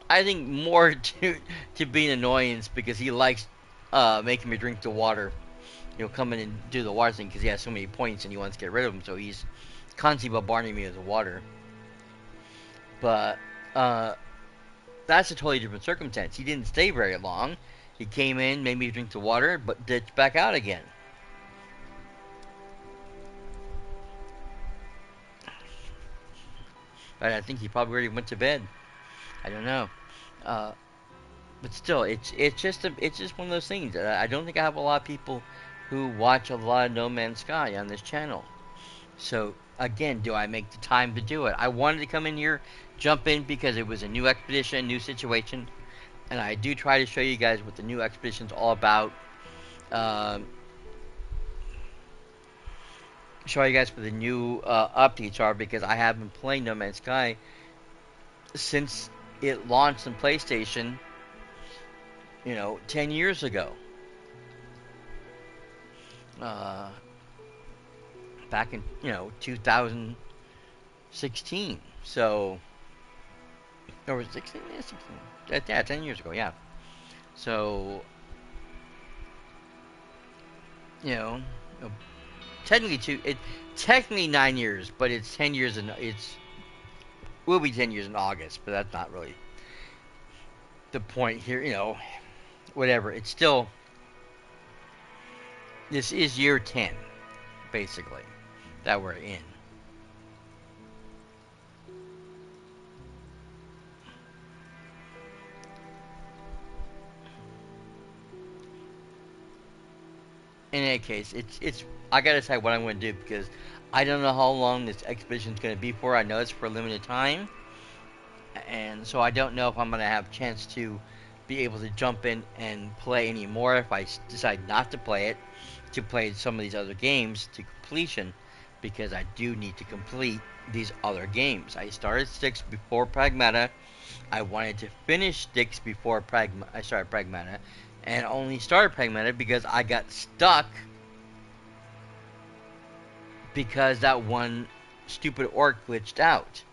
I think more to be an annoyance because he likes making me drink the water. Come in and do the water thing because he has so many points and he wants to get rid of them. So he's constantly bombarding me with the water. But that's a totally different circumstance. He didn't stay very long. He came in, made me drink the water, but ditched back out again. But I think he probably already went to bed. I don't know. Uh, but still, it's just one of those things. I don't think I have a lot of people who watch a lot of No Man's Sky on this channel. So again, do I make the time to do it? I wanted to come in here, jump in because it was a new expedition, new situation, and I do try to show you guys what the new expedition's all about. Um, show you guys what the new updates are because I have been playing No Man's Sky since it launched on PlayStation, 10 years ago. Uh, Back in 2016. So, or was it 16? Yeah, 16. Yeah, 10 years ago. Yeah. So, you know, technically technically 9 years, but it's 10 years and it's will be 10 years in August, but that's not really the point here. Whatever. It's still this is year 10, basically, that we're in. In any case, it's I gotta decide what I'm gonna do because I don't know how long this expedition's gonna be for. I know it's for a limited time, and so I don't know if I'm gonna have a chance to be able to jump in and play anymore if I decide not to play it, to play some of these other games to completion. because I do need to complete these other games. I started Styx before Pragmata. I wanted to finish Styx before I started Pragmata, and only started Pragmata because I got stuck because that one stupid orc glitched out.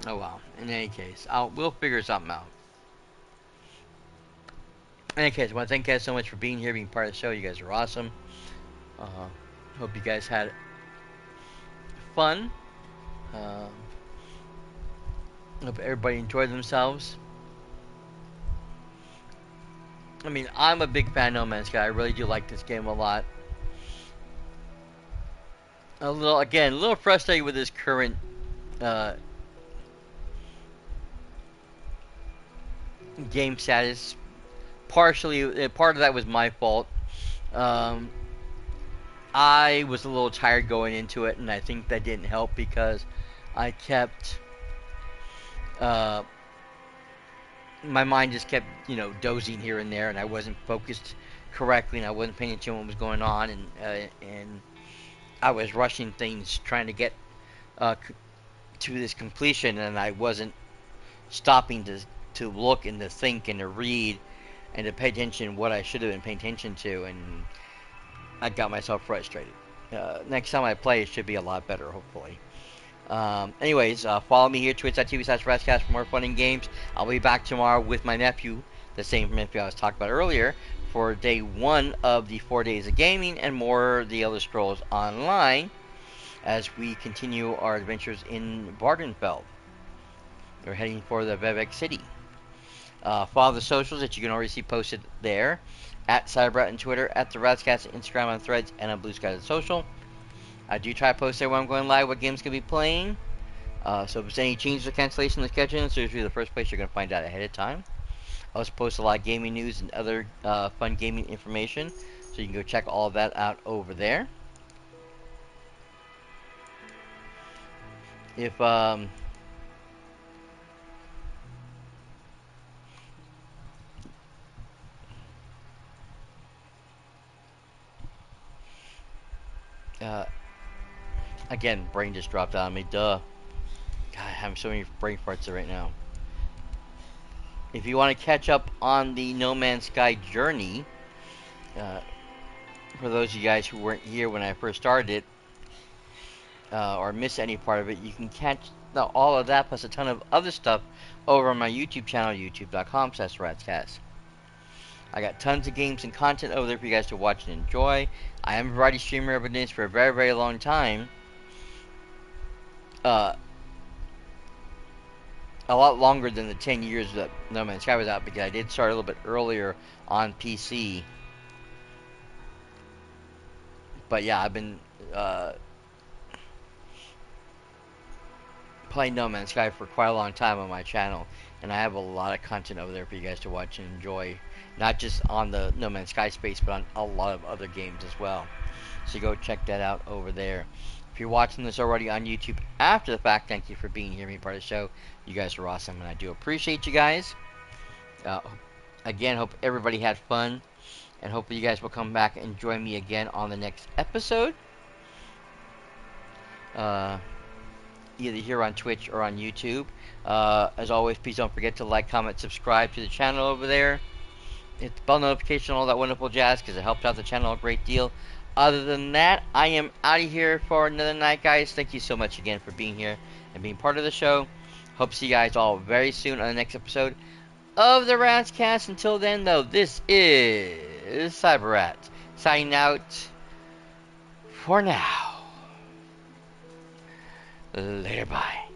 Oh well. In any case, we'll figure something out. In any case, I want to thank you guys so much for being here, being part of the show. You guys are awesome. Hope you guys had fun. Uh, hope everybody enjoyed themselves. I mean, I'm a big fan of No Man's Sky. I really do like this game a lot. A little frustrated with this current uh, game status. Partially, part of that was my fault. Um, I was a little tired going into it, and I think that didn't help because I kept my mind just kept, dozing here and there, and I wasn't focused correctly, and I wasn't paying attention to what was going on, and I was rushing things, trying to get to this completion, and I wasn't stopping to look and to think and to read and to pay attention what I should have been paying attention to, and I got myself frustrated. Next time I play, it should be a lot better, hopefully. Anyways, follow me here, twitch.tv/Ratscast for more fun and games. I'll be back tomorrow with my nephew, the same nephew I was talking about earlier, for day 1 of the 4 days of gaming and more The Elder Scrolls Online as we continue our adventures in Bardenfeld. We're heading for the Vivek City. Follow the socials that you can already see posted there, at cyperrat on Twitter, at the Ratscast on Instagram, on Threads, and on BlueSky.Social. I do try to post there when I'm going live what games can be playing. So if there's any changes or cancellation in the scheduling, it's usually the first place you're going to find out ahead of time. I also post a lot of gaming news and other fun gaming information, so you can go check all of that out over there. If again, brain just dropped on me. Duh. God, I'm having so many brain farts right now. If you want to catch up on the No Man's Sky journey, for those of you guys who weren't here when I first started it, or miss any part of it, you can catch all of that plus a ton of other stuff over on my YouTube channel, youtube.com/ratscast. I got tons of games and content over there for you guys to watch and enjoy. I am a variety streamer. I've been doing this for a very, very long time. A lot longer than the 10 years that No Man's Sky was out, because I did start a little bit earlier on PC. But yeah, I've been playing No Man's Sky for quite a long time on my channel, and I have a lot of content over there for you guys to watch and enjoy, not just on the No Man's Sky space, but on a lot of other games as well. So go check that out over there. If you're watching this already on YouTube after the fact, thank you for being here, being part of the show. You guys are awesome, and I do appreciate you guys. Again, hope everybody had fun, and hopefully you guys will come back and join me again on the next episode. Either here on Twitch or on YouTube. As always, please don't forget to like, comment, subscribe to the channel over there. Hit the bell notification, all that wonderful jazz, because it helps out the channel a great deal. Other than that, I am out of here for another night, guys. Thank you so much again for being here and being part of the show. Hope to see you guys all very soon on the next episode of the Ratscast. Until then, though, this is cyperrat signing out for now. Later, bye.